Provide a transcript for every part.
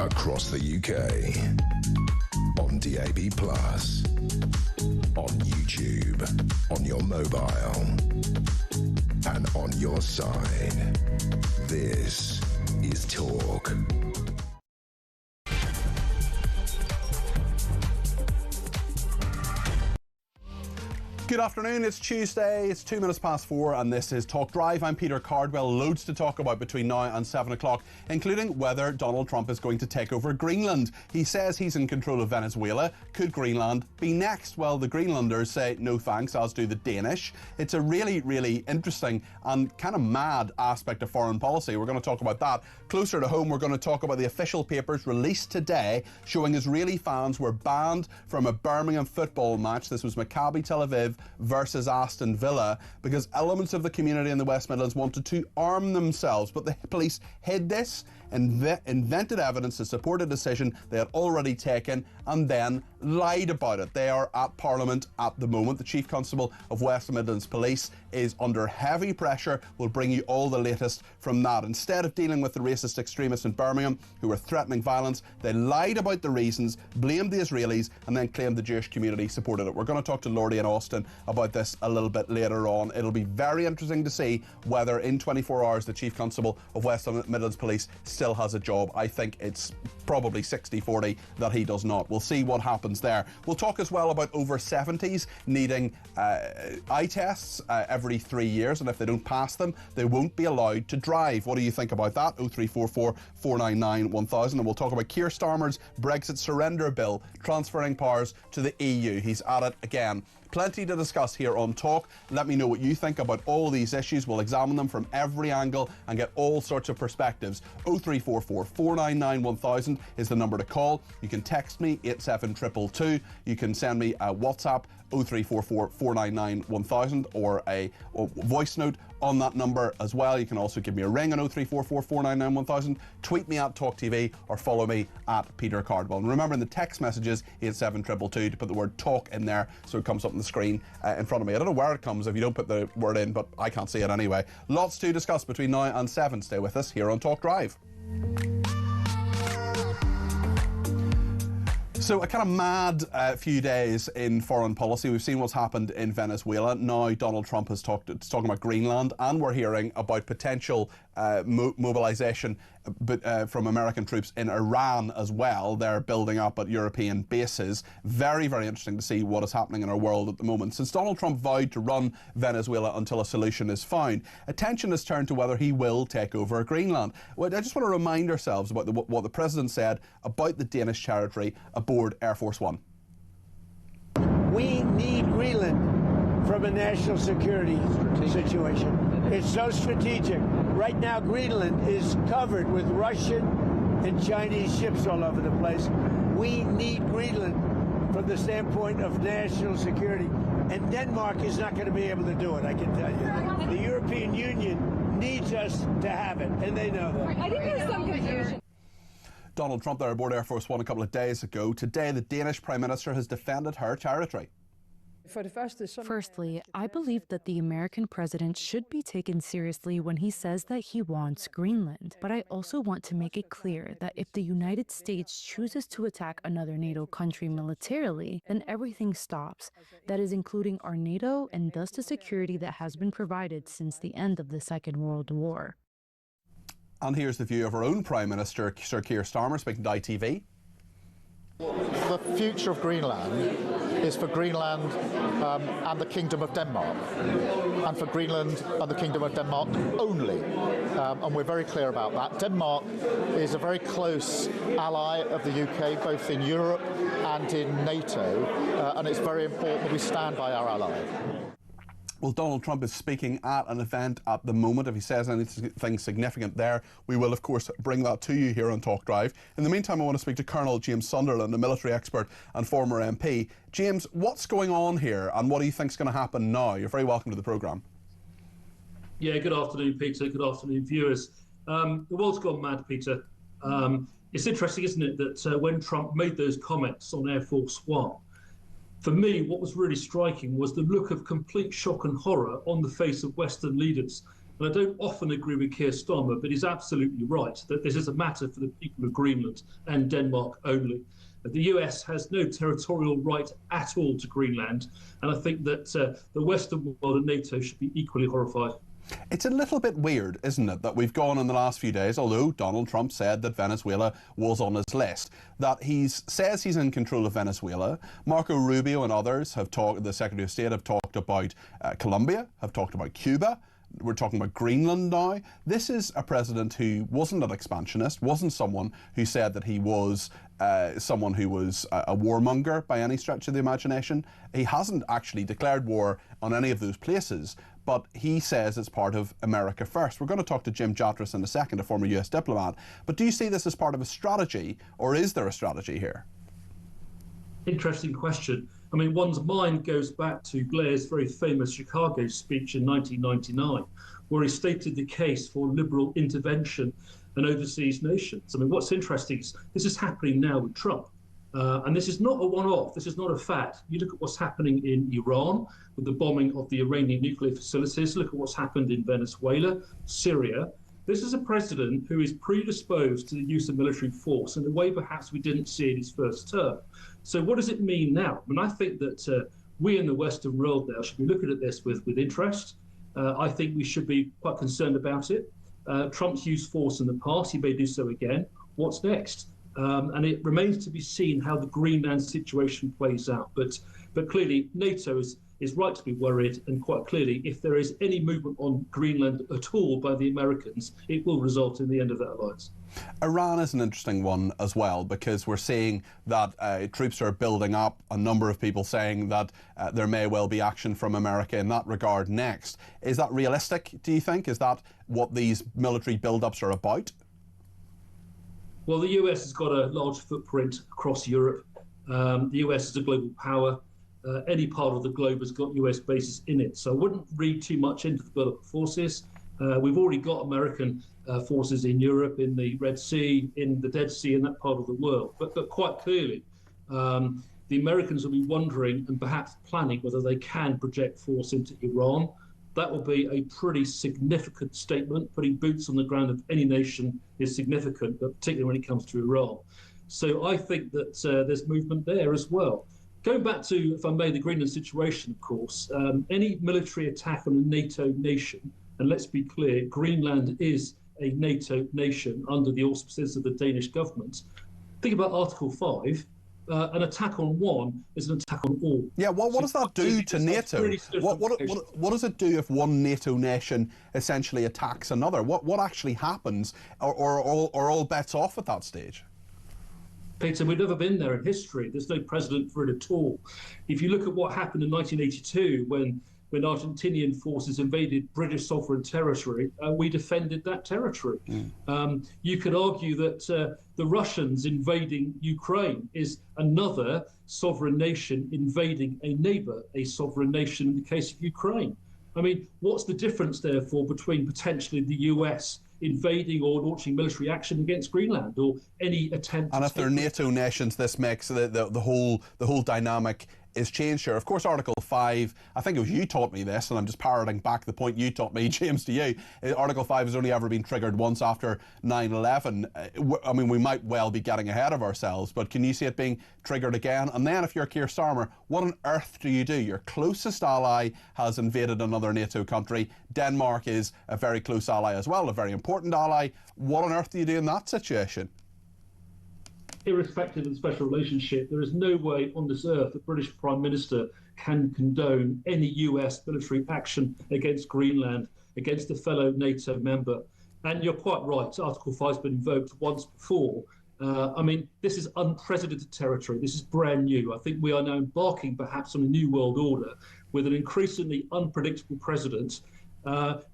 across the UK, on DAB+, on YouTube, on your mobile, and on your side. This is Talk. Good afternoon, it's Tuesday, it's 2 minutes past 4 and this is Talk Drive. I'm Peter Cardwell. Loads to talk about between now and 7 o'clock, including whether Donald Trump is going to take over Greenland. He says he's in control of Venezuela. Could Greenland be next? Well, the Greenlanders say no thanks, as do the Danish. It's a really interesting and kind of mad aspect of foreign policy. We're going to talk about that. Closer to home, we're going to talk about the official papers released today showing Israeli fans were banned from a Birmingham football match. This was Maccabi Tel Aviv versus Aston Villa because elements of the community in the West Midlands wanted to arm themselves, but the police hid this and invented evidence to support a decision they had already taken and then lied about it. They are at Parliament at the moment. The Chief Constable of West Midlands Police is under heavy pressure. We'll bring you all the latest from that. Instead of dealing with the racist extremists in Birmingham who were threatening violence, they lied about the reasons, blamed the Israelis, and then claimed the Jewish community supported it. We're going to talk to Lordy and Austin about this a little bit later on. It'll be very interesting to see whether in 24 hours the Chief Constable of West Midlands Police still has a job. I think it's probably 60-40 that he does not. We'll see what happens there. We'll talk as well about over 70s needing eye tests every 3 years, and if they don't pass them, they won't be allowed to drive. What do you think about that? 0344 499 1000. And we'll talk about Keir Starmer's Brexit surrender bill, transferring powers to the EU. He's at it again. Plenty to discuss here on Talk. Let me know what you think about all these issues. We'll examine them from every angle and get all sorts of perspectives. 0344 499 1000 is the number to call. You can text me 87222. You can send me a WhatsApp 0344 499 1000 or a voice note on that number as well. You can also give me a ring on 0344 499 1000. Tweet me at talkTV or follow me at Peter Cardwell. And remember in the text messages 87222 to put the word talk in there so it comes up on the screen in front of me. I don't know where it comes if you don't put the word in, but I can't see it anyway. Lots to discuss between now and 7. Stay with us here on Talk Drive. So a kind of mad few days in foreign policy. We've seen what's happened in Venezuela. Now Donald Trump is talking about Greenland, and we're hearing about potential mobilisation from American troops in Iran as well. They're building up at European bases. Very interesting to see what is happening in our world at the moment. Since Donald Trump vowed to run Venezuela until a solution is found, attention has turned to whether he will take over Greenland. Well, I just want to remind ourselves about what the President said about the Danish territory aboard Air Force One. We need Greenland from a national security situation. It's so strategic. Right now, Greenland is covered with Russian and Chinese ships all over the place. We need Greenland from the standpoint of national security. And Denmark is not going to be able to do it, I can tell you. The European Union needs us to have it, and they know that. I think there's some confusion. Donald Trump there aboard Air Force One a couple of days ago. Today, the Danish Prime Minister has defended her territory. Firstly, I believe that the American president should be taken seriously when he says that he wants Greenland. But I also want to make it clear that if the United States chooses to attack another NATO country militarily, then everything stops. That is including our NATO and thus the security that has been provided since the end of the Second World War. And here's the view of our own Prime Minister, Sir Keir Starmer, speaking to ITV. The future of Greenland is for Greenland and the Kingdom of Denmark, and for Greenland and the Kingdom of Denmark only. And we're very clear about that. Denmark is a very close ally of the UK, both in Europe and in NATO, and it's very important that we stand by our ally. Well, Donald Trump is speaking at an event at the moment. If he says anything significant there, we will, of course, bring that to you here on Talk Drive. In the meantime, I want to speak to Colonel James Sunderland, a military expert and former MP. James, what's going on here and what do you think is going to happen now? You're very welcome to the programme. Yeah, good afternoon, Peter. Good afternoon, viewers. The world's gone mad, Peter. It's interesting, isn't it, that when Trump made those comments on Air Force One, for me, what was really striking was the look of complete shock and horror on the face of Western leaders. And I don't often agree with Keir Starmer, but he's absolutely right that this is a matter for the people of Greenland and Denmark only. The US has no territorial right at all to Greenland, and I think that the Western world and NATO should be equally horrified. It's a little bit weird, isn't it, that we've gone in the last few days, although Donald Trump said that Venezuela was on his list, that he says he's in control of Venezuela. Marco Rubio and others have talked, the Secretary of State have talked about Colombia, have talked about Cuba. We're talking about Greenland now. This is a president who wasn't an expansionist, wasn't someone who said that he was someone who was a warmonger by any stretch of the imagination. He hasn't actually declared war on any of those places, but he says it's part of America first. We're going to talk to Jim Jatras in a second, a former US diplomat. But do you see this as part of a strategy, or is there a strategy here? Interesting question. I mean, one's mind goes back to Blair's very famous Chicago speech in 1999, where he stated the case for liberal intervention in overseas nations. I mean, what's interesting is this is happening now with Trump. And this is not a one-off. This is not a fad. You look at what's happening in Iran with the bombing of the Iranian nuclear facilities. Look at what's happened in Venezuela, Syria. This is a president who is predisposed to the use of military force in a way perhaps we didn't see in his first term. So what does it mean now? I mean, I think that we in the Western world now should be looking at this with interest. I think we should be quite concerned about it. Trump's used force in the past. He may do so again. What's next? And it remains to be seen how the Greenland situation plays out. But clearly, NATO is right to be worried. And quite clearly, if there is any movement on Greenland at all by the Americans, it will result in the end of that alliance. Iran is an interesting one as well, because we're seeing that troops are building up, a number of people saying that there may well be action from America in that regard next. Is that realistic, do you think? Is that what these military build-ups are about? Well, the US has got a large footprint across Europe. The US is a global power. Any part of the globe has got US bases in it. So I wouldn't read too much into the build-up of forces. We've already got American forces in Europe, in the Red Sea, in the Dead Sea, in that part of the world. But quite clearly, the Americans will be wondering and perhaps planning whether they can project force into Iran. That will be a pretty significant statement. Putting boots on the ground of any nation is significant, but particularly when it comes to Iran. So I think that there's movement there as well. Going back to, if I may, the Greenland situation, of course, any military attack on a NATO nation, and let's be clear, Greenland is a NATO nation under the auspices of the Danish government. Think about Article 5. An attack on one is an attack on all. Yeah, what does that do to NATO? What does it do if one NATO nation essentially attacks another? What actually happens? Or all bets off at that stage? Peter, we've never been there in history. There's no precedent for it at all. If you look at what happened in 1982 when Argentinian forces invaded British sovereign territory, we defended that territory. You could argue that the Russians invading Ukraine is another sovereign nation invading a neighbour, a sovereign nation in the case of Ukraine. I mean, what's the difference, therefore, between potentially the US invading or launching military action against Greenland or any attempt? And if they're NATO nations, this makes the whole dynamic is changed here. Of course, Article 5, I think it was you taught me this, and I'm just parroting back the point you taught me, James, to you. Article 5 has only ever been triggered once after 9/11. I mean, we might well be getting ahead of ourselves, but can you see it being triggered again? And then if you're Keir Starmer, what on earth do you do? Your closest ally has invaded another NATO country. Denmark is a very close ally as well, a very important ally. What on earth do you do in that situation? Irrespective of the special relationship, there is no way on this earth the British Prime Minister can condone any US military action against Greenland, against a fellow NATO member. And you're quite right, Article 5 has been invoked once before. I mean, this is unprecedented territory. This is brand new. I think we are now embarking perhaps on a new world order with an increasingly unpredictable president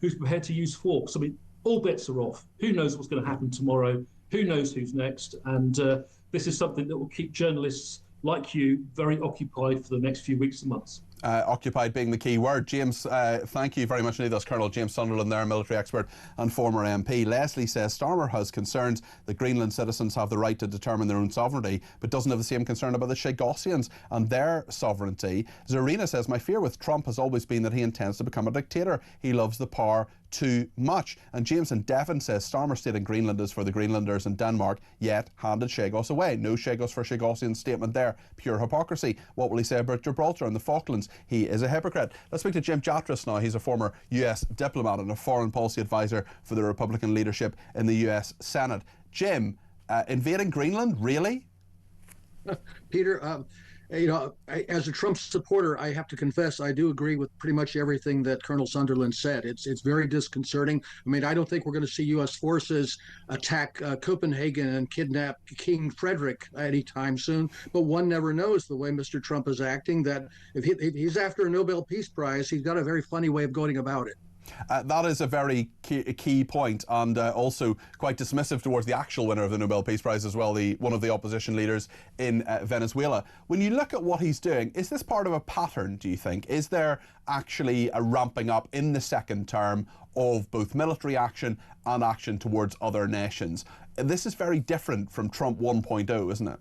who's prepared to use force. I mean, all bets are off. Who knows what's going to happen tomorrow? Who knows who's next? And this is something that will keep journalists like you very occupied for the next few weeks and months. Occupied being the key word. James, thank you very much indeed. That's Colonel James Sunderland there, military expert and former MP. Leslie says Starmer has concerns that Greenland citizens have the right to determine their own sovereignty, but doesn't have the same concern about the Scotians and their sovereignty. Zarina says, my fear with Trump has always been that he intends to become a dictator. He loves the power too much. And James in Devon says Starmer stating Greenland is for the Greenlanders in Denmark, yet handed Chagos away. No Chagos for Chagosian statement there. Pure hypocrisy. What will he say about Gibraltar and the Falklands? He is a hypocrite. Let's speak to Jim Jatras now. He's a former US diplomat and a foreign policy advisor for the Republican leadership in the US Senate. Jim, invading Greenland, really? Peter, as a Trump supporter, I have to confess I do agree with pretty much everything that Colonel Sunderland said. It's very disconcerting. I mean, I don't think we're going to see U.S. forces attack Copenhagen and kidnap King Frederick anytime soon. But one never knows the way Mr. Trump is acting. That if he's after a Nobel Peace Prize, he's got a very funny way of going about it. That is a very key point, and also quite dismissive towards the actual winner of the Nobel Peace Prize as well, one of the opposition leaders in Venezuela. When you look at what he's doing, is this part of a pattern, do you think? Is there actually a ramping up in the second term of both military action and action towards other nations? This is very different from Trump 1.0, isn't it?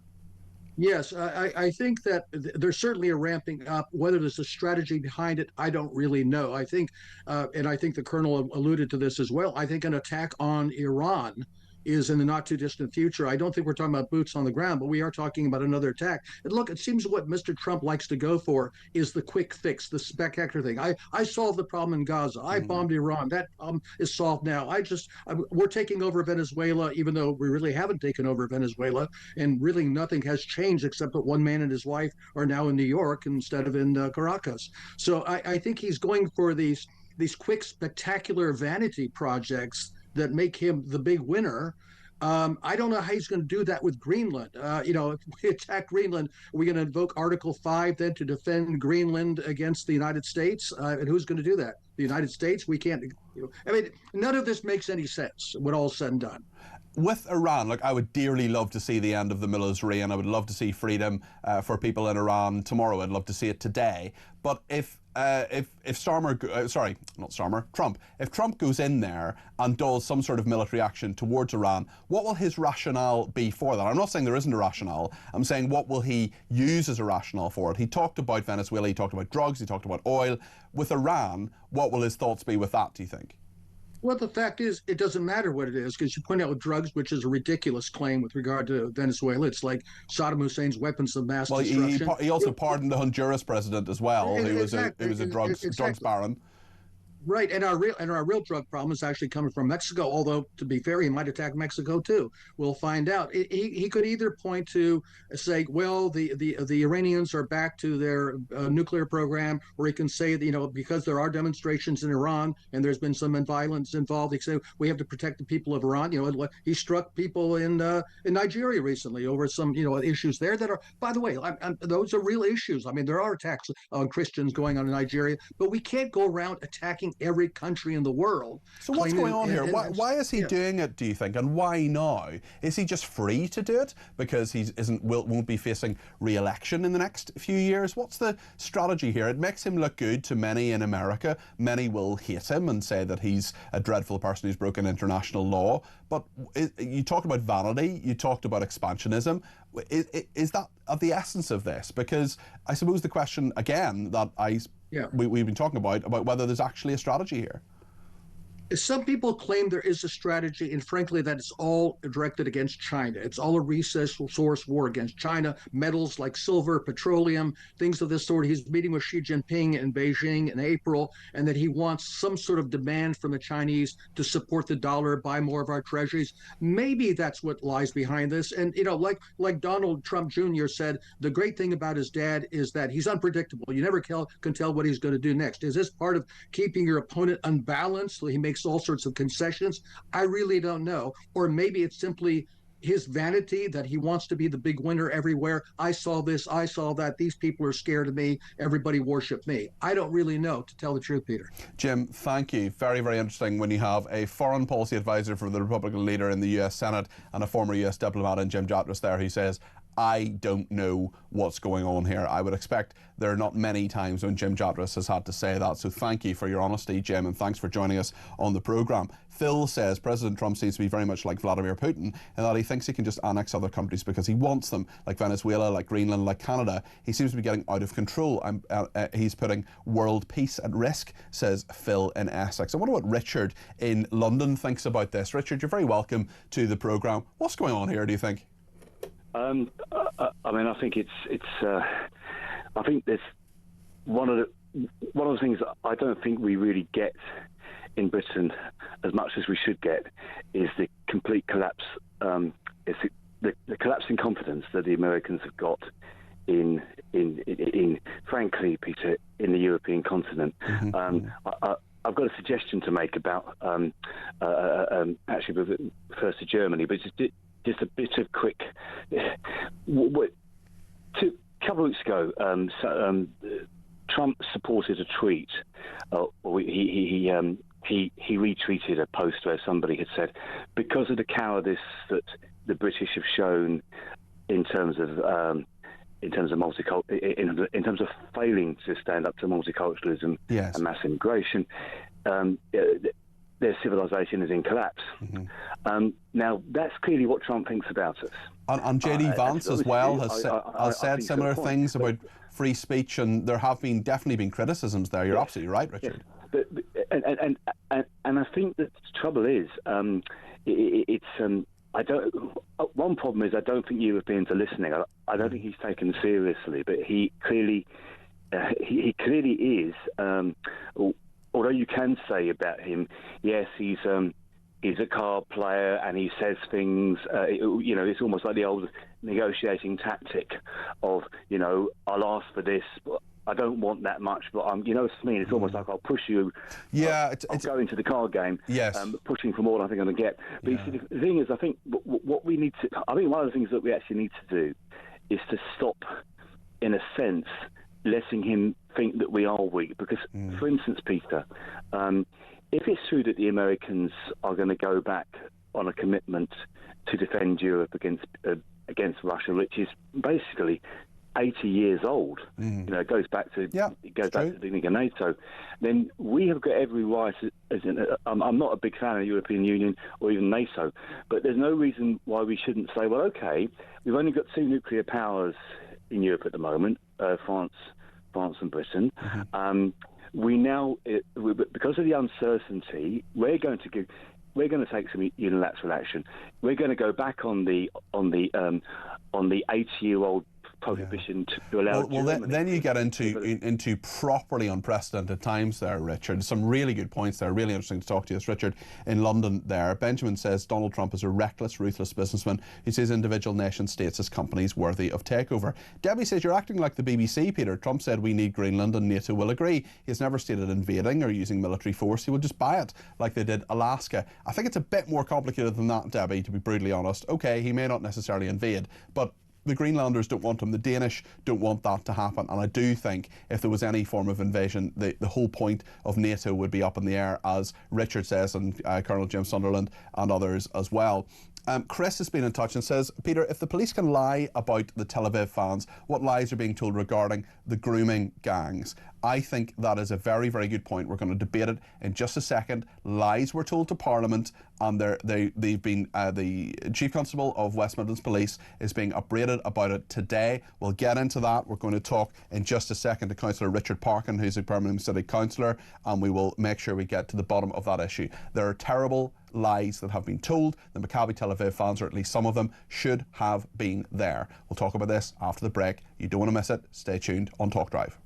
Yes, I think that there's certainly a ramping up. Whether there's a strategy behind it, I don't really know. I think, and I think the Colonel alluded to this as well, I think an attack on Iran is in the not too distant future. I don't think we're talking about boots on the ground, but we are talking about another attack. And look, it seems what Mr. Trump likes to go for is the quick fix, the spectacular thing. I solved the problem in Gaza. I bombed Iran. That is solved now. We're taking over Venezuela, even though we really haven't taken over Venezuela, and really nothing has changed except that one man and his wife are now in New York instead of in Caracas. So I think he's going for these quick, spectacular vanity projects that make him the big winner. I don't know how he's going to do that with Greenland. If we attack Greenland, are we going to invoke Article 5 then to defend Greenland against the United States? And who's going to do that? The United States? We can't. I mean, none of this makes any sense when all's said and done. With Iran, look, I would dearly love to see the end of the Miller's reign. I would love to see freedom for people in Iran tomorrow. I'd love to see it today. But if Trump goes in there and does some sort of military action towards Iran, what will his rationale be for that? I'm not saying there isn't a rationale. I'm saying what will he use as a rationale for it? He talked about Venezuela, he talked about drugs, he talked about oil. With Iran, what will his thoughts be with that, do you think? Well, the fact is, it doesn't matter what it is, because you point out with drugs, which is a ridiculous claim with regard to Venezuela. It's like Saddam Hussein's weapons of mass destruction. He also pardoned the Honduras president as well, who was a drugs baron. Right, and our real drug problem is actually coming from Mexico. Although, to be fair, he might attack Mexico too. We'll find out. He could either point to say, well, the Iranians are back to their nuclear program, or he can say that, because there are demonstrations in Iran and there's been some violence involved, he can say we have to protect the people of Iran. He struck people in Nigeria recently over some issues there that are, by the way, those are real issues. I mean, there are attacks on Christians going on in Nigeria, but we can't go around attacking every country in the world. So what's going on here? Why is he doing it, do you think, and why now? Is he just free to do it because he won't be facing re-election in the next few years? What's the strategy here? It makes him look good to many in America. Many will hate him and say that he's a dreadful person who's broken international law. But you talked about vanity, you talked about expansionism. Is that of the essence of this? Because I suppose the question, again, that we've been talking about whether there's actually a strategy here. Some people claim there is a strategy, and frankly, that it's all directed against China. It's all a resource war against China, metals like silver, petroleum, things of this sort. He's meeting with Xi Jinping in Beijing in April, and that he wants some sort of demand from the Chinese to support the dollar, buy more of our treasuries. Maybe that's what lies behind this. And, like Donald Trump Jr. said, the great thing about his dad is that he's unpredictable. You never can tell what he's going to do next. Is this part of keeping your opponent unbalanced so he makes all sorts of concessions? I really don't know. Or maybe it's simply his vanity that he wants to be the big winner everywhere. I saw this, I saw that. These people are scared of me. Everybody worship me. I don't really know, to tell the truth, Peter. Jim, thank you. Very, very interesting when you have a foreign policy advisor for the Republican leader in the US Senate and a former US diplomat in Jim Jatras there who says, I don't know what's going on here. I would expect there are not many times when Jim Jadras has had to say that. So thank you for your honesty, Jim, and thanks for joining us on the programme. Phil says President Trump seems to be very much like Vladimir Putin in that he thinks he can just annex other countries because he wants them, like Venezuela, like Greenland, like Canada. He seems to be getting out of control. He's putting world peace at risk, says Phil in Essex. I wonder what Richard in London thinks about this. Richard, you're very welcome to the programme. What's going on here, do you think? I mean, I think I think there's one of the things that I don't think we really get in Britain as much as we should get is the complete collapse. It's the collapsing confidence that the Americans have got in frankly, Peter, in the European continent. I've got a suggestion to make about actually first to Germany, but just a bit of quick. A couple of weeks ago, Trump supported a tweet. He retweeted a post where somebody had said, because of the cowardice that the British have shown in terms of failing to stand up to multiculturalism and mass immigration, their civilization is in collapse. Now, that's clearly what Trump thinks about us. And J.D. Vance as well has said similar things about free speech, and there have definitely been criticisms there. You're absolutely right, Richard. And I think that the trouble is, one problem is I don't think Europeans are listening. I don't think he's taken seriously, but he clearly is. Although you can say about him, yes, he's a card player and he says things. It's almost like the old negotiating tactic of, I'll ask for this, but I don't want that much. But what I mean? It's almost like I'll push you. Yeah, I'll go into the card game. Yes, pushing for more than I think I'm going to get. But you see, the thing is, I think what we need to. I think one of the things that we actually need to do is to stop, in a sense, letting him think that we are weak. Because, for instance, Peter, if it's true that the Americans are going to go back on a commitment to defend Europe against Russia, which is basically 80 years old, it goes back to the beginning of NATO, then we have got every right. I'm not a big fan of the European Union or even NATO, but there's no reason why we shouldn't say, well, okay, we've only got two nuclear powers in Europe at the moment, France and Britain. We now, because of the uncertainty, we're going to take some unilateral action. We're going to go back on the 80-year-old prohibition to allow. Well, then you get into properly unprecedented times there, Richard. Some really good points there. Really interesting to talk to you, Richard, in London there. Benjamin says Donald Trump is a reckless, ruthless businessman who sees individual nation states as companies worthy of takeover. Debbie says you're acting like the BBC, Peter. Trump said we need Greenland and NATO will agree. He has never stated invading or using military force. He will just buy it like they did Alaska. I think it's a bit more complicated than that, Debbie, to be brutally honest. Okay, he may not necessarily invade, but the Greenlanders don't want him. The Danish don't want that to happen. And I do think if there was any form of invasion, the whole point of NATO would be up in the air, as Richard says, and Colonel Jim Sunderland and others as well. Chris has been in touch and says, Peter, if the police can lie about the Tel Aviv fans, what lies are being told regarding the grooming gangs? I think that is a very, very good point. We're going to debate it in just a second. Lies were told to Parliament, and they've been the Chief Constable of West Midlands Police is being upbraided about it today. We'll get into that. We're going to talk in just a second to Councillor Richard Parkin, who's a Birmingham City Councillor, and we will make sure we get to the bottom of that issue. There are terrible lies that have been told. The Maccabi Tel Aviv fans, or at least some of them, should have been there. We'll talk about this after the break. You don't want to miss it. Stay tuned on Talk Drive.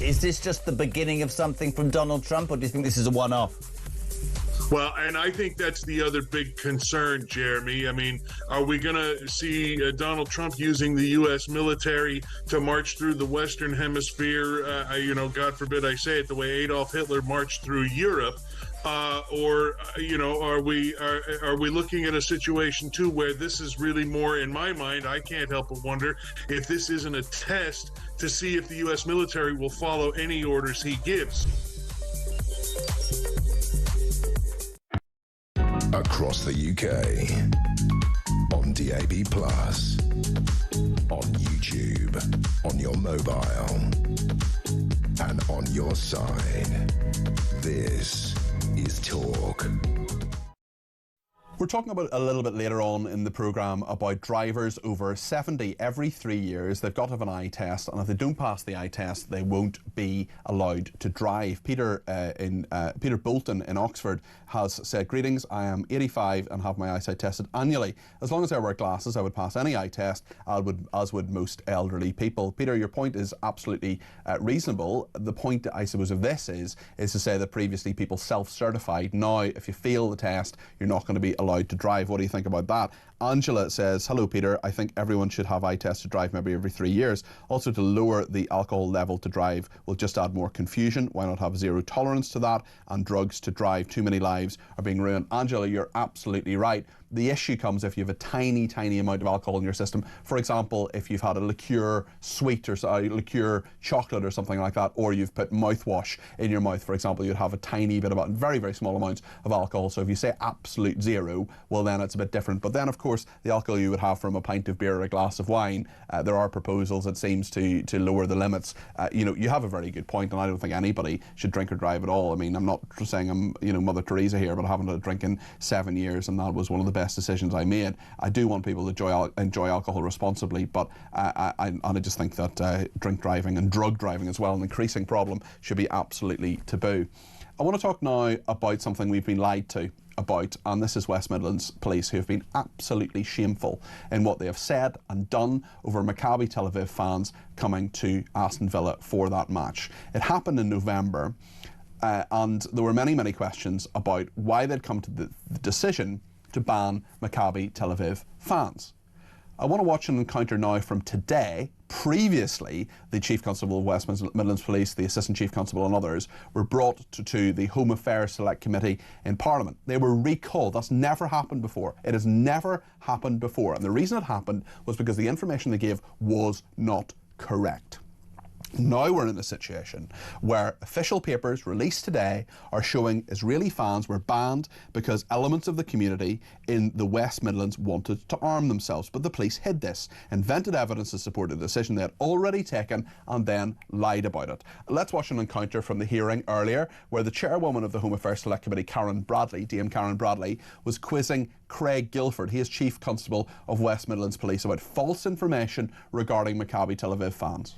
Is this just the beginning of something from Donald Trump, or do you think this is a one-off? Well, and I think that's the other big concern, Jeremy. I mean, are we going to see Donald Trump using the U.S. military to march through the Western Hemisphere? God forbid I say it, the way Adolf Hitler marched through Europe. Or are we looking at a situation too where this is really more, in my mind, I can't help but wonder if this isn't a test to see if the U.S. military will follow any orders he gives. Across the UK, on DAB+, on YouTube, on your mobile, and on your side. This is Talk. We're talking about a little bit later on in the programme about drivers over 70 every 3 years. They've got to have an eye test, and if they don't pass the eye test, they won't be allowed to drive. Peter Bolton in Oxford has said, "Greetings, I am 85 and have my eyesight tested annually. As long as I wear glasses, I would pass any eye test, as would most elderly people." Peter, your point is absolutely reasonable. The point, I suppose, of this is to say that previously people self-certified. Now, if you fail the test, you're not going to be allowed to drive. What do you think about that? Angela says, "Hello Peter, I think everyone should have eye tests to drive maybe every 3 years. Also, to lower the alcohol level to drive will just add more confusion. Why not have zero tolerance to that and drugs to drive? Too many lives are being ruined." Angela, you're absolutely right. The issue comes if you have a tiny, tiny amount of alcohol in your system. For example, if you've had a liqueur sweet or liqueur chocolate or something like that, or you've put mouthwash in your mouth, for example, you'd have a tiny bit of, very, very small amounts of alcohol. So if you say absolute zero, well then it's a bit different. But then of course, the alcohol you would have from a pint of beer or a glass of wine, there are proposals, it seems, to lower the limits. You have a very good point, and I don't think anybody should drink or drive at all. I mean, I'm not saying I'm, Mother Teresa here, but I haven't had a drink in 7 years, and that was one of the best decisions I made. I do want people to enjoy alcohol responsibly, but I just think that drink driving and drug driving as well, an increasing problem, should be absolutely taboo. I want to talk now about something we've been lied to about, and this is West Midlands Police, who have been absolutely shameful in what they have said and done over Maccabi Tel Aviv fans coming to Aston Villa for that match. It happened in November, and there were many, many questions about why they'd come to the decision to ban Maccabi Tel Aviv fans. I want to watch an encounter now from today. Previously, the Chief Constable of West Midlands Police, the Assistant Chief Constable and others were brought to the Home Affairs Select Committee in Parliament. They were recalled. That's never happened before. It has never happened before. And the reason it happened was because the information they gave was not correct. Now we're in a situation where official papers released today are showing Israeli fans were banned because elements of the community in the West Midlands wanted to arm themselves. But the police hid this, invented evidence to support a decision they had already taken, and then lied about it. Let's watch an encounter from the hearing earlier where the chairwoman of the Home Affairs Select Committee, Dame Karen Bradley, was quizzing Craig Guilford. He is Chief Constable of West Midlands Police about false information regarding Maccabi Tel Aviv fans.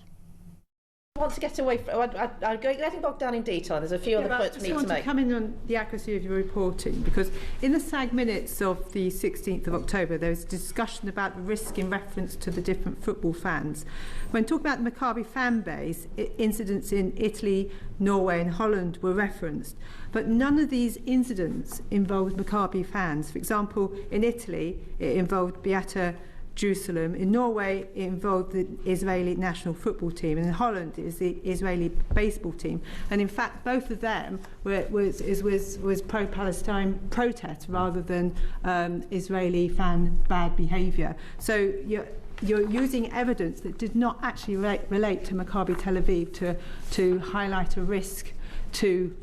I want to get away from. I'm getting bogged down in detail. There's a few other points we need to make. I want to come in on the accuracy of your reporting, because in the SAG minutes of the 16th of October, there was a discussion about the risk in reference to the different football fans. When talking about the Maccabi fan base, incidents in Italy, Norway and Holland were referenced, but none of these incidents involved Maccabi fans. For example, in Italy, it involved Beata Jerusalem. In Norway, it involved the Israeli national football team, and in Holland, it was the Israeli baseball team. And in fact, both of them was pro-Palestine protest rather than Israeli fan bad behaviour. So you're using evidence that did not actually relate to Maccabi Tel Aviv to highlight a risk to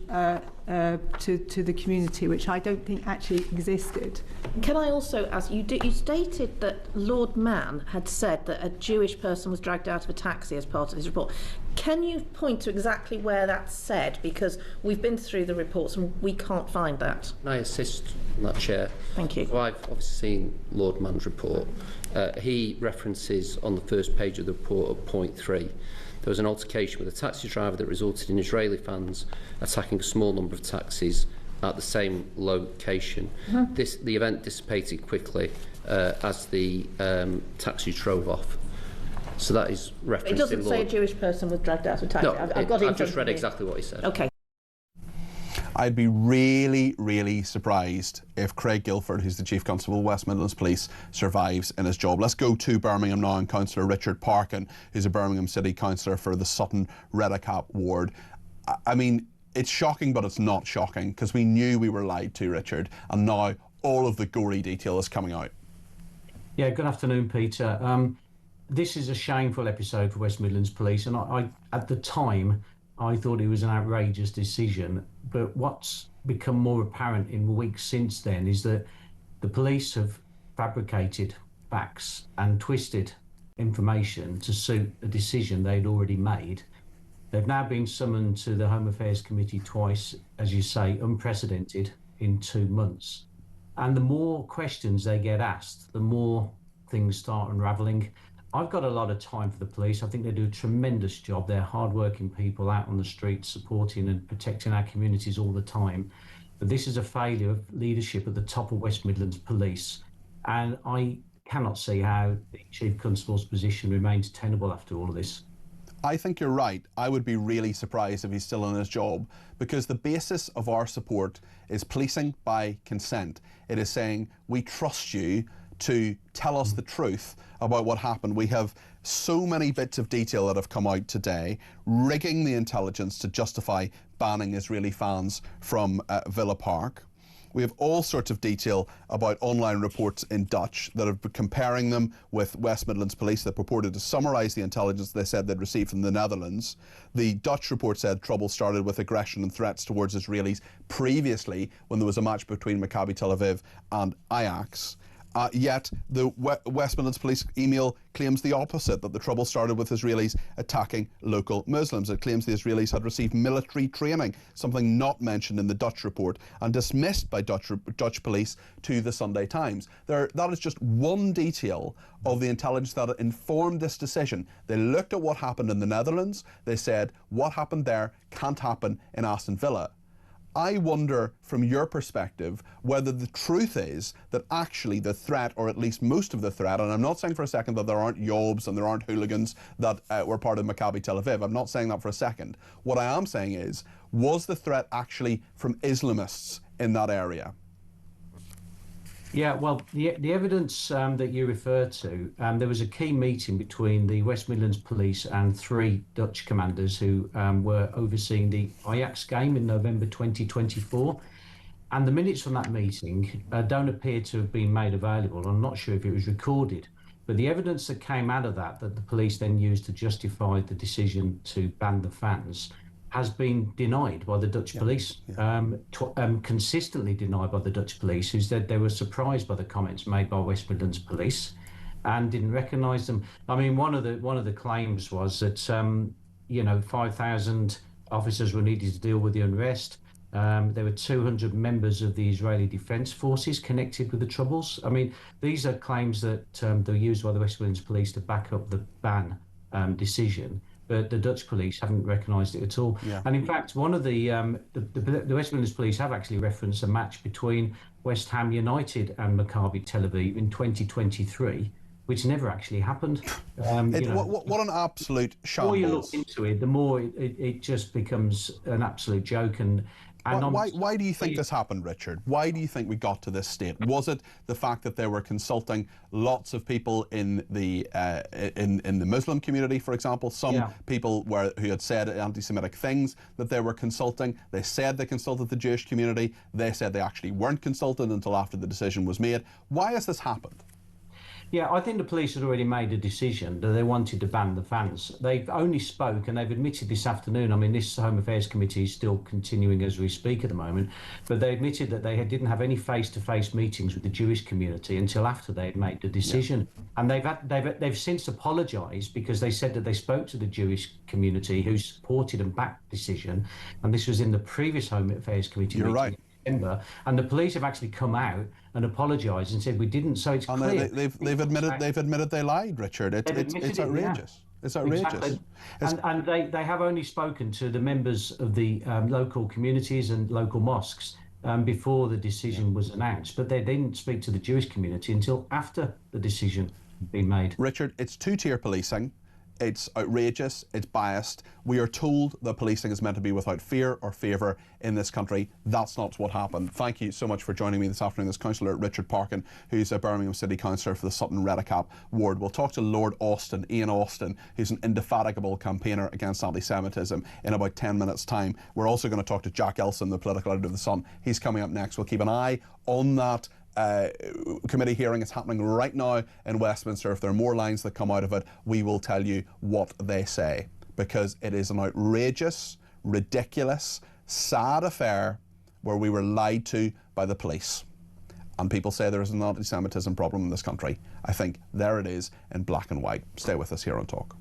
the community, which I don't think actually existed. Can I also ask, you stated that Lord Mann had said that a Jewish person was dragged out of a taxi as part of his report. Can you point to exactly where that's said? Because we've been through the reports and we can't find that. Can I assist on that, Chair? Thank you. So I've obviously seen Lord Mann's report. He references on the first page of the report at point 3. There was an altercation with a taxi driver that resulted in Israeli fans attacking a small number of taxis at the same location. Mm-hmm. The event dissipated quickly as the taxi drove off. So that is referenced. It doesn't say a Jewish person was dragged out of taxi. No, I've just read exactly what he said. Okay. I'd be really, really surprised if Craig Guilford, who's the Chief Constable of West Midlands Police, survives in his job. Let's go to Birmingham now and Councillor Richard Parkin, who's a Birmingham City Councillor for the Sutton Redicap ward. I mean, it's shocking, but it's not shocking, because we knew we were lied to, Richard, and now all of the gory detail is coming out. Yeah, good afternoon, Peter. This is a shameful episode for West Midlands Police, and I at the time, I thought it was an outrageous decision, but what's become more apparent in the weeks since then is that the police have fabricated facts and twisted information to suit a decision they'd already made. They've now been summoned to the Home Affairs Committee twice, as you say, unprecedented in 2 months. And the more questions they get asked, the more things start unravelling. I've got a lot of time for the police. I think they do a tremendous job. They're hard-working people out on the streets supporting and protecting our communities all the time. But this is a failure of leadership at the top of West Midlands Police. And I cannot see how the Chief Constable's position remains tenable after all of this. I think you're right. I would be really surprised if he's still in his job, because the basis of our support is policing by consent. It is saying, we trust you to tell us the truth about what happened. We have so many bits of detail that have come out today, rigging the intelligence to justify banning Israeli fans from Villa Park. We have all sorts of detail about online reports in Dutch that are comparing them with West Midlands Police that purported to summarise the intelligence they said they'd received from the Netherlands. The Dutch report said trouble started with aggression and threats towards Israelis previously when there was a match between Maccabi Tel Aviv and Ajax. Yet the West Midlands Police email claims the opposite, that the trouble started with Israelis attacking local Muslims. It claims the Israelis had received military training, something not mentioned in the Dutch report and dismissed by Dutch police to the Sunday Times. That is just one detail of the intelligence that informed this decision. They looked at what happened in the Netherlands. They said, what happened there can't happen in Aston Villa. I wonder, from your perspective, whether the truth is that actually the threat, or at least most of the threat, and I'm not saying for a second that there aren't Yobs and there aren't hooligans that were part of Maccabi Tel Aviv. I'm not saying that for a second. What I am saying is, was the threat actually from Islamists in that area? Yeah, well, the evidence that you refer to, there was a key meeting between the West Midlands Police and 3 Dutch commanders who were overseeing the Ajax game in November 2024. And the minutes from that meeting don't appear to have been made available. I'm not sure if it was recorded. But the evidence that came out of that the police then used to justify the decision to ban the fans has been denied by the Dutch police, consistently denied by the Dutch police, who said they were surprised by the comments made by West Midlands Police and didn't recognise them. I mean, one of the claims was that 5,000 officers were needed to deal with the unrest. There were 200 members of the Israeli Defence Forces connected with the Troubles. I mean, these are claims that they're used by the West Midlands Police to back up the ban decision. But the Dutch police haven't recognised it at all. Yeah. And in fact, one of the West Midlands Police have actually referenced a match between West Ham United and Maccabi Tel Aviv in 2023, which never actually happened. What an absolute shambles. The more you look into it, the more it just becomes an absolute joke. And why do you think this happened, Richard? Why do you think we got to this state? Was it the fact that they were consulting lots of people in the Muslim community, for example? Some people who had said anti-Semitic things that they were consulting. They said they consulted the Jewish community. They said they actually weren't consulted until after the decision was made. Why has this happened? Yeah, I think the police had already made a decision that they wanted to ban the fans. They've only spoke, and they've admitted this afternoon, I mean, this Home Affairs Committee is still continuing as we speak at the moment, but they admitted that they didn't have any face-to-face meetings with the Jewish community until after they had made the decision. Yeah. And they've since apologised because they said that they spoke to the Jewish community who supported and backed the decision, and this was in the previous Home Affairs Committee meeting. Right. And the police have actually come out and apologised and said we didn't. So it's clear. They've admitted they lied, Richard. It's outrageous. Yeah. It's outrageous. Exactly. And they have only spoken to the members of the local communities and local mosques before the decision was announced, but they didn't speak to the Jewish community until after the decision had been made. Richard, it's two-tier policing. It's outrageous, it's biased. We are told that policing is meant to be without fear or favour in this country. That's not what happened. Thank you so much for joining me this afternoon. This Councillor Richard Parkin, who's a Birmingham City Councillor for the Sutton Redicap ward. We'll talk to Lord Austin, Ian Austin, who's an indefatigable campaigner against anti-Semitism, in about 10 minutes' time. We're also going to talk to Jack Elson, the political editor of The Sun. He's coming up next. We'll keep an eye on that committee hearing. Is happening right now in Westminster. If there are more lines that come out of it, we will tell you what they say, because it is an outrageous, ridiculous, sad affair where we were lied to by the police. And people say there is an anti-Semitism problem in this country. I think there it is in black and white. Stay with us here on Talk.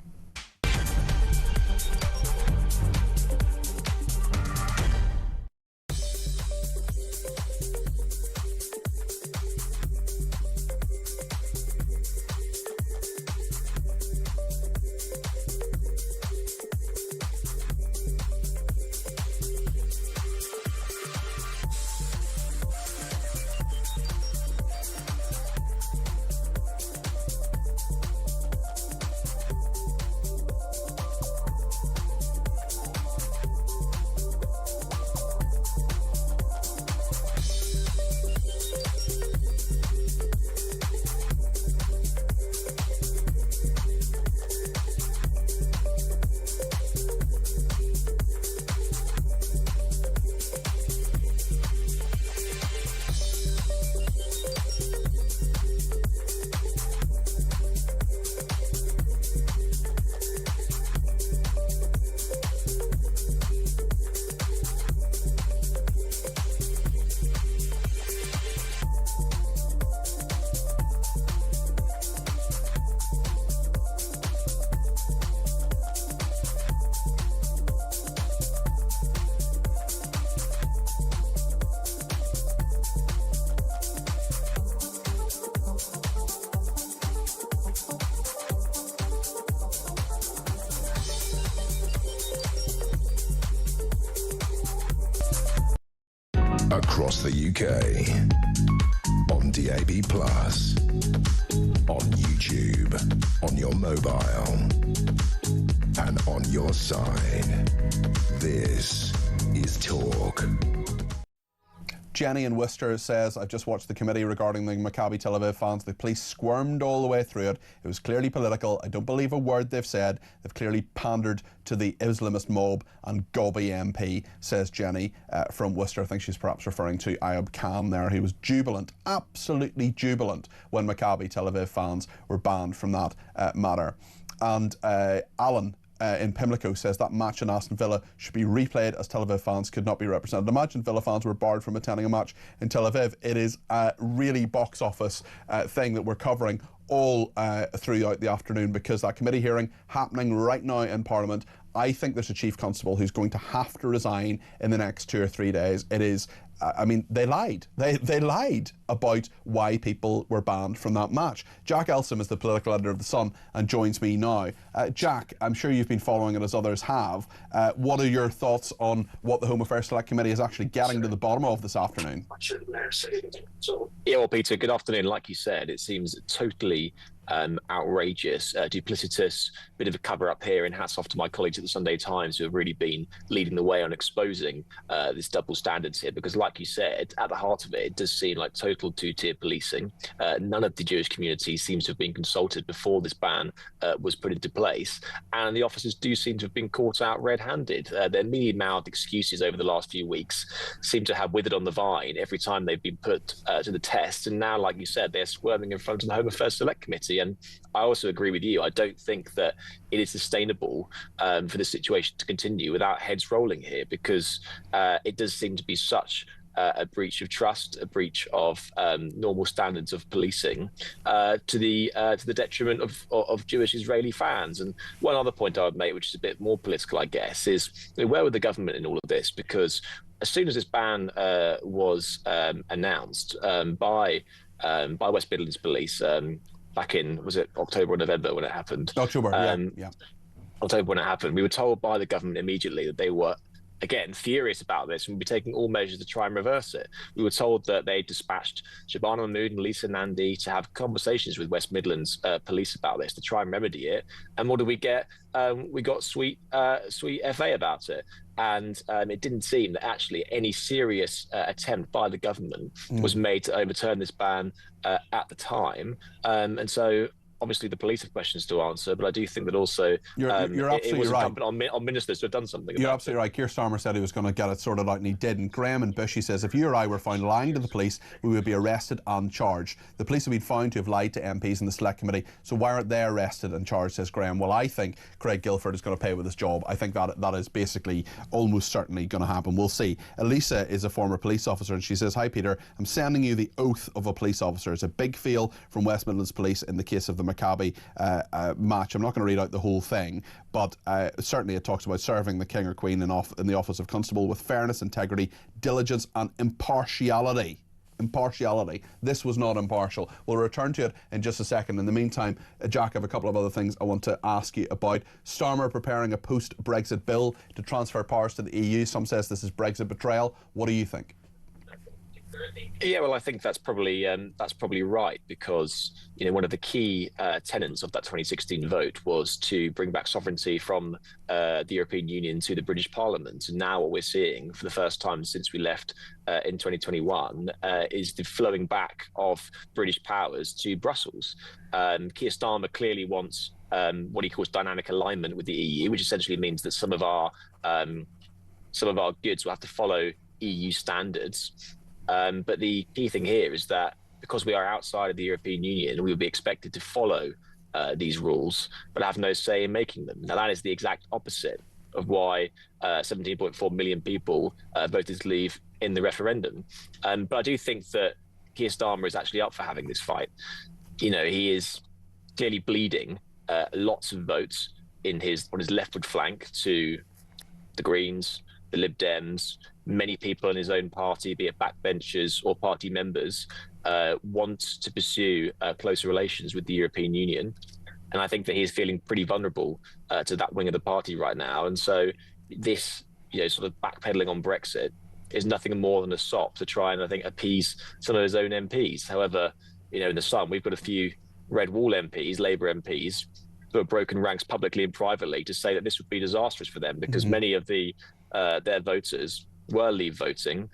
Across the UK, on DAB+, on YouTube, on your mobile, and on your side. This is Talk. Jenny in Worcester says, I've just watched the committee regarding the Maccabi Tel Aviv fans. The police squirmed all the way through it. It was clearly political. I don't believe a word they've said. They've clearly pandered to the Islamist mob and Gobby MP, says Jenny from Worcester. I think she's perhaps referring to Ayub Khan there. He was jubilant, absolutely jubilant, when Maccabi Tel Aviv fans were banned from that matter. And Alan in Pimlico says that match in Aston Villa should be replayed, as Tel Aviv fans could not be represented. Imagine Villa fans were barred from attending a match in Tel Aviv. It is a really box office thing that we're covering all throughout the afternoon, because that committee hearing happening right now in Parliament. I think there's a Chief Constable who's going to have to resign in the next 2 or 3 days. It is, I mean, they lied. They lied about why people were banned from that match. Jack Elson is the political editor of The Sun and joins me now. Jack, I'm sure you've been following it as others have. What are your thoughts on what the Home Affairs Select Committee is actually getting to the bottom of this afternoon? Yeah, well, Peter, good afternoon. Like you said, it seems totally outrageous, duplicitous, bit of a cover-up here, and hats off to my colleagues at the Sunday Times who have really been leading the way on exposing this double standards here, because like you said, at the heart of it, it does seem like total two-tier policing. None of the Jewish community seems to have been consulted before this ban was put into place, and the officers do seem to have been caught out red-handed. Their mealy-mouthed excuses over the last few weeks seem to have withered on the vine every time they've been put to the test, and now, like you said, they're squirming in front of the Home Affairs Select Committee. And I also agree with you. I don't think that it is sustainable for the situation to continue without heads rolling here, because it does seem to be such a breach of trust, a breach of normal standards of policing, to the detriment of Jewish Israeli fans. And one other point I would make, which is a bit more political, I guess, is where were the government in all of this? Because as soon as this ban was announced by West Midlands Police, back in, was it October or November when it happened? October, yeah. October when it happened. We were told by the government immediately that they were again, furious about this and will be taking all measures to try and reverse it. We were told that they dispatched Shabana Mahmood and Lisa Nandy to have conversations with West Midlands police about this to try and remedy it. And what did we get? We got sweet FA about it. And it didn't seem that actually any serious attempt by the government was made to overturn this ban at the time. And so obviously the police have questions to answer, but I do think that also you're absolutely it was right. incumbent on ministers to have done something. You're absolutely right. Keir Starmer said he was going to get it sorted out, and he did. And Graham and Bushy says, if you or I were found lying to the police, we would be arrested and charged. The police have been found to have lied to MPs in the Select Committee, so why aren't they arrested and charged, says Graham. Well, I think Craig Guilford is going to pay with his job. I think that is basically almost certainly going to happen. We'll see. Elisa is a former police officer, and she says, hi Peter, I'm sending you the oath of a police officer. It's a big feel from West Midlands Police in the case of the Maccabi match. I'm not going to read out the whole thing, but certainly it talks about serving the King or Queen in the office of Constable with fairness, integrity, diligence and impartiality. Impartiality. This was not impartial. We'll return to it in just a second. In the meantime, Jack, I have a couple of other things I want to ask you about. Starmer preparing a post-Brexit bill to transfer powers to the EU. Some says this is Brexit betrayal. What do you think? Yeah, well, I think that's probably right, because one of the key tenets of that 2016 vote was to bring back sovereignty from the European Union to the British Parliament. And now what we're seeing for the first time since we left in 2021 is the flowing back of British powers to Brussels. Keir Starmer clearly wants what he calls dynamic alignment with the EU, which essentially means that some of our goods will have to follow EU standards. But the key thing here is that because we are outside of the European Union, we will be expected to follow these rules, but have no say in making them. Now, that is the exact opposite of why 17.4 million people voted to leave in the referendum. But I do think that Keir Starmer is actually up for having this fight. He is clearly bleeding lots of votes on his leftward flank to the Greens, the Lib Dems. Many people in his own party, be it backbenchers or party members, want to pursue closer relations with the European Union. And I think that he's feeling pretty vulnerable to that wing of the party right now. And so this, sort of backpedaling on Brexit is nothing more than a sop to try and, I think, appease some of his own MPs. However, in the Sun, we've got a few Red Wall MPs, Labour MPs, who have broken ranks publicly and privately to say that this would be disastrous for them, because many of their voters were leave voting.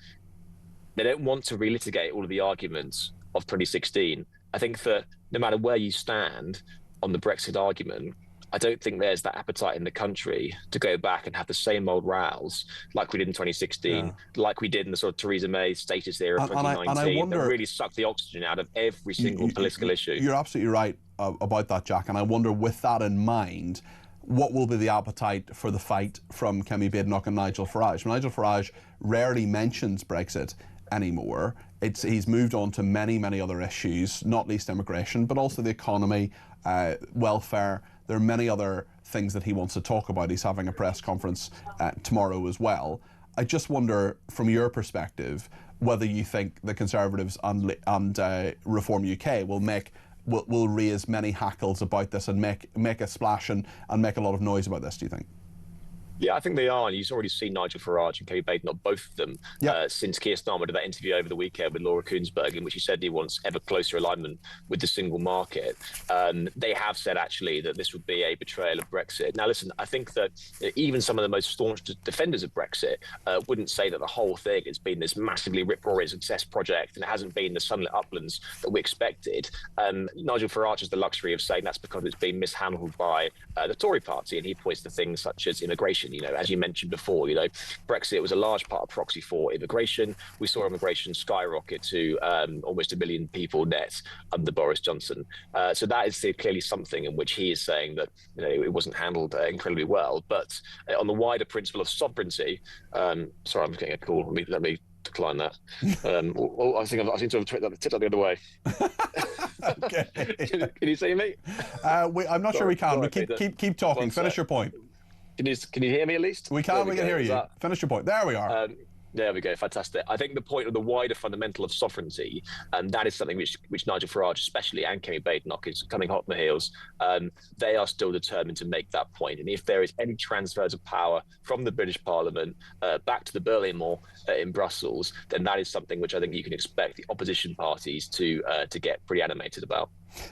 They don't want to relitigate all of the arguments of 2016. I think that no matter where you stand on the Brexit argument, I don't think there's that appetite in the country to go back and have the same old rows like we did in 2016, like we did in the sort of Theresa May status era of 2019, that really sucked the oxygen out of every single political issue. You're absolutely right about that, Jack, and I wonder, with that in mind, what will be the appetite for the fight from Kemi Badenoch and Nigel Farage? Nigel Farage rarely mentions Brexit anymore. He's moved on to many, many other issues, not least immigration, but also the economy, welfare. There are many other things that he wants to talk about. He's having a press conference tomorrow as well. I just wonder, from your perspective, whether you think the Conservatives and Reform UK will raise many hackles about this and make a splash and make a lot of noise about this, do you think? Yeah, I think they are. And you've already seen Nigel Farage and Kemi Badenoch, both of them, since Keir Starmer did that interview over the weekend with Laura Kuenssberg, in which he said he wants ever closer alignment with the single market. They have said, actually, that this would be a betrayal of Brexit. Now, listen, I think that even some of the most staunch defenders of Brexit wouldn't say that the whole thing has been this massively rip-roaring success project and it hasn't been the sunlit uplands that we expected. Nigel Farage has the luxury of saying that's because it's been mishandled by the Tory party, and he points to things such as immigration. As you mentioned before, Brexit was a large part of proxy for immigration. We saw immigration skyrocket to almost 1 million people net under Boris Johnson. So that is clearly something in which he is saying that it wasn't handled incredibly well. But on the wider principle of sovereignty, sorry, I'm getting a call. Let me decline that. I seem to have tipped that the other way. Okay. Can you see me? I'm not sure we can, but keep talking. Finish your point. Can you hear me at least? We can hear you. Finish your point. There we are. There we go, fantastic. I think the point of the wider fundamental of sovereignty, and that is something which Nigel Farage especially and Kemi Badenoch is coming hot on the heels. They are still determined to make that point. And if there is any transfers of power from the British Parliament back to the Berlin Wall in Brussels, then that is something which I think you can expect the opposition parties to get pretty animated about.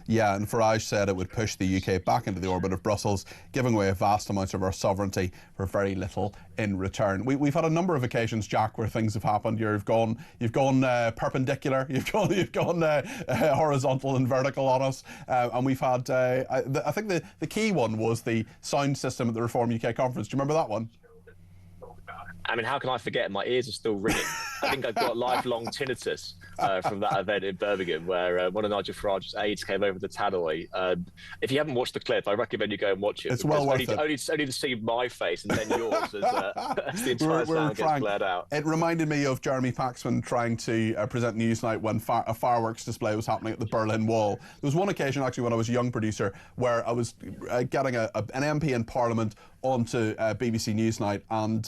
Yeah, and Farage said it would push the UK back into the orbit of Brussels, giving away vast amounts of our sovereignty for very little in return. We've had a number of occasions, Jack, where things have happened. You've gone perpendicular, you've gone horizontal and vertical on us, and we've had. I think the key one was the sound system at the Reform UK conference. Do you remember that one? I mean, how can I forget? My ears are still ringing. I think I've got lifelong tinnitus from that event in Birmingham, where one of Nigel Farage's aides came over the tannoy. If you haven't watched the clip, I recommend you go and watch it. It's well worth it. Only to see my face and then yours as the entire sound gets blared out. It reminded me of Jeremy Paxman trying to present Newsnight when a fireworks display was happening at the Berlin Wall. There was one occasion, actually, when I was a young producer, where I was getting an MP in Parliament onto BBC Newsnight, and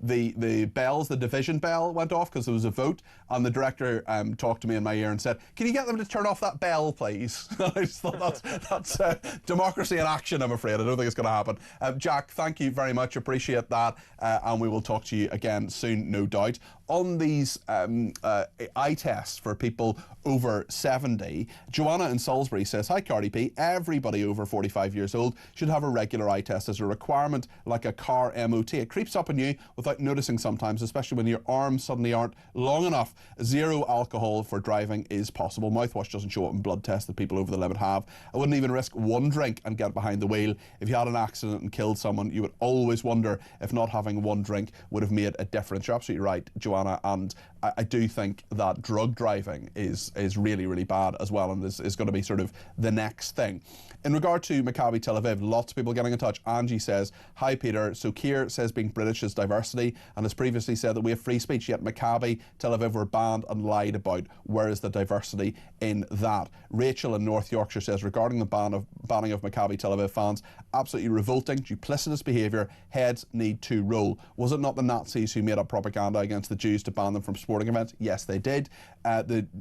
the bells, the division bell went off because there was a vote, and the director talked to me in my ear and said, "Can you get them to turn off that bell, please?" I just thought that's democracy in action, I'm afraid. I don't think it's going to happen. Jack, thank you very much, appreciate that, and we will talk to you again soon, no doubt. On these eye tests for people over 70, Joanna in Salisbury says, "Hi Cardi P, everybody over 45 years old should have a regular eye test as a requirement, like a car MOT. It creeps up on you without noticing sometimes, especially when your arms suddenly aren't long enough. Zero alcohol for driving is possible. Mouthwash doesn't show up in blood tests that people over the limit have. I wouldn't even risk one drink and get behind the wheel. If you had an accident and killed someone, you would always wonder if not having one drink would have made a difference." You're absolutely right, Joanna, and I do think that drug driving is really, really bad as well, and is going to be sort of the next thing. In regard to Maccabi Tel Aviv, lots of people getting in touch. Angie says, "Hi Peter, so Keir says being British is diversity and has previously said that we have free speech, yet Maccabi Tel Aviv were banned and lied about. Where is the diversity in that?" Rachel in North Yorkshire says, regarding the banning of Maccabi Tel Aviv fans, absolutely revolting, duplicitous behaviour, heads need to roll. Was it not the Nazis who made up propaganda against the Jews to ban them from sporting events? Yes, they did.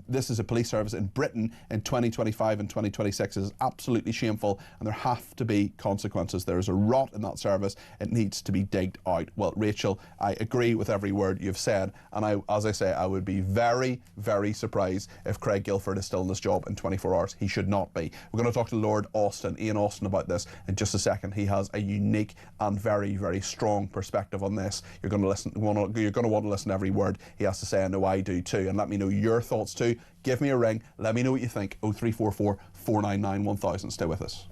This is a police service in Britain in 2025 and 2026 is absolutely shameful, and there have to be consequences. There is a rot in that service. It needs to be digged out. Well, Rachel, I agree with every word you've said, and as I say, I would be very, very surprised if Craig Guilford is still in this job in 24 hours. He should not be. We're going to talk to Lord Austin, Ian Austin, about this in just a second. He has a unique and very, very strong perspective on this. You're going to want to listen to every word he has to say. I know I do too, and let me know your thoughts too. Give me a ring. Let me know what you think. 0344 499 1000. Stay with us.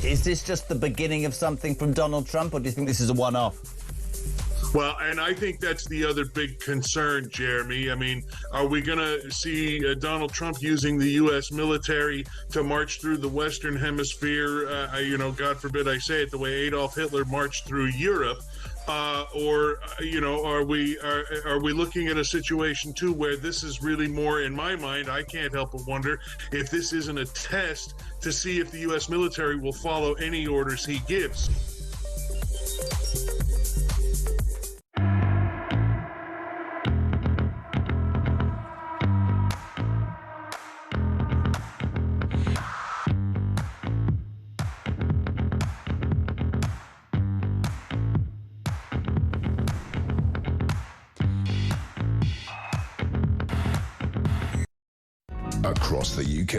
Is this just the beginning of something from Donald Trump, or do you think this is a one-off? Well, and I think that's the other big concern, Jeremy. I mean, are we going to see Donald Trump using the U.S. military to march through the Western Hemisphere? God forbid I say it, the way Adolf Hitler marched through Europe. or are we looking at a situation too where this is really more, in my mind, I can't help but wonder if this isn't a test to see if the U.S. military will follow any orders he gives. Across the UK,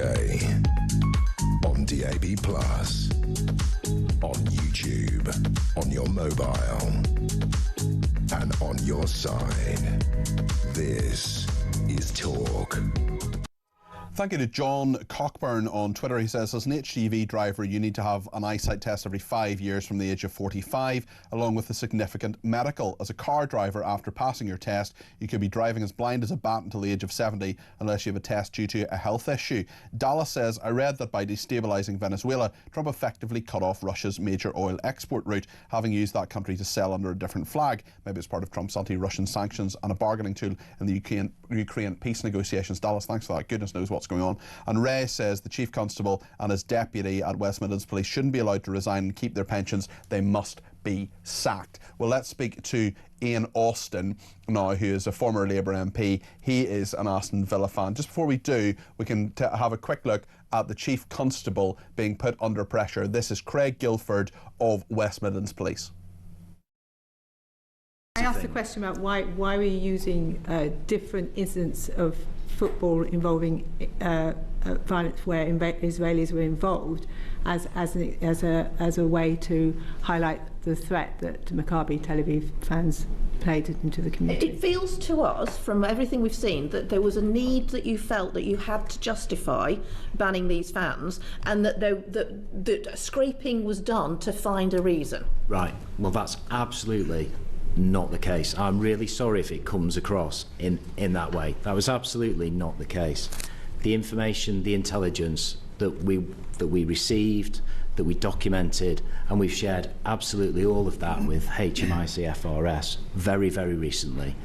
on DAB+, on YouTube, on your mobile, and on your side. This is Talk. Thank you to John Cockburn on Twitter. He says, as an HGV driver, you need to have an eyesight test every 5 years from the age of 45, along with a significant medical. As a car driver, after passing your test, you could be driving as blind as a bat until the age of 70, unless you have a test due to a health issue. Dallas says, I read that by destabilising Venezuela, Trump effectively cut off Russia's major oil export route, having used that country to sell under a different flag. Maybe it's part of Trump's anti-Russian sanctions and a bargaining tool in the Ukraine peace negotiations. Dallas, thanks for that. Goodness knows what's going on. And Ray says the Chief Constable and his deputy at West Midlands Police shouldn't be allowed to resign and keep their pensions. They must be sacked. Well, let's speak to Ian Austin now, who is a former Labour MP. He is an Aston Villa fan. Just before we do, we can have a quick look at the Chief Constable being put under pressure. This is Craig Guilford of West Midlands Police. I asked a question about why we're using different incidents of football involving violence where Israelis were involved as a way to highlight the threat that Maccabi Tel Aviv fans played into the community. It feels to us, from everything we've seen, that there was a need that you felt that you had to justify banning these fans, and that scraping was done to find a reason. Right. Well, that's absolutely not the case. I'm really sorry if it comes across in that way. That was absolutely not the case. The information, the intelligence that we received, that we documented, and we've shared absolutely all of that with HMIC FRS very, very recently,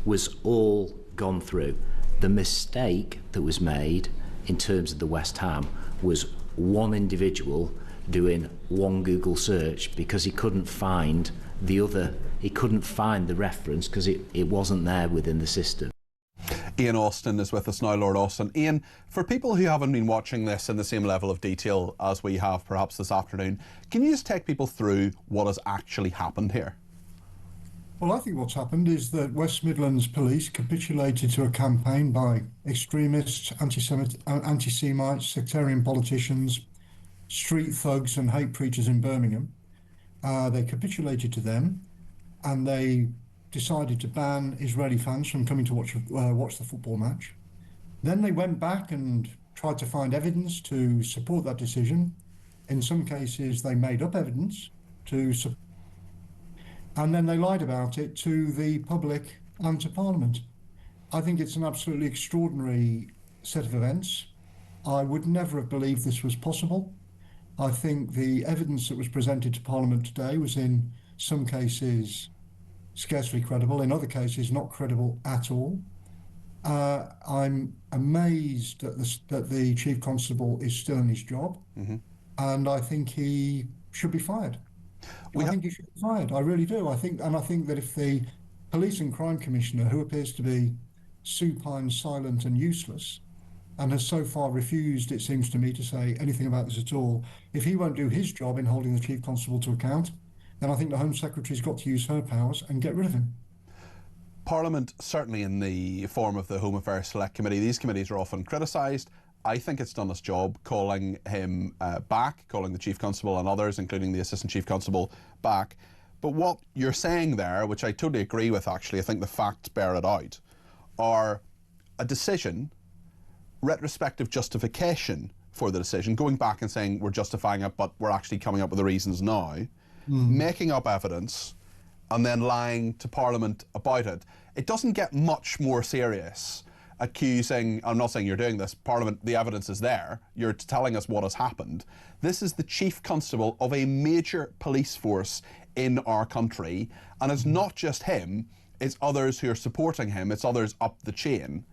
was all gone through. The mistake that was made in terms of the West Ham was one individual doing one Google search because he couldn't find the reference because it wasn't there within the system. Ian Austin is with us now, Lord Austin. Ian, for people who haven't been watching this in the same level of detail as we have perhaps this afternoon, can you just take people through what has actually happened here? Well, I think what's happened is that West Midlands Police capitulated to a campaign by extremists, anti-Semites, sectarian politicians, street thugs and hate preachers in Birmingham. They capitulated to them, and they decided to ban Israeli fans from coming to watch the football match. Then they went back and tried to find evidence to support that decision. In some cases, they made up evidence to support, and then they lied about it to the public and to Parliament. I think it's an absolutely extraordinary set of events. I would never have believed this was possible. I think the evidence that was presented to Parliament today was in some cases scarcely credible, in other cases not credible at all. I'm amazed that the Chief Constable is still in his job, and I think he should be fired. I think he should be fired, I really do. I think that if the Police and Crime Commissioner, who appears to be supine, silent and useless, and has so far refused, it seems to me, to say anything about this at all, if he won't do his job in holding the Chief Constable to account, then I think the Home Secretary's got to use her powers and get rid of him. Parliament, certainly in the form of the Home Affairs Select Committee, these committees are often criticised. I think it's done its job calling him back, calling the Chief Constable and others, including the Assistant Chief Constable, back. But what you're saying there, which I totally agree with actually, I think the facts bear it out, are a decision, retrospective justification for the decision, going back and saying we're justifying it but we're actually coming up with the reasons now, making up evidence and then lying to Parliament about it. It doesn't get much more serious accusing, I'm not saying you're doing this, Parliament, the evidence is there, you're telling us what has happened. This is the Chief Constable of a major police force in our country, and it's not just him, it's others who are supporting him, it's others up the chain.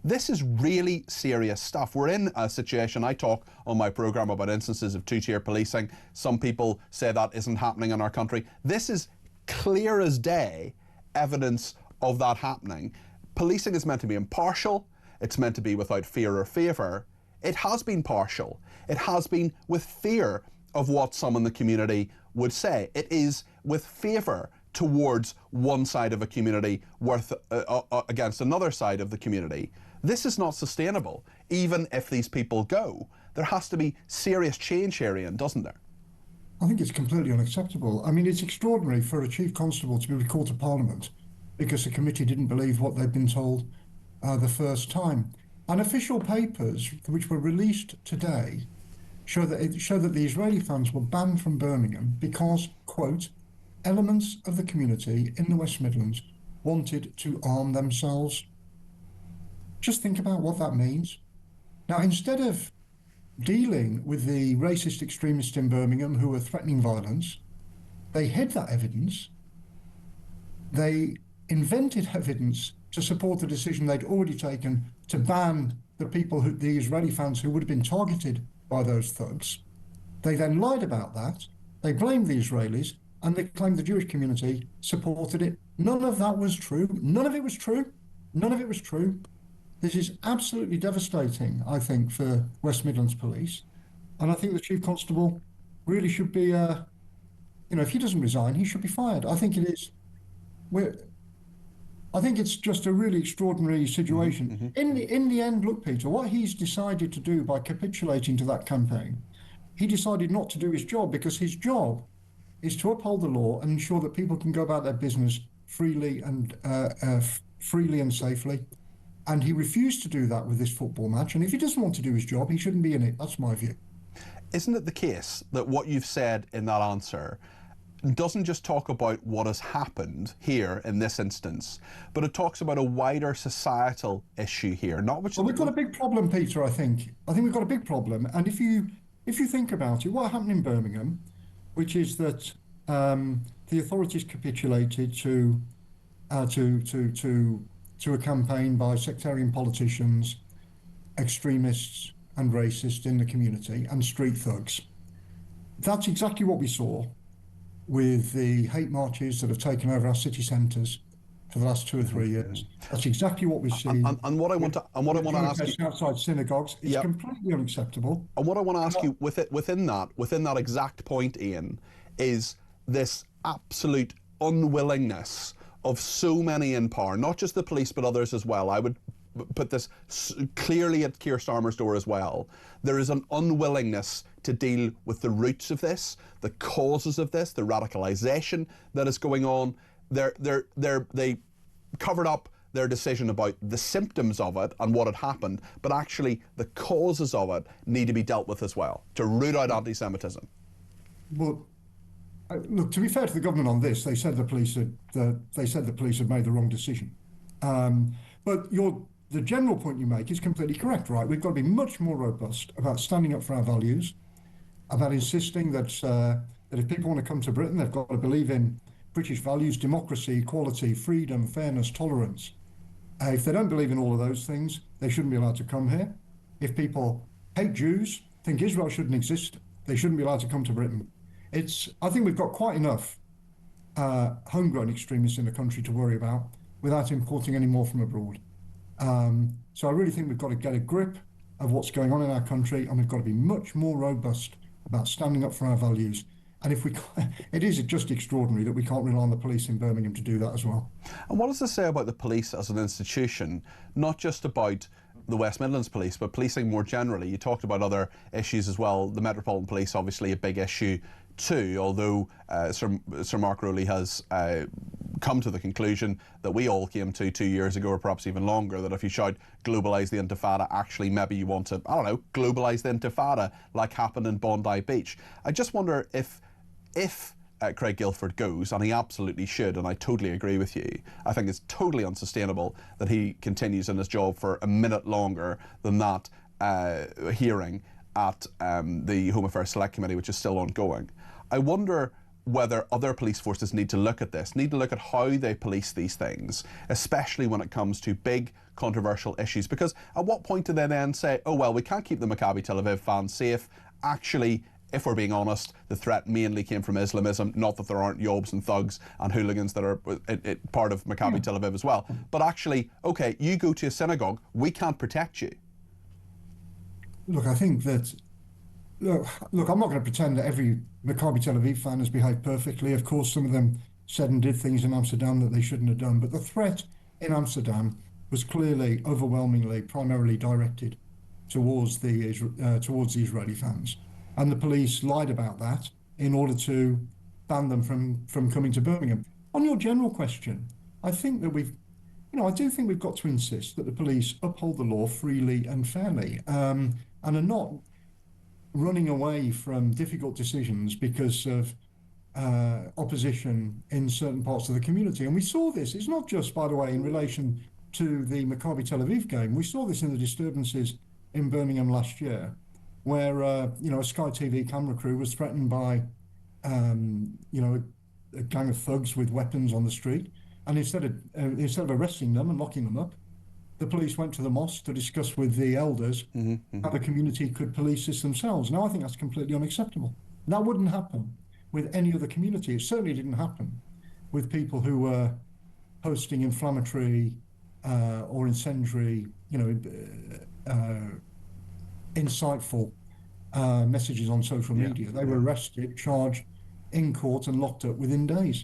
This is really serious stuff. We're in a situation, I talk on my programme about instances of two-tier policing. Some people say that isn't happening in our country. This is clear as day evidence of that happening. Policing is meant to be impartial. It's meant to be without fear or favour. It has been partial. It has been with fear of what some in the community would say. It is with favour towards one side of a community against another side of the community. This is not sustainable, even if these people go. There has to be serious change here, Ian, doesn't there? I think it's completely unacceptable. I mean, it's extraordinary for a Chief Constable to be recalled to Parliament because the committee didn't believe what they'd been told the first time. And official papers, which were released today, show that the Israeli fans were banned from Birmingham because, quote, elements of the community in the West Midlands wanted to arm themselves. Just think about what that means. Now, instead of dealing with the racist extremists in Birmingham who were threatening violence, they hid that evidence. They invented evidence to support the decision they'd already taken to ban the Israeli fans who would have been targeted by those thugs. They then lied about that. They blamed the Israelis, and they claimed the Jewish community supported it. None of that was true. None of it was true. None of it was true. This is absolutely devastating, I think, for West Midlands Police. And I think the Chief Constable really should be, if he doesn't resign, he should be fired. I think it is. I think it's just a really extraordinary situation. In the end, look, Peter, what he's decided to do by capitulating to that campaign, he decided not to do his job, because his job is to uphold the law and ensure that people can go about their business freely and safely. And he refused to do that with this football match. And if he doesn't want to do his job, he shouldn't be in it. That's my view. Isn't it the case that what you've said in that answer doesn't just talk about what has happened here in this instance, but it talks about a wider societal issue here? Well, we've got a big problem, Peter, I think. I think we've got a big problem. And if you think about it, what happened in Birmingham, which is that the authorities capitulated to a campaign by sectarian politicians, extremists and racists in the community, and street thugs. That's exactly what we saw with the hate marches that have taken over our city centres for the last 2 or 3 years. That's exactly what we see. And what I want to ask you outside synagogues is completely unacceptable. And what I want to ask you within that exact point, Ian, is this absolute unwillingness of so many in power, not just the police but others as well. I would put this clearly at Keir Starmer's door as well. There is an unwillingness to deal with the roots of this, the causes of this, the radicalisation that is going on. They covered up their decision about the symptoms of it and what had happened, but actually the causes of it need to be dealt with as well, to root out anti-Semitism. Well, look, to be fair to the government on this, they said the police had made the wrong decision. But the general point you make is completely correct, right? We've got to be much more robust about standing up for our values, about insisting that if people want to come to Britain, they've got to believe in British values, democracy, equality, freedom, fairness, tolerance. If they don't believe in all of those things, they shouldn't be allowed to come here. If people hate Jews, think Israel shouldn't exist, they shouldn't be allowed to come to Britain. I think we've got quite enough homegrown extremists in the country to worry about without importing any more from abroad. So I really think we've got to get a grip of what's going on in our country, and we've got to be much more robust about standing up for our values. And it is just extraordinary that we can't rely on the police in Birmingham to do that as well. And what does this say about the police as an institution, not just about the West Midlands Police, but policing more generally? You talked about other issues as well. The Metropolitan Police, obviously a big issue too, although Sir Mark Rowley has come to the conclusion that we all came to 2 years ago, or perhaps even longer, that if you shout globalise the Intifada, actually maybe you want to, I don't know, globalise the Intifada like happened in Bondi Beach. I just wonder if Craig Guilford goes, and he absolutely should, and I totally agree with you. I think it's totally unsustainable that he continues in his job for a minute longer than that hearing at the Home Affairs Select Committee, which is still ongoing. I wonder whether other police forces need to look at this, need to look at how they police these things, especially when it comes to big controversial issues. Because at what point do they then say, oh, well, we can't keep the Maccabi Tel Aviv fans safe? Actually, if we're being honest, the threat mainly came from Islamism, not that there aren't yobs and thugs and hooligans that are part of Maccabi Tel Aviv as well. But actually, okay, you go to a synagogue, we can't protect you. Look, I think that, look, I'm not going to pretend that every Maccabi Tel Aviv fan has behaved perfectly. Of course, some of them said and did things in Amsterdam that they shouldn't have done. But the threat in Amsterdam was clearly, overwhelmingly, primarily directed towards the Israeli fans. And the police lied about that in order to ban them from coming to Birmingham. On your general question, I think that I do think we've got to insist that the police uphold the law freely and fairly, and are not running away from difficult decisions because of opposition in certain parts of the community. And we saw this. It's not just, by the way, in relation to the Maccabi Tel Aviv game. We saw this in the disturbances in Birmingham last year, where a Sky TV camera crew was threatened by a gang of thugs with weapons on the street, and instead of arresting them and locking them up, the police went to the mosque to discuss with the elders how the community could police this themselves. Now, I think that's completely unacceptable. That wouldn't happen with any other community. It certainly didn't happen with people who were posting inflammatory or incendiary, insightful messages on social media. They were arrested, charged in court and locked up within days.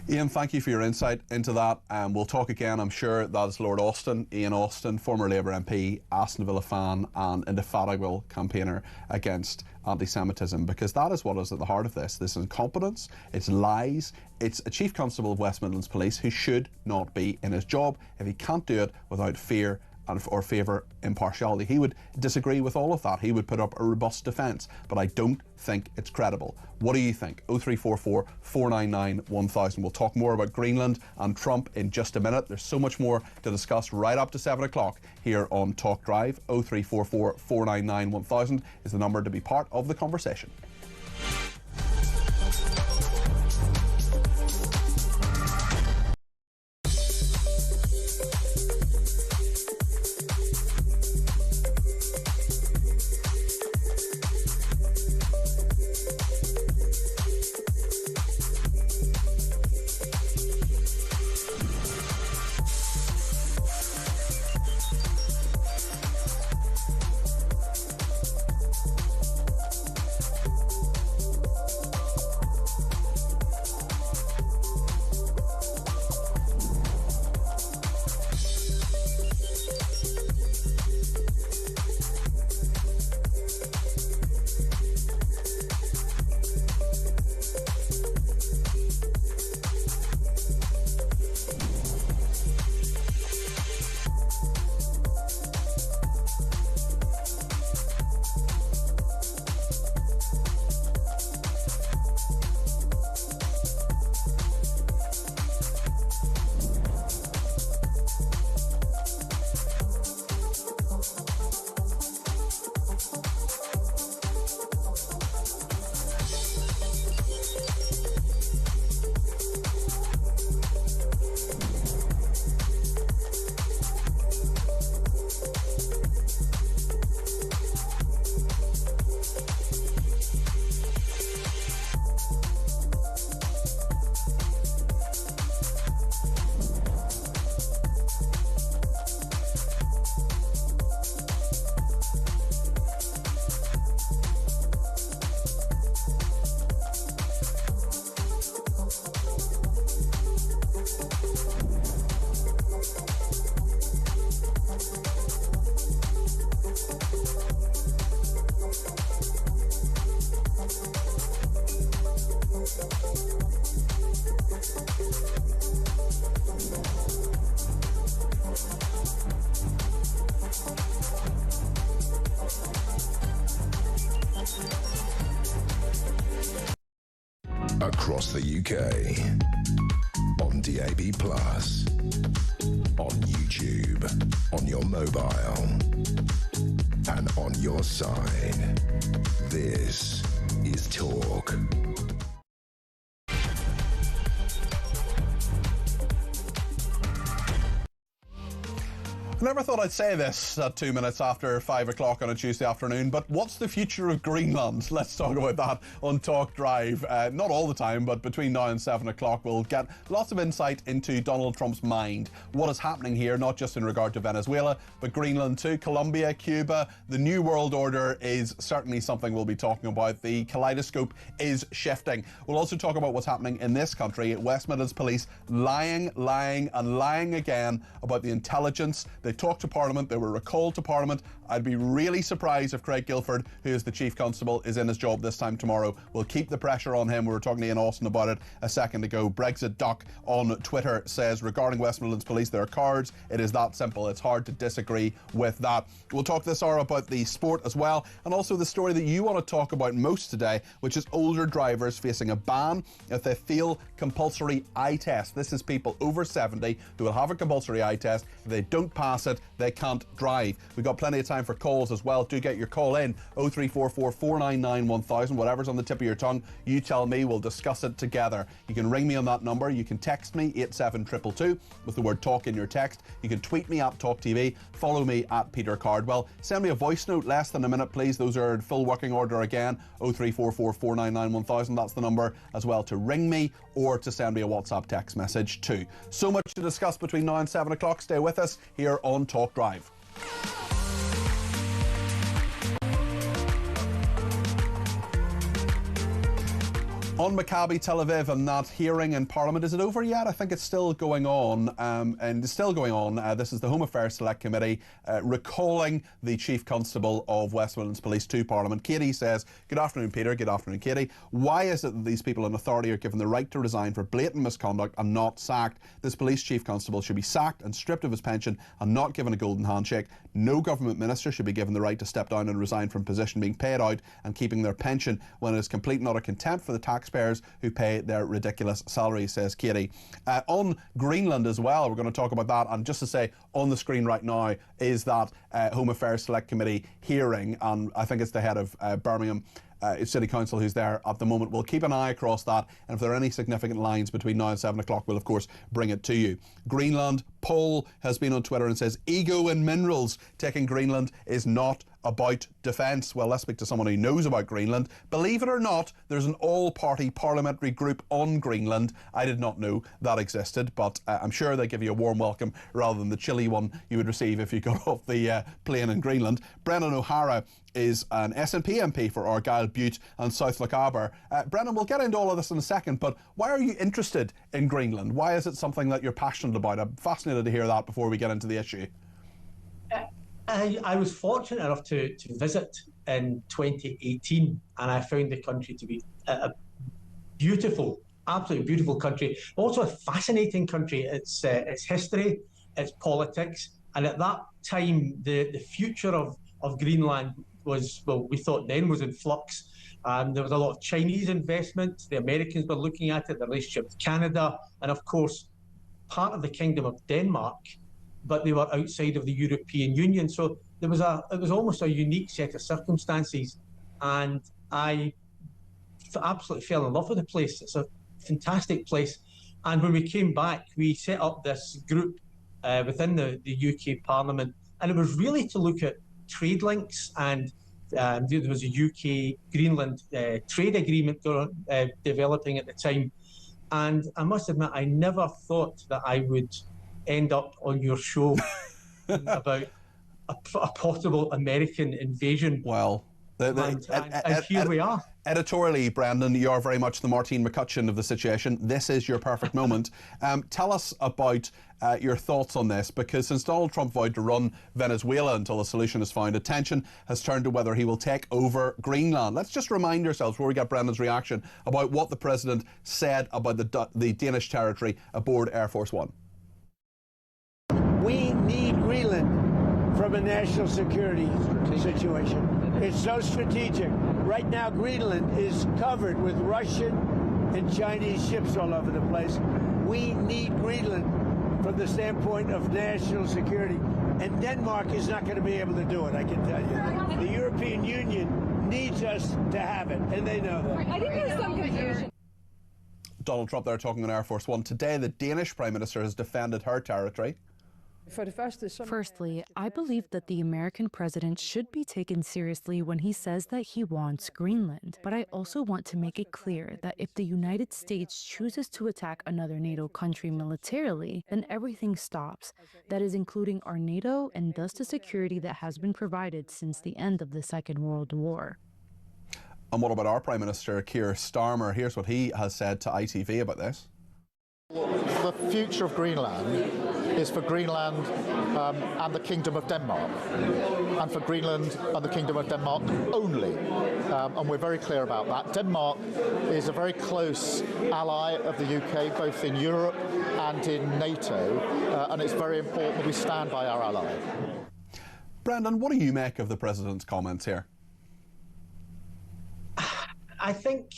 Ian, thank you for your insight into that. We'll talk again, I'm sure. That is Lord Austin, Ian Austin, former Labour MP, Aston Villa fan and indefatigable campaigner against anti-Semitism, because that is what is at the heart of this. This incompetence, it's lies, it's a Chief Constable of West Midlands Police who should not be in his job if he can't do it without fear or favour impartiality. He would disagree with all of that. He would put up a robust defence, but I don't think it's credible. What do you think? 0344 499 1000. We'll talk more about Greenland and Trump in just a minute. There's so much more to discuss right up to 7 o'clock here on Talk Drive. 0344 499 1000 is the number to be part of the conversation. Across the UK. On DAB+. On YouTube. On your mobile. And on your side. This is Talk. I never thought I'd say this at 2 minutes after 5 o'clock on a Tuesday afternoon, but what's the future of Greenland? Let's talk about that on Talk Drive. Not all the time, but between now and 7 o'clock, we'll get lots of insight into Donald Trump's mind. What is happening here, not just in regard to Venezuela, but Greenland too, Colombia, Cuba. The New World Order is certainly something we'll be talking about. The kaleidoscope is shifting. We'll also talk about what's happening in this country. West Midlands Police lying and lying again about the intelligence. They talked to Parliament, they were recalled to Parliament. I'd be really surprised if Craig Guilford, who is the Chief Constable, is in his job this time tomorrow. We'll keep the pressure on him. We were talking to Ian Austin about it a second ago. Brexit Doc on Twitter says, regarding West Midlands Police, there are cards. It is that simple. It's hard to disagree with that. We'll talk this hour about the sport as well, and also the story that you want to talk about most today, which is older drivers facing a ban if they fail compulsory eye test. This is people over 70 who will have a compulsory eye test. If they don't pass it, they can't drive. We've got plenty of time for calls as well. Do get your call in 0344 499 1000. Whatever's on the tip of your tongue, you tell me. We'll discuss it together. You can ring me on that number. You can text me 87222 with the word talk in your text. You can tweet me at talkTV. Follow me at Peter Cardwell. Send me a voice note, less than a minute, please. Those are in full working order again. 0344 499 1000. That's the number as well to ring me or to send me a WhatsApp text message too. So much to discuss between now and 7 o'clock. Stay with us here on Talk Drive. On Maccabi Tel Aviv and that hearing in Parliament, is it over yet? I think it's still going on, and it's still going on. This is the Home Affairs Select Committee recalling the Chief Constable of West Midlands Police to Parliament. Katie says, good afternoon, Peter. Good afternoon, Katie. Why is it that these people in authority are given the right to resign for blatant misconduct and not sacked? This police chief constable should be sacked and stripped of his pension and not given a golden handshake. No government minister should be given the right to step down and resign from position being paid out and keeping their pension when it is complete and utter contempt for the taxpayers who pay their ridiculous salaries, says Katie. On Greenland as well, we're going to talk about that, and just to say, on the screen right now is that Home Affairs Select Committee hearing, and I think it's the head of Birmingham City Council who's there at the moment. We'll keep an eye across that, and if there are any significant lines between now and 7 o'clock, we'll of course bring it to you. Greenland, Paul has been on Twitter and says, ego in minerals, taking Greenland is not about defence. Well, let's speak to someone who knows about Greenland. Believe it or not, there's an all-party parliamentary group on Greenland. I did not know that existed, but I'm sure they give you a warm welcome rather than the chilly one you would receive if you got off the plane in Greenland. Brendan O'Hara is an SNP MP for Argyll, Bute and South Lochaber. Brendan, we'll get into all of this in a second, but why are you interested in Greenland? Why is it something that you're passionate about? I'm fascinated to hear that before we get into the issue. I was fortunate enough to visit in 2018, and I found the country to be a beautiful, absolutely beautiful country. Also a fascinating country. Its history, its politics, and at that time, the future of Greenland was, well, we thought then was in flux. There was a lot of Chinese investment. The Americans were looking at it, the relationship with Canada, and of course, part of the Kingdom of Denmark, but they were outside of the European Union. So it was almost a unique set of circumstances. And I absolutely fell in love with the place. It's a fantastic place. And when we came back, we set up this group within the UK Parliament. And it was really to look at trade links, and there was a UK-Greenland trade agreement developing at the time. And I must admit, I never thought that I would end up on your show about a possible American invasion. Well, and here we are. Editorially, Brendan, you are very much the Martine McCutcheon of the situation. This is your perfect moment. Tell us about your thoughts on this, because since Donald Trump vowed to run Venezuela until a solution is found, attention has turned to whether he will take over Greenland. Let's just remind ourselves, before we get Brendan's reaction, about what the President said about the Danish territory aboard Air Force One. We need Greenland from a national security situation. It's so strategic. Right now, Greenland is covered with Russian and Chinese ships all over the place. We need Greenland from the standpoint of national security. And Denmark is not going to be able to do it, I can tell you. The European Union needs us to have it, and they know that. I think there's some confusion. Donald Trump there talking on Air Force One. Today, the Danish Prime Minister has defended her territory. Firstly, I believe that the American president should be taken seriously when he says that he wants Greenland. But I also want to make it clear that if the United States chooses to attack another NATO country militarily, then everything stops. That is including our NATO and thus the security that has been provided since the end of the Second World War. And what about our Prime Minister, Keir Starmer? Here's what he has said to ITV about this. The future of Greenland is for Greenland and the Kingdom of Denmark, and for Greenland and the Kingdom of Denmark only. And we're very clear about that. Denmark is a very close ally of the UK, both in Europe and in NATO, and it's very important that we stand by our ally. Brendan, what do you make of the President's comments here? I think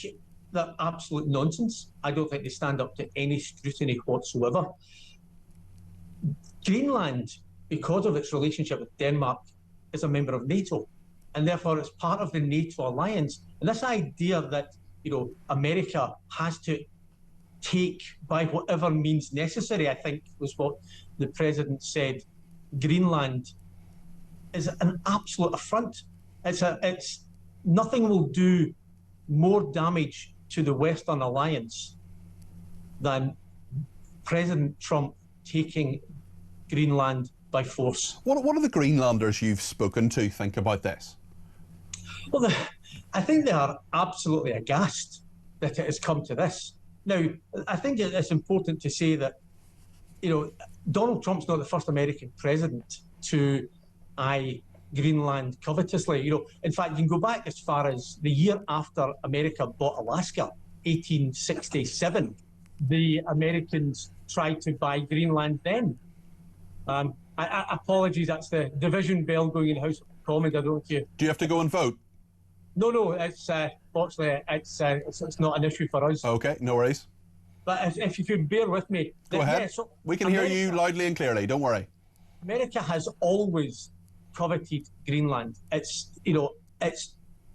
they're absolute nonsense. I don't think they stand up to any scrutiny whatsoever. Greenland, because of its relationship with Denmark, is a member of NATO, and therefore it's part of the NATO alliance. And this idea that, you know, America has to take by whatever means necessary, I think was what the President said, Greenland, is an absolute affront. It's nothing will do more damage to the Western alliance than President Trump taking Greenland by force. What do the Greenlanders you've spoken to think about this? Well, I think they are absolutely aghast that it has come to this. Now, I think it's important to say that, you know, Donald Trump's not the first American president to eye Greenland covetously. You know, in fact, you can go back as far as the year after America bought Alaska, 1867. The Americans tried to buy Greenland then. Apologies, that's the division bell going in the House of Commons. I don't know if you... Do you have to go and vote? No, it's fortunately it's not an issue for us. Okay, no worries. But if you could bear with me. Go ahead. Yeah, so we can hear you loudly and clearly, don't worry. America has always coveted Greenland. It's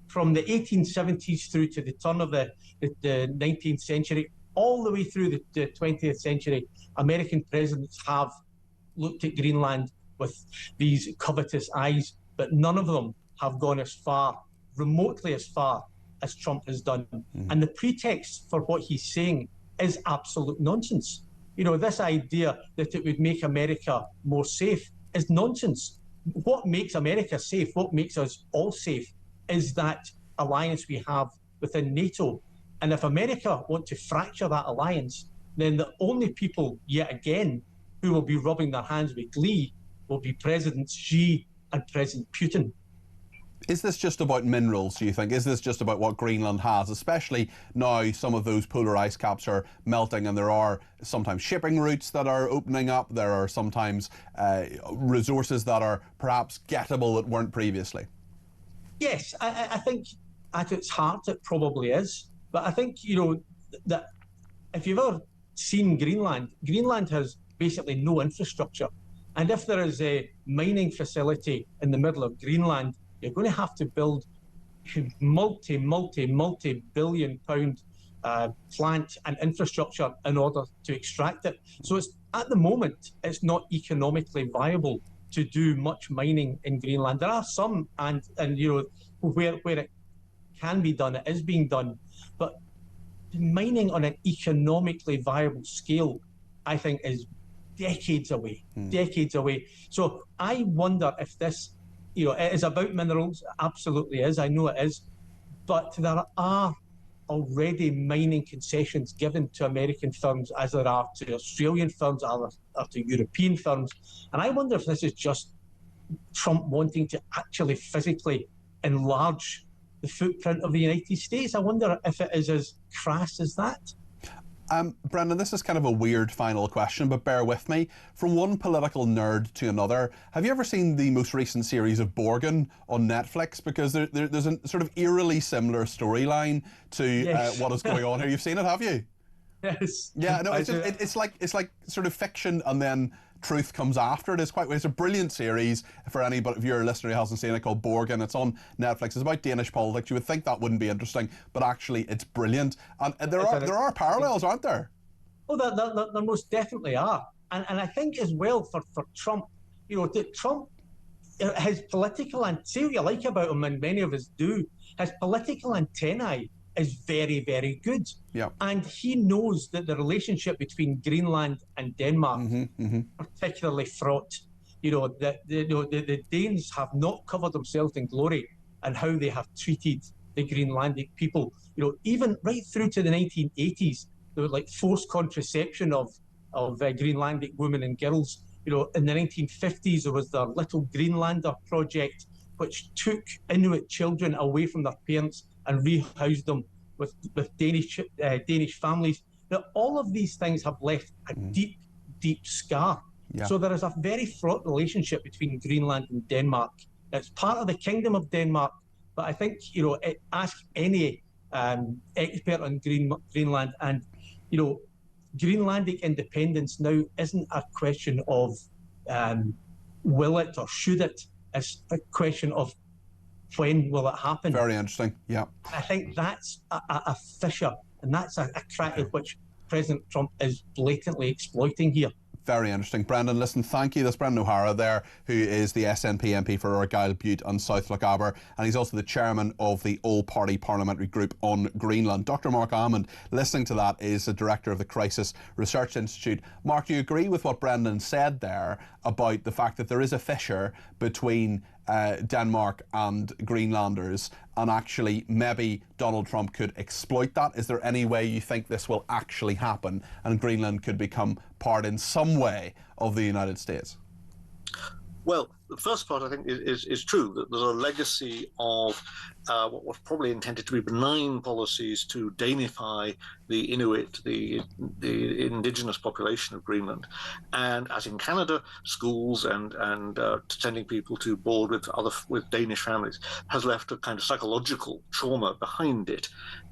from the 1870s through to the turn of the 19th century, all the way through the 20th century, American presidents have looked at Greenland with these covetous eyes, but none of them have gone as far, remotely as far, as Trump has done. And the pretext for what he's saying is absolute nonsense. You know, this idea that it would make America more safe is nonsense. What makes America safe, what makes us all safe, is that alliance we have within NATO. And if America want to fracture that alliance, then the only people, yet again, who will be rubbing their hands with glee will be Presidents Xi and President Putin. Is this just about minerals, do you think? Is this just about what Greenland has? Especially now some of those polar ice caps are melting and there are sometimes shipping routes that are opening up. There are sometimes resources that are perhaps gettable that weren't previously. Yes, I think at its heart it probably is. But I think, you know, that if you've ever seen Greenland, Greenland has basically no infrastructure. And if there is a mining facility in the middle of Greenland, you're going to have to build multi-billion pound plant and infrastructure in order to extract it. So it's, at the moment, it's not economically viable to do much mining in Greenland. There are some, and you know, where it can be done, it is being done. But mining on an economically viable scale, I think, is decades away, decades away. So I wonder if this, you know, it is about minerals. It absolutely is. I know it is. But there are already mining concessions given to American firms, as there are to Australian firms, or to European firms. And I wonder if this is just Trump wanting to actually physically enlarge the footprint of the United States. I wonder if it is as crass as that. Brendan, this is kind of a weird final question, but bear with me. From one political nerd to another, have you ever seen the most recent series of Borgen on Netflix? Because there's a sort of eerily similar storyline to what is going on here. You've seen it, have you? Yes. Yeah, no, it's like sort of fiction and then truth comes after it. It's a brilliant series for anybody, if you're a listener who hasn't seen it, called Borgen. It's on Netflix. It's about Danish politics. You would think that wouldn't be interesting, but actually it's brilliant. And there are parallels, aren't there? Oh, there most definitely are. And I think as well for Trump, you know, that Trump, his political, and say what you like about him, and many of us do, his political antennae is very, very good. Yeah. And he knows that the relationship between Greenland and Denmark particularly fraught. You know, the Danes have not covered themselves in glory and how they have treated the Greenlandic people. You know, even right through to the 1980s, there was like forced contraception of Greenlandic women and girls. You know, in the 1950s, there was the Little Greenlander project, which took Inuit children away from their parents and rehoused them with Danish families. Now, all of these things have left a deep, deep scar. Yeah. So there is a very fraught relationship between Greenland and Denmark. It's part of the Kingdom of Denmark, but I think, you know, ask any expert on Greenland, and, you know, Greenlandic independence now isn't a question of will it or should it. It's a question of when will it happen? Very interesting, yeah. I think that's a fissure, and that's a crack of which President Trump is blatantly exploiting here. Very interesting. Brendan, listen, thank you. That's Brendan O'Hara there, who is the SNP MP for Argyll, Bute and South Lochaber, and he's also the chairman of the All-Party Parliamentary Group on Greenland. Dr. Mark Almond, listening to that, is the director of the Crisis Research Institute. Mark, do you agree with what Brendan said there about the fact that there is a fissure between Denmark and Greenlanders, and actually maybe Donald Trump could exploit that? Is there any way you think this will actually happen and Greenland could become part in some way of the United States? Well, the first part, I think, is true, that there's a legacy of what was probably intended to be benign policies to Danify the Inuit, the indigenous population of Greenland. And as in Canada, schools and sending people to board with Danish families has left a kind of psychological trauma behind it.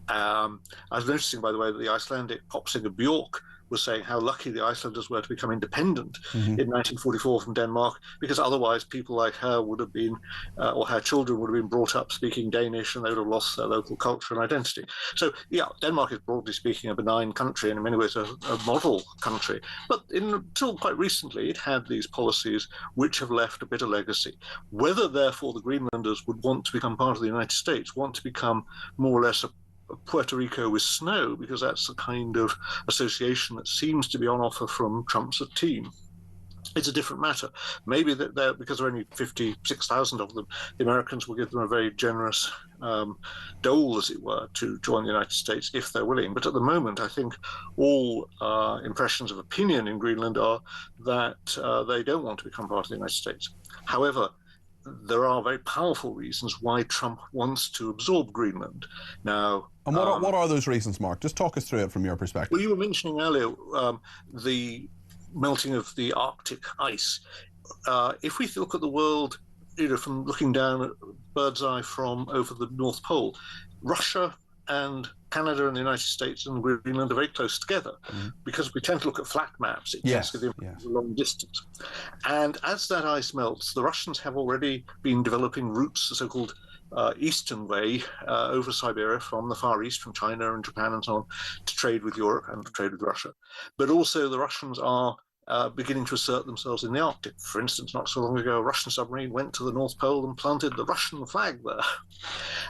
I was noticing, by the way, that the Icelandic pop singer Björk was saying how lucky the Icelanders were to become independent in 1944 from Denmark, because otherwise people like her would have been, or her children would have been brought up speaking Danish, and they would have lost their local culture and identity. So, yeah, Denmark is broadly speaking a benign country, and in many ways a model country. But until quite recently, it had these policies which have left a bitter legacy. Whether, therefore, the Greenlanders would want to become part of the United States, want to become more or less a Puerto Rico with snow, because that's the kind of association that seems to be on offer from Trump's team, it's a different matter. Maybe that because there are only 56,000 of them, the Americans will give them a very generous dole, as it were, to join the United States if they're willing. But at the moment, I think all impressions of opinion in Greenland are that they don't want to become part of the United States. However, there are very powerful reasons why Trump wants to absorb Greenland. Now, and what are those reasons, Mark? Just talk us through it from your perspective. Well, you were mentioning earlier the melting of the Arctic ice. If we look at the world, you know, from looking down at bird's eye from over the North Pole, Russia and Canada and the United States and Greenland are very close together, because we tend to look at flat maps. It tends to give a long distance. And as that ice melts, the Russians have already been developing routes, the so-called Eastern Way, over Siberia from the Far East, from China and Japan and so on, to trade with Europe and to trade with Russia. But also the Russians are beginning to assert themselves in the Arctic. For instance, not so long ago, a Russian submarine went to the North Pole and planted the Russian flag there.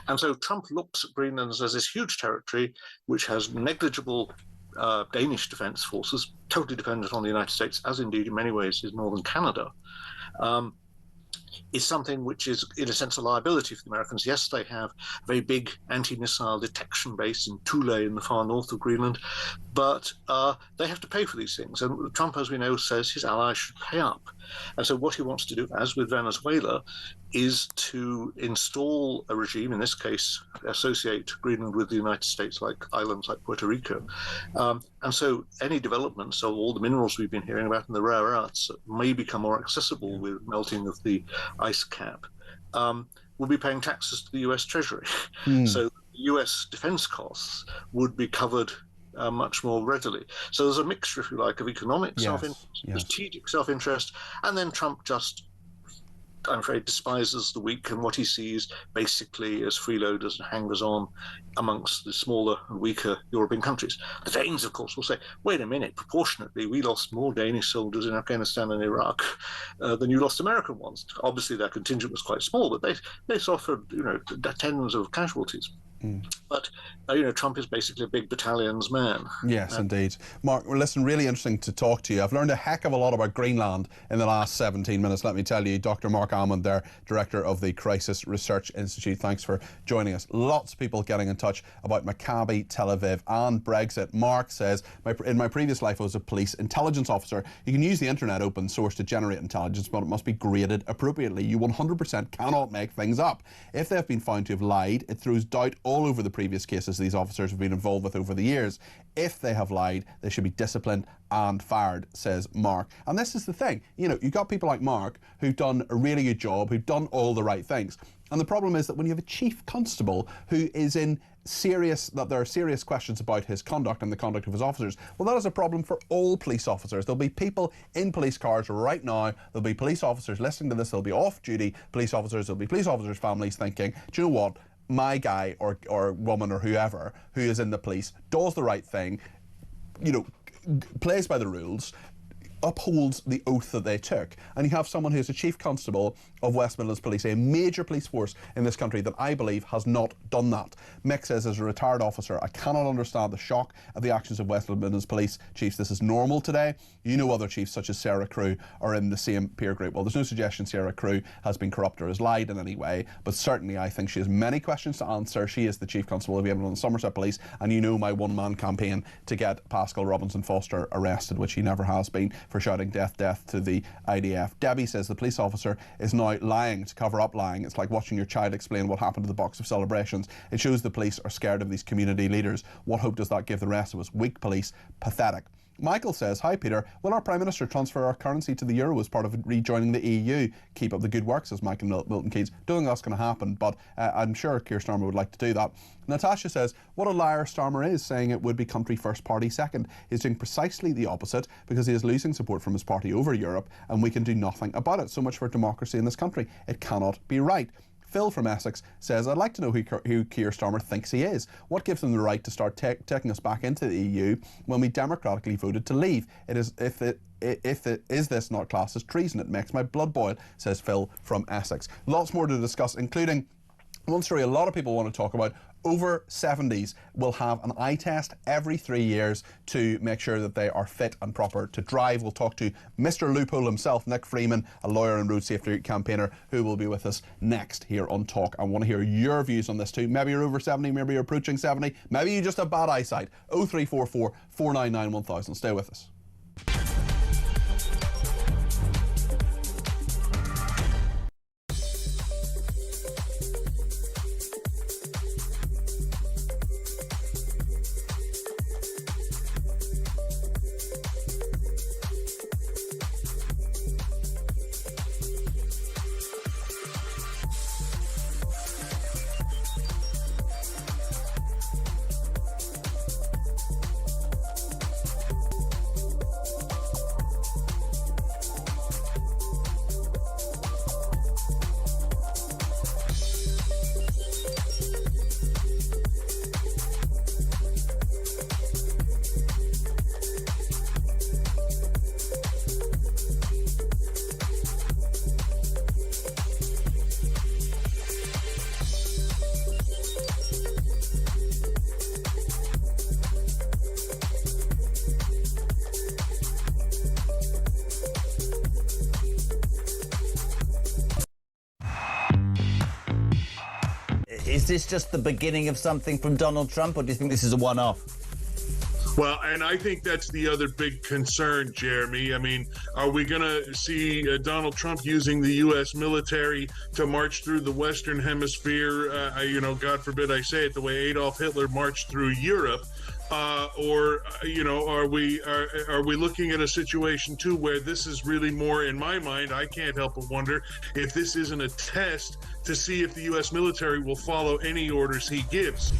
And so Trump looks at Greenland as this huge territory which has negligible Danish defense forces, totally dependent on the United States, as indeed in many ways is northern Canada. Is something which is, in a sense, a liability for the Americans. Yes, they have a very big anti-missile detection base in Thule in the far north of Greenland, but they have to pay for these things. And Trump, as we know, says his allies should pay up. And so what he wants to do, as with Venezuela, is to install a regime, in this case, associate Greenland with the United States, like islands like Puerto Rico. And so any developments of all the minerals we've been hearing about and the rare earths may become more accessible with melting of the ice cap, will be paying taxes to the US Treasury. So US defense costs would be covered much more readily. So there's a mixture, if you like, of economic self-interest, strategic self-interest, and then Trump just, I'm afraid, despises the weak and what he sees basically as freeloaders and hangers-on amongst the smaller and weaker European countries. The Danes, of course, will say, wait a minute, proportionately, we lost more Danish soldiers in Afghanistan and Iraq than you lost American ones. Obviously, their contingent was quite small, but they suffered, tens of casualties. But, Trump is basically a big battalions man. Yes, indeed. Mark, well, listen, really interesting to talk to you. I've learned a heck of a lot about Greenland in the last 17 minutes, let me tell you. Dr. Mark Almond there, Director of the Crisis Research Institute. Thanks for joining us. Lots of people getting in touch about Maccabi, Tel Aviv and Brexit. Mark says, in my previous life I was a police intelligence officer. You can use the internet open source to generate intelligence, but it must be graded appropriately. You 100% cannot make things up. If they have been found to have lied, it throws doubt all over the previous cases these officers have been involved with over the years. If they have lied, they should be disciplined and fired, says Mark. And this is the thing, you've got people like Mark who've done a really good job, who've done all the right things. And the problem is that when you have a chief constable who is there are serious questions about his conduct and the conduct of his officers, well, that is a problem for all police officers. There'll be people in police cars right now, there'll be police officers listening to this, there'll be off-duty police officers, there'll be police officers' families thinking, do you know what? My guy or woman or whoever who is in the police does the right thing, plays by the rules, upholds the oath that they took. And you have someone who's a chief constable of West Midlands Police, a major police force in this country that I believe has not done that. Mick says, as a retired officer, I cannot understand the shock of the actions of West Midlands Police chiefs. This is normal today. Other chiefs such as Sarah Crew are in the same peer group. Well, there's no suggestion Sarah Crew has been corrupt or has lied in any way, but certainly I think she has many questions to answer. She is the chief constable of the Somerset Police, and my one-man campaign to get Pascal Robinson Foster arrested, which he never has been, for shouting death, death to the IDF. Debbie says the police officer is now lying to cover up lying. It's like watching your child explain what happened to the box of celebrations. It shows the police are scared of these community leaders. What hope does that give the rest of us? Weak police, pathetic. Michael says, hi Peter, will our Prime Minister transfer our currency to the euro as part of rejoining the EU? Keep up the good work, says Michael Milton Keynes. Don't think that's going to happen, but I'm sure Keir Starmer would like to do that. Natasha says, what a liar Starmer is, saying it would be country first, party second. He's doing precisely the opposite because he is losing support from his party over Europe and we can do nothing about it. So much for democracy in this country. It cannot be right. Phil from Essex says, I'd like to know who Keir Starmer thinks he is. What gives him the right to start taking us back into the EU when we democratically voted to leave? Is this not classed as treason? It makes my blood boil, says Phil from Essex. Lots more to discuss, including one story a lot of people want to talk about. Over 70s will have an eye test every 3 years to make sure that they are fit and proper to drive. We'll talk to Mr. Loophole himself, Nick Freeman, a lawyer and road safety campaigner, who will be with us next here on Talk. I want to hear your views on this too. Maybe you're over 70, maybe you're approaching 70, maybe you just have bad eyesight. 0344 499 1000. Stay with us. Is this just the beginning of something from Donald Trump, or do you think this is a one-off? Well, and I think that's the other big concern, Jeremy. I mean, are we going to see Donald Trump using the U.S. military to march through the Western Hemisphere? God forbid I say it, the way Adolf Hitler marched through Europe. Or are we looking at a situation too where this is really more, in my mind, I can't help but wonder if this isn't a test to see if the U.S. military will follow any orders he gives.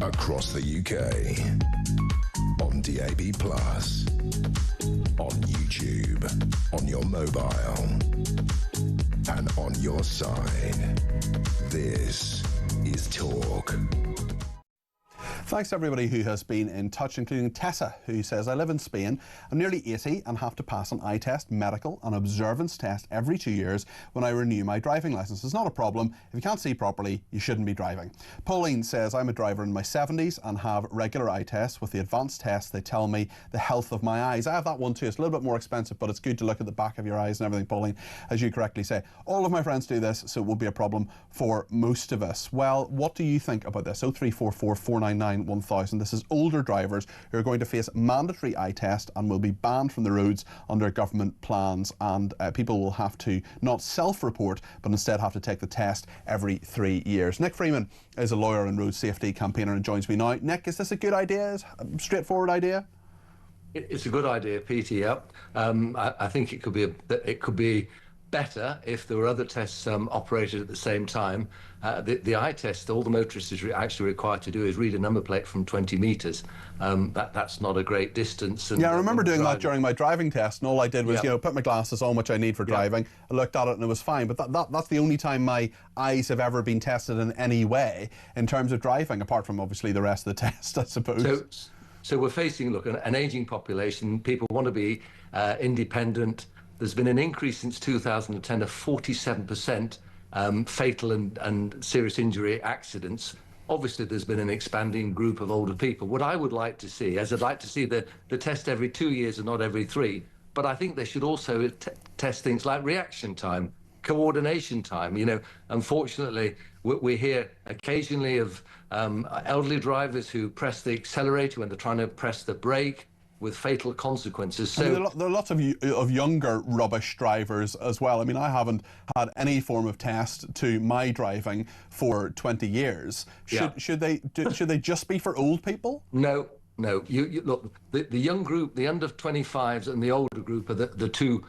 Across the UK, on DAB+, on YouTube, on your mobile, and on your side. This is Talk. Thanks to everybody who has been in touch, including Tessa, who says, I live in Spain. I'm nearly 80 and have to pass an eye test, medical and observance test every 2 years when I renew my driving licence. It's not a problem. If you can't see properly, you shouldn't be driving. Pauline says, I'm a driver in my 70s and have regular eye tests. With the advanced test, they tell me the health of my eyes. I have that one too. It's a little bit more expensive, but it's good to look at the back of your eyes and everything, Pauline, as you correctly say. All of my friends do this, so it will be a problem for most of us. Well, what do you think about this? 0344 499 1000. This is older drivers who are going to face mandatory eye test and will be banned from the roads under government plans, and people will have to not self-report but instead have to take the test every 3 years. Nick Freeman is a lawyer and road safety campaigner and joins me now. Nick, is this a good idea? Is it a straightforward idea? It's a good idea, Peter. Yeah, I think it could be better if there were other tests operated at the same time. The eye test, all the motorist is actually required to do is read a number plate from 20 metres. That's not a great distance. And, yeah, I remember doing that during my driving test, and all I did was, put my glasses on, which I need for driving. I looked at it and it was fine, but that's the only time my eyes have ever been tested in any way in terms of driving, apart from obviously the rest of the test, I suppose. So we're facing, an ageing population. People want to be independent. There's been an increase since 2010 of 47% fatal and serious injury accidents. Obviously, there's been an expanding group of older people. What I would like to see, I'd like to see the test every 2 years and not every 3, but I think they should also test things like reaction time, coordination time. Unfortunately, we hear occasionally of elderly drivers who press the accelerator when they're trying to press the brake, with fatal consequences. So there are lots of younger rubbish drivers as well. I mean, I haven't had any form of test to my driving for 20 years. Should they just be for old people? No. You look, the young group, the under 25s and the older group are the two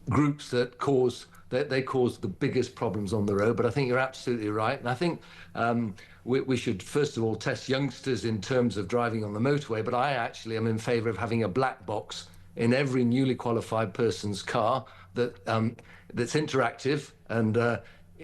groups that cause the biggest problems on the road. But I think you're absolutely right, and I think we should first of all test youngsters in terms of driving on the motorway, but I actually am in favour of having a black box in every newly qualified person's car that's interactive and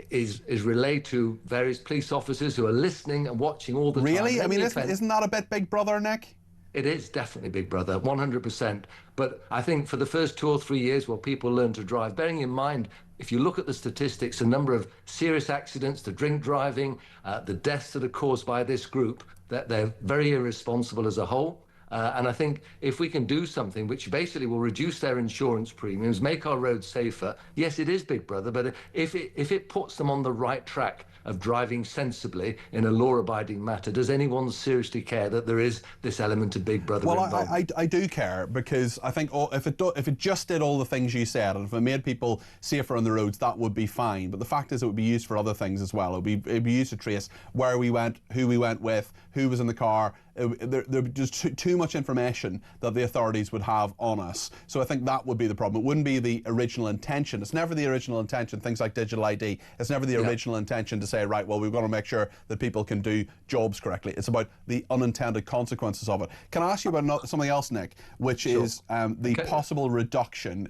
is relayed to various police officers who are listening and watching all the time. Really? I mean, isn't that a bit Big Brother, Nick? it is definitely Big Brother, 100%. But I think for the first 2 or 3 years while people learn to drive, bearing in mind, if you look at the statistics, the number of serious accidents, the drink driving, the deaths that are caused by this group, that they're very irresponsible as a whole. And I think if we can do something which basically will reduce their insurance premiums, make our roads safer, yes, it is Big Brother, but if it puts them on the right track of driving sensibly in a law-abiding matter, does anyone seriously care that there is this element of Big Brother involved? Well, I do care, because I think if it just did all the things you said, and if it made people safer on the roads, that would be fine. But the fact is, it would be used for other things as well. It'd be used to trace where we went, who we went with, who was in the car. There'd be just too much information that the authorities would have on us. So I think that would be the problem. It wouldn't be the original intention. It's never the original intention, things like digital ID. It's never the original intention to say, right, well, we've got to make sure that people can do jobs correctly. It's about the unintended consequences of it. Can I ask you about something else, Nick, which is the possible reduction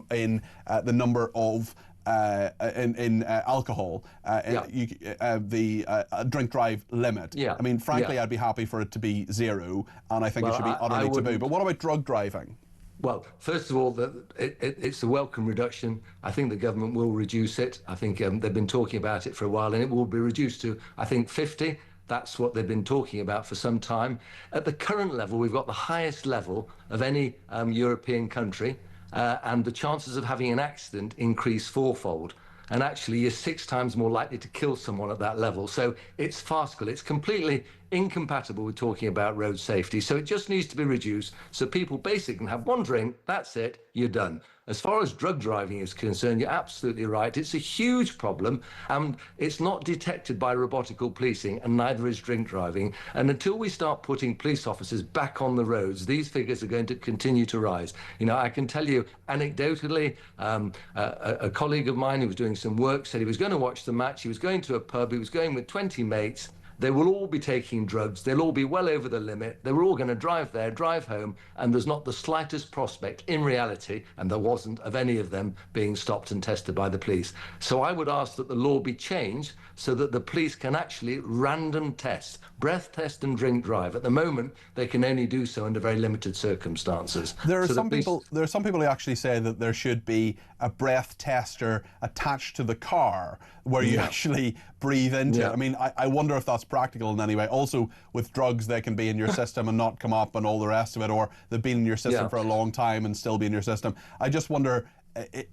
in the number of alcohol, the drink drive limit. I mean, frankly, I'd be happy for it to be 0, and I think it should be utterly taboo. But what about drug driving? Well, first of all, it's a welcome reduction. I think the government will reduce it. I think they've been talking about it for a while, and it will be reduced to, I think, 50. That's what they've been talking about for some time. At the current level, we've got the highest level of any European country. And the chances of having an accident increase 4-fold. And actually, you're 6 times more likely to kill someone at that level. So it's farcical. It's completely incompatible with talking about road safety. So it just needs to be reduced so people basically can have one drink, that's it, you're done. As far as drug driving is concerned, you're absolutely right. It's a huge problem, and it's not detected by robotical policing, and neither is drink driving. And until we start putting police officers back on the roads, these figures are going to continue to rise. You know, I can tell you anecdotally, a colleague of mine who was doing some work said he was going to watch the match. He was going to a pub. He was going with 20 mates. They will all be taking drugs. They'll all be well over the limit. They were all going to drive there, drive home, and there's not the slightest prospect in reality, and there wasn't, of any of them being stopped and tested by the police. So I would ask that the law be changed so that the police can actually random test, breath test and drink drive. At the moment, they can only do so under very limited circumstances. There are some people who actually say that there should be a breath tester attached to the car where you actually breathe into it. I mean, I wonder if that's practical in any way. Also, with drugs, they can be in your system and not come up and all the rest of it, or they've been in your system for a long time and still be in your system. I just wonder,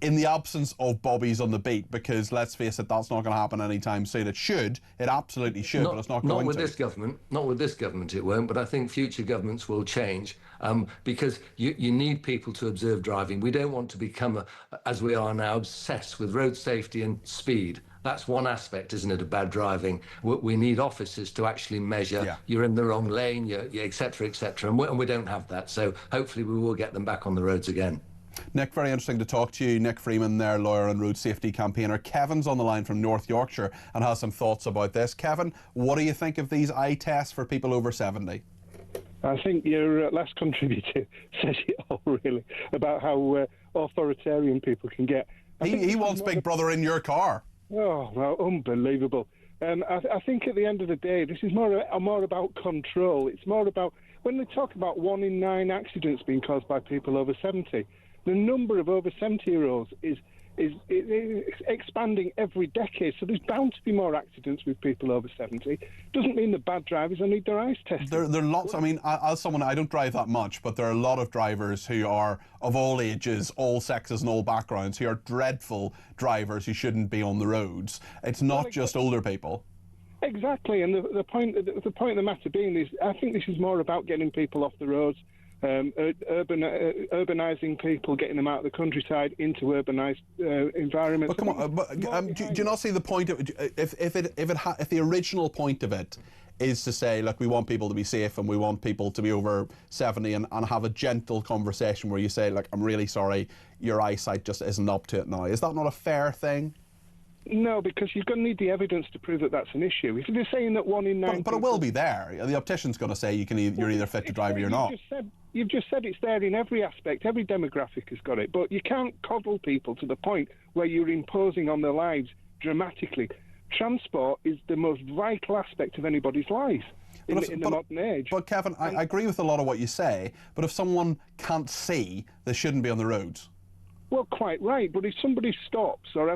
in the absence of bobbies on the beat, because let's face it, that's not going to happen anytime soon. It absolutely should, but it's not going to. Not with this government it won't, but I think future governments will change, because you need people to observe driving. We don't want to become, as we are now, obsessed with road safety and speed. That's one aspect, isn't it, of bad driving. We need officers to actually measure you're in the wrong lane, et cetera, and we don't have that. So hopefully we will get them back on the roads again. Nick, very interesting to talk to you. Nick Freeman there, lawyer and road safety campaigner. Kevin's on the line from North Yorkshire and has some thoughts about this. Kevin, what do you think of these eye tests for people over 70? I think your last contributor says it all, really, about how authoritarian people can get. He wants Big Brother in your car. Oh, well, unbelievable. I think at the end of the day, this is more about control. It's more about, when they talk about 1 in 9 accidents being caused by people over 70, the number of over 70-year-olds is expanding every decade. So there's bound to be more accidents with people over 70. Doesn't mean the bad drivers don't need their eyes tested. There are lots. I mean, as someone, I don't drive that much, but there are a lot of drivers who are of all ages, all sexes and all backgrounds, who are dreadful drivers who shouldn't be on the roads. It's not just older people. Exactly, and the point of the matter being is, I think this is more about getting people off the roads, urbanising people, getting them out of the countryside into urbanised environments. But come on, do you not see the point of it? If the original point of it is to say, look, we want people to be safe and we want people to be over 70 and have a gentle conversation where you say, look, I'm really sorry, your eyesight just isn't up to it now. Is that not a fair thing? No, because you're going to need the evidence to prove that that's an issue. If you're saying that 1 in 9... But it will be there. The optician's going to say you're either fit to drive or you're not. You've just said it's there in every aspect. Every demographic has got it. But you can't coddle people to the point where you're imposing on their lives dramatically. Transport is the most vital aspect of anybody's life. in the modern age. But Kevin, I agree with a lot of what you say, but if someone can't see, they shouldn't be on the roads. Well, quite right, but if somebody stops or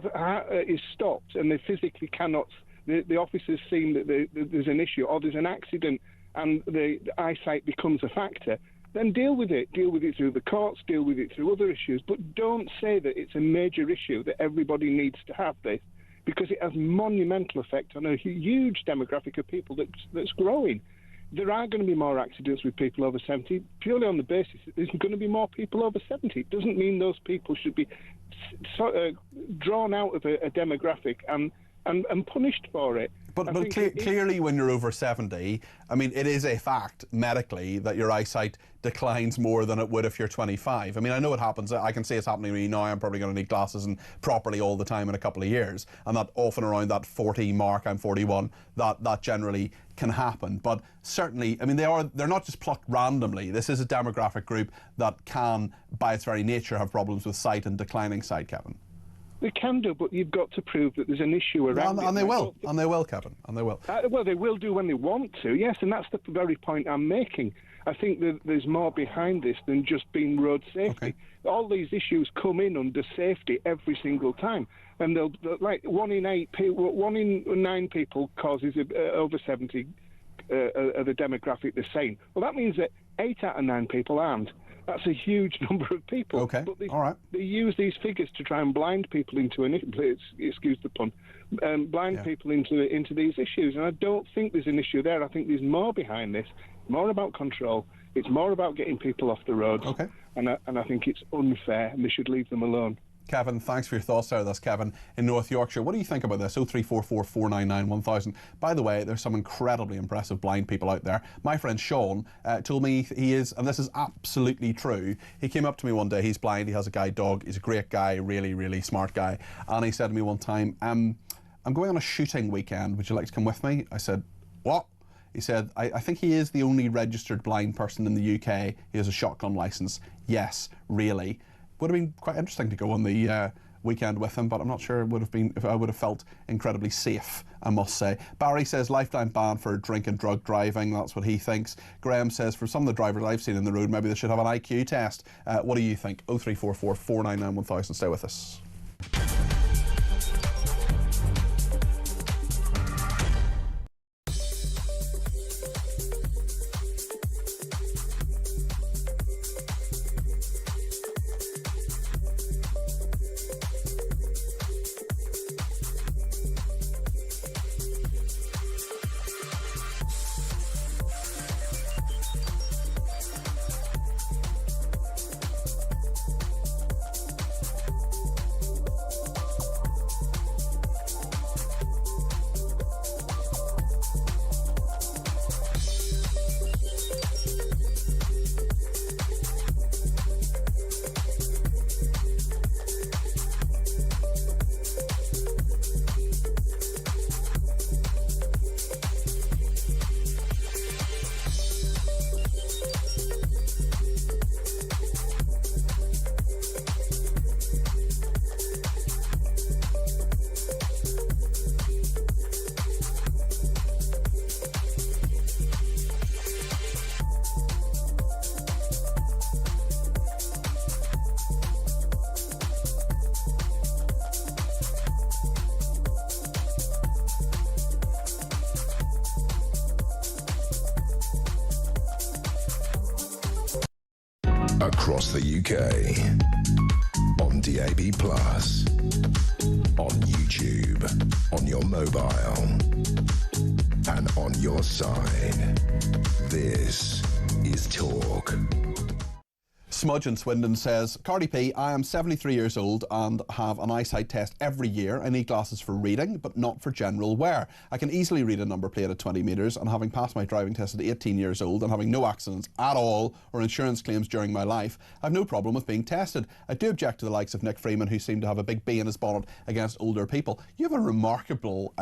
is stopped and they physically cannot, the officer's seen that there's an issue or there's an accident and the eyesight becomes a factor, then deal with it. Deal with it through the courts, deal with it through other issues, but don't say that it's a major issue, that everybody needs to have this, because it has monumental effect on a huge demographic of people that's growing. There are going to be more accidents with people over 70, purely on the basis that there's going to be more people over 70. It doesn't mean those people should be drawn out of a demographic and punished for it. But clearly when you're over 70, I mean, it is a fact medically that your eyesight declines more than it would if you're 25. I mean, I know it happens. I can see it's happening to me now. I'm probably going to need glasses and properly all the time in a couple of years. And that often around that 40 mark, I'm 41, that generally can happen. But certainly, I mean, they're not just plucked randomly. This is a demographic group that can, by its very nature, have problems with sight and declining sight, Kevin. They can do, but you've got to prove that there's an issue around it. And they will, Kevin, and they will. Well, they will do when they want to, yes, and that's the very point I'm making. I think that there's more behind this than just being road safety. Okay. All these issues come in under safety every single time, and they'll like 1 in 9 people causes over 70 of the demographic the same. Well, that means that 8 out of 9 people aren't. That's a huge number of people. Okay, but all right. They use these figures to try and blind people into excuse the pun, people into these issues. And I don't think there's an issue there. I think there's more behind this. More about control. It's more about getting people off the roads. Okay. And I think it's unfair, and they should leave them alone. Kevin, thanks for your thoughts there. That's Kevin in North Yorkshire. What do you think about this? 0344 499 1000. By the way, there's some incredibly impressive blind people out there. My friend Sean told me he is, and this is absolutely true, he came up to me one day, he's blind, he has a guide dog, he's a great guy, really, really smart guy, and he said to me one time, I'm going on a shooting weekend, would you like to come with me? I said, what? He said, I think he is the only registered blind person in the UK. He has a shotgun licence. Yes, really. Would have been quite interesting to go on the weekend with him, but I'm not sure it would have been if I would have felt incredibly safe, I must say. Barry says lifetime ban for drink and drug driving. That's what he thinks. Graham says for some of the drivers I've seen in the road, maybe they should have an IQ test. What do you think? 0344 499 1000. Stay with us. Across the UK, on DAB+, on YouTube, on your mobile, and on your side. This is Talk. Smudge in Swindon says, Cardi P, I am 73 years old and have an eyesight test every year. I need glasses for reading, but not for general wear. I can easily read a number plate at 20 metres, and having passed my driving test at 18 years old and having no accidents at all or insurance claims during my life, I have no problem with being tested. I do object to the likes of Nick Freeman, who seem to have a big bee in his bonnet against older people. You have a remarkable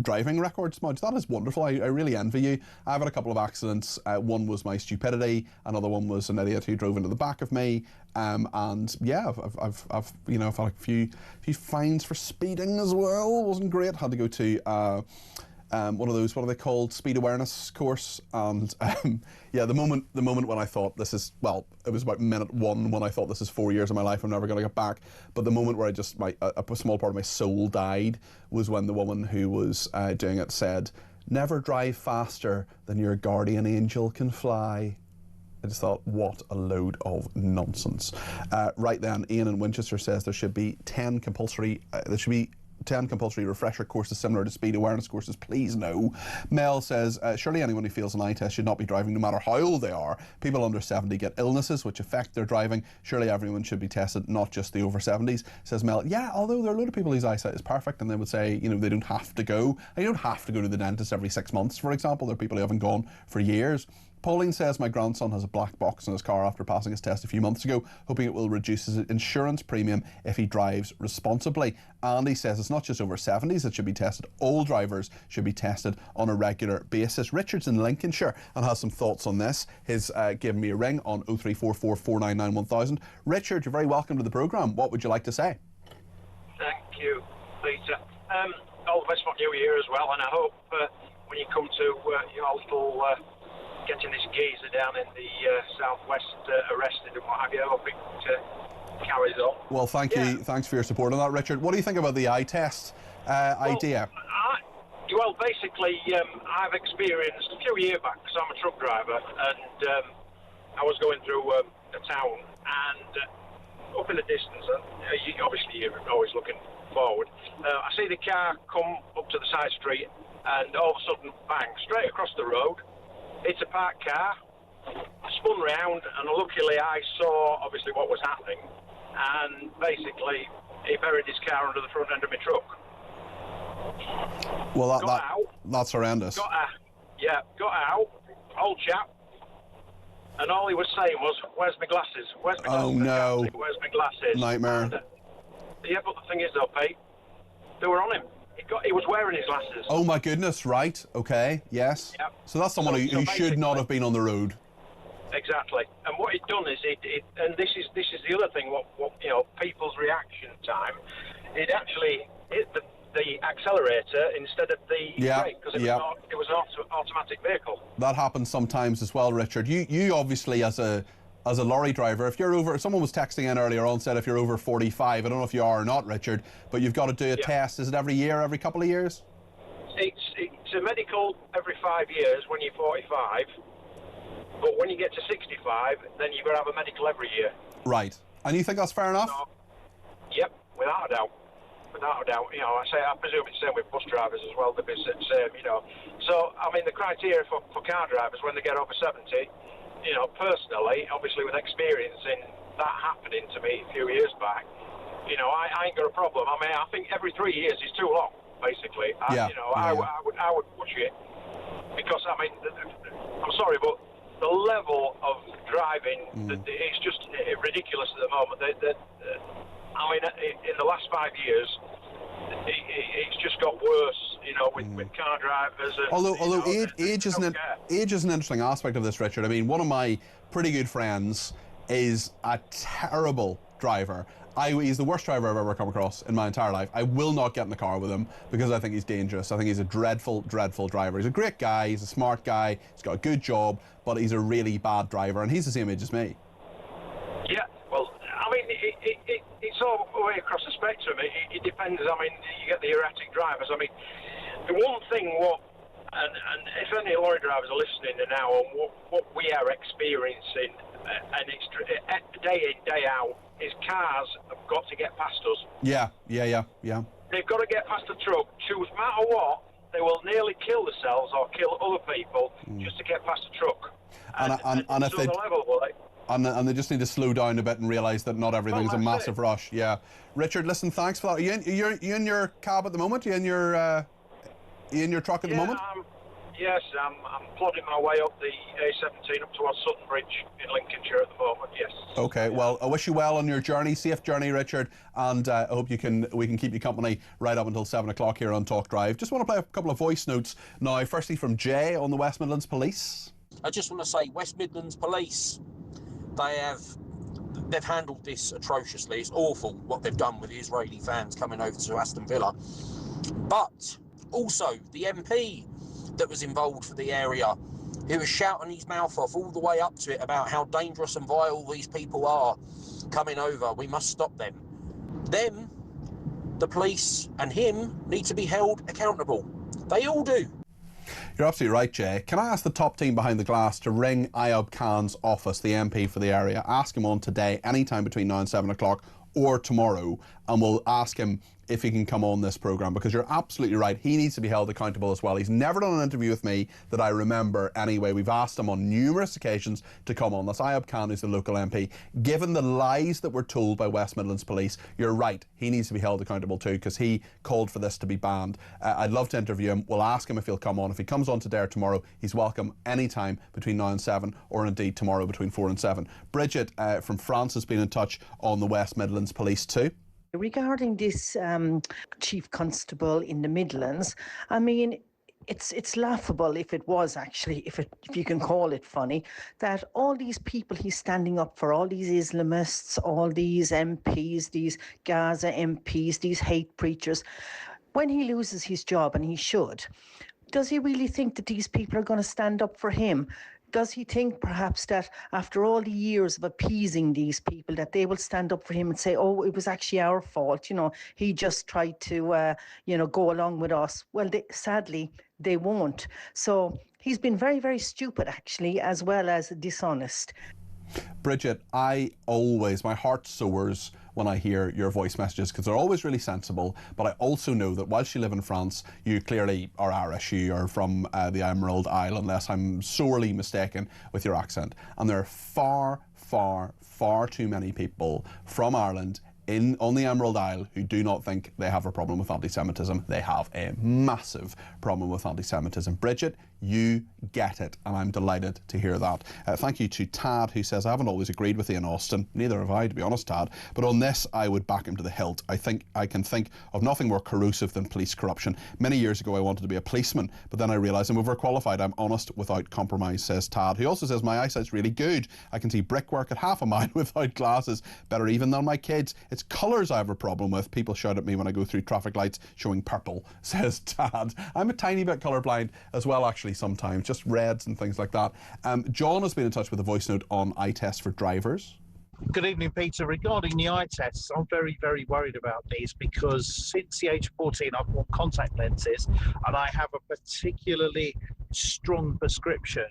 driving record, Smudge. That is wonderful. I really envy you. I've had a couple of accidents. One was my stupidity. Another one was an idiot who drove into the back of me, and yeah, I've had a few fines for speeding as well. Wasn't great. Had to go to one of those, what are they called, speed awareness course, and yeah, the moment when I thought this is, well, it was about minute 1 when I thought this is 4 years of my life, I'm never going to get back, but the moment where a small part of my soul died was when the woman who was doing it said, "Never drive faster than your guardian angel can fly." I just thought, what a load of nonsense. Right then, Ian in Winchester says there should be 10 compulsory refresher courses similar to speed awareness courses. Please no. Mel says, surely anyone who fails an eye test should not be driving no matter how old they are. People under 70 get illnesses which affect their driving. Surely everyone should be tested, not just the over 70s. Says Mel, yeah, although there are a lot of people whose eyesight is perfect and they would say, you know, they don't have to go. And you don't have to go to the dentist every 6 months, for example. There are people who haven't gone for years. Pauline says, my grandson has a black box in his car after passing his test a few months ago, hoping it will reduce his insurance premium if he drives responsibly. Andy says it's not just over 70s that should be tested. All drivers should be tested on a regular basis. Richard's in Lincolnshire and has some thoughts on this. He's given me a ring on 0344 499 1000. Richard, you're very welcome to the programme. What would you like to say? Thank you, Peter. All the best for New Year as well, and I hope when you come to your little... getting this geezer down in the southwest arrested and what have you, I hope it carries on. Well, thank you. Thanks for your support on that, Richard. What do you think about the eye test idea? Well, basically, I've experienced a few years back, because I'm a truck driver, and I was going through a town, and up in the distance, obviously you're always looking forward, I see the car come up to the side street, and all of a sudden, bang, straight across the road. It's a parked car. I spun round, and luckily I saw obviously what was happening, and basically he buried his car under the front end of my truck. Well, that's horrendous. Got out, old chap, and all he was saying was, "Where's my glasses? Where's my glasses? Oh no! Where's my glasses?" Nightmare. And, yeah, but the thing is though, Pete, they were on him. He was wearing his glasses. Oh my goodness! Right? Okay. Yes. Yep. So that's someone who should not have been on the road. Exactly. And what he'd done is and this is the other thing. What you know, people's reaction time. It actually hit the accelerator instead of the brake because it was an automatic vehicle. That happens sometimes as well, Richard. You obviously as a lorry driver, if you're over, someone was texting in earlier on, said if you're over 45, I don't know if you are or not, Richard, but you've got to do a test. Is it every year, every couple of years? It's a medical every 5 years when you're 45, but when you get to 65, then you've got to have a medical every year. Right. And you think that's fair enough? So, yep, without a doubt. Without a doubt. You know, I presume it's the same with bus drivers as well, the same, you know. So, I mean, the criteria for car drivers when they get over 70, you know, personally, obviously with experiencing that happening to me a few years back, you know, I ain't got a problem. I mean, I think every 3 years is too long, basically. I would push it because, I mean, I'm sorry, but the level of driving, it's just ridiculous at the moment. I mean, in the last 5 years, it's just got worse, you know, with car drivers. And, although age is an interesting aspect of this, Richard. I mean, one of my pretty good friends is a terrible driver. He's the worst driver I've ever come across in my entire life. I will not get in the car with him because I think he's dangerous. I think he's a dreadful, dreadful driver. He's a great guy. He's a smart guy. He's got a good job, but he's a really bad driver, and he's the same age as me. Yeah, well, I mean, it's all the way across the spectrum. It depends. I mean, you get the erratic drivers. I mean, the one thing and if any lorry drivers are listening now on what we are experiencing, and it's day in, day out, is cars have got to get past us. Yeah. They've got to get past the truck. No matter what, they will nearly kill themselves or kill other people just to get past the truck. And if they... level, will they? And they just need to slow down a bit and realise that not everything's a massive rush. Yeah. Richard, listen, thanks for that. Are you in your cab at the moment? Are you in your truck at the moment? Yes, I'm plodding my way up the A17 up towards Sutton Bridge in Lincolnshire at the moment, yes. Okay, well, I wish you well on your journey, safe journey, Richard, and I hope we can keep you company right up until 7 o'clock here on Talk Drive. Just want to play a couple of voice notes now, firstly from Jay on the West Midlands Police. I just want to say, West Midlands Police, they've handled this atrociously. It's awful what they've done with the Israeli fans coming over to Aston Villa. But Also, the MP that was involved for the area, who was shouting his mouth off all the way up to it about how dangerous and vile these people are coming over. We must stop them. Them, the police and him need to be held accountable. They all do. You're absolutely right, Jay. Can I ask the top team behind the glass to ring Ayub Khan's office, the MP for the area, ask him on today, anytime between now and 7 o'clock, or tomorrow, and we'll ask him if he can come on this programme, because you're absolutely right, he needs to be held accountable as well. He's never done an interview with me that I remember anyway. We've asked him on numerous occasions to come on. That's Ayub Khan, who's the local MP. Given the lies that were told by West Midlands Police, you're right, he needs to be held accountable too, because he called for this to be banned. I'd love to interview him. We'll ask him if he'll come on. If he comes on today or tomorrow, he's welcome anytime between now and 7, or indeed tomorrow between 4 and 7. Bridget from France has been in touch on the West Midlands Police too. Regarding this Chief Constable in the Midlands, I mean, it's laughable if it was actually, if you can call it funny, that all these people he's standing up for, all these Islamists, all these MPs, these Gaza MPs, these hate preachers, when he loses his job, and he should, does he really think that these people are going to stand up for him? Does he think perhaps that after all the years of appeasing these people that they will stand up for him and say, oh, it was actually our fault, you know, he just tried to, go along with us? Well, sadly, they won't. So he's been very, very stupid, actually, as well as dishonest. Bridget, my heart soars when I hear your voice messages, because they're always really sensible, but I also know that whilst you live in France, you clearly are Irish. You are from the Emerald Isle, unless I'm sorely mistaken with your accent. And there are far, far, far too many people from Ireland on the Emerald Isle who do not think they have a problem with anti-Semitism. They have a massive problem with anti-Semitism. Bridget, you get it, and I'm delighted to hear that. Thank you to Tad, who says, I haven't always agreed with Ian Austin. Neither have I, to be honest, Tad. But on this, I would back him to the hilt. I think I can think of nothing more corrosive than police corruption. Many years ago, I wanted to be a policeman, but then I realised I'm overqualified. I'm honest without compromise, says Tad, who also says, my eyesight's really good. I can see brickwork at half a mile without glasses. Better even than my kids. It's colours I have a problem with. People shout at me when I go through traffic lights showing purple, says Tad. I'm a tiny bit colourblind as well, actually, sometimes, just reds and things like that. John has been in touch with a voice note on eye tests for drivers. Good evening, Peter. Regarding the eye tests, I'm very, very worried about these, because since the age of 14, I've worn contact lenses and I have a particularly strong prescription.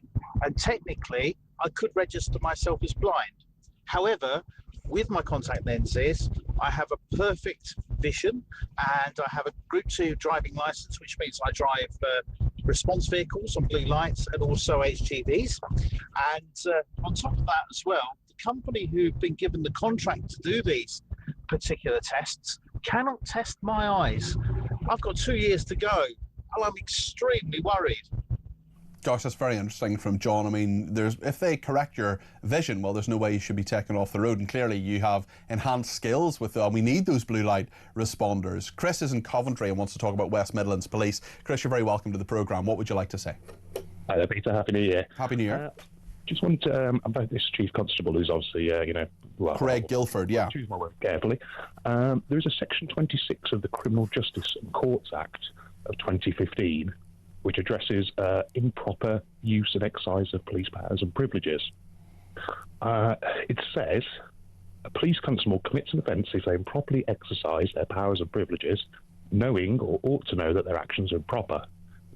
And technically, I could register myself as blind. However, with my contact lenses, I have a perfect vision, and I have a Group 2 driving licence, which means I drive response vehicles on blue lights and also HGVs. And on top of that as well, the company who've been given the contract to do these particular tests cannot test my eyes. I've got 2 years to go, and I'm extremely worried. Gosh, that's very interesting from John. I mean, if they correct your vision, well, there's no way you should be taken off the road. And clearly you have enhanced skills with them. We need those blue light responders. Chris is in Coventry and wants to talk about West Midlands Police. Chris, you're very welcome to the programme. What would you like to say? Hi there, Peter. Happy New Year. Happy New Year. Just wanted to, about this Chief Constable who's obviously, Craig Guilford, yeah. Choose my word carefully. There is a Section 26 of the Criminal Justice and Courts Act of 2015 which addresses improper use and exercise of police powers and privileges. It says, a police constable commits an offence if they improperly exercise their powers and privileges, knowing or ought to know that their actions are improper.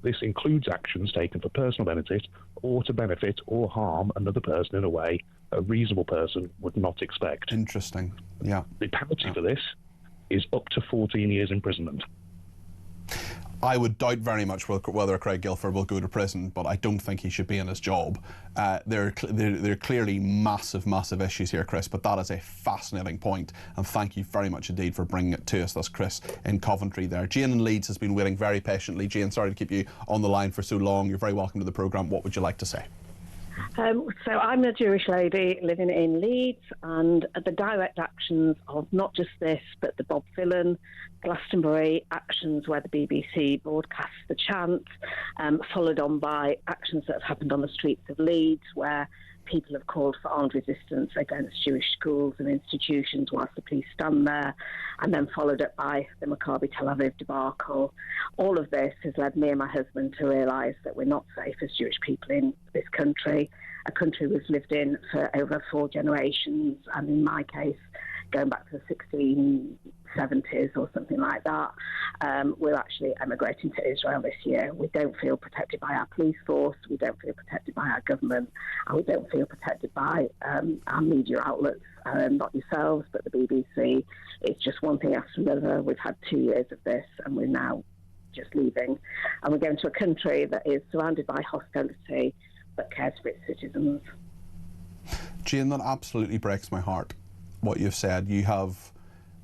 This includes actions taken for personal benefit or to benefit or harm another person in a way a reasonable person would not expect. Interesting, yeah. The penalty for this is up to 14 years imprisonment. I would doubt very much whether Craig Guilford will go to prison, but I don't think he should be in his job. There are clearly massive, massive issues here, Chris, but that is a fascinating point, and thank you very much indeed for bringing it to us. That's Chris in Coventry there. Jane in Leeds has been waiting very patiently. Jane, sorry to keep you on the line for so long. You're very welcome to the programme. What would you like to say? So I'm a Jewish lady living in Leeds, and the direct actions of not just this, but the Bob Dylan, Glastonbury actions where the BBC broadcasts the chant, followed on by actions that have happened on the streets of Leeds where people have called for armed resistance against Jewish schools and institutions whilst the police stand there, and then followed up by the Maccabi Tel Aviv debacle. All of this has led me and my husband to realise that we're not safe as Jewish people in this country, a country we've lived in for over 4 generations, and in my case, going back to the 1670s or something like that. We're actually emigrating to Israel this year. We don't feel protected by our police force, we don't feel protected by our government, and we don't feel protected by our media outlets, not yourselves, but the BBC. It's just one thing after another. We've had 2 years of this, and we're now just leaving. And we're going to a country that is surrounded by hostility, but cares for its citizens. Jane, that absolutely breaks my heart, what you've said. You have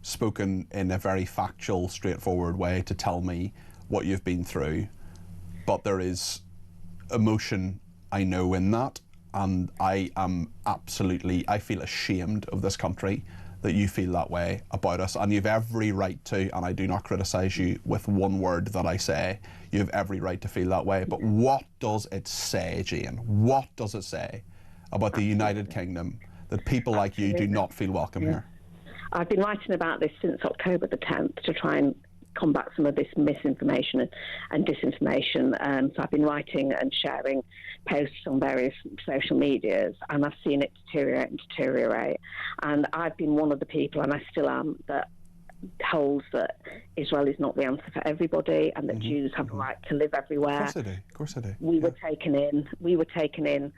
spoken in a very factual, straightforward way to tell me what you've been through, but there is emotion, I know, in that, and I feel ashamed of this country that you feel that way about us, and you've every right to, and I do not criticise you with one word that I say, you have every right to feel that way. But what does it say, Jane? What does it say about the United Kingdom that people like you do not feel welcome here? I've been writing about this since October the 10th to try and combat some of this misinformation and disinformation. So I've been writing and sharing posts on various social medias, and I've seen it deteriorate. And I've been one of the people, and I still am, that holds that Israel is not the answer for everybody, and that Jews have a right to live everywhere. Of course I do. We were taken in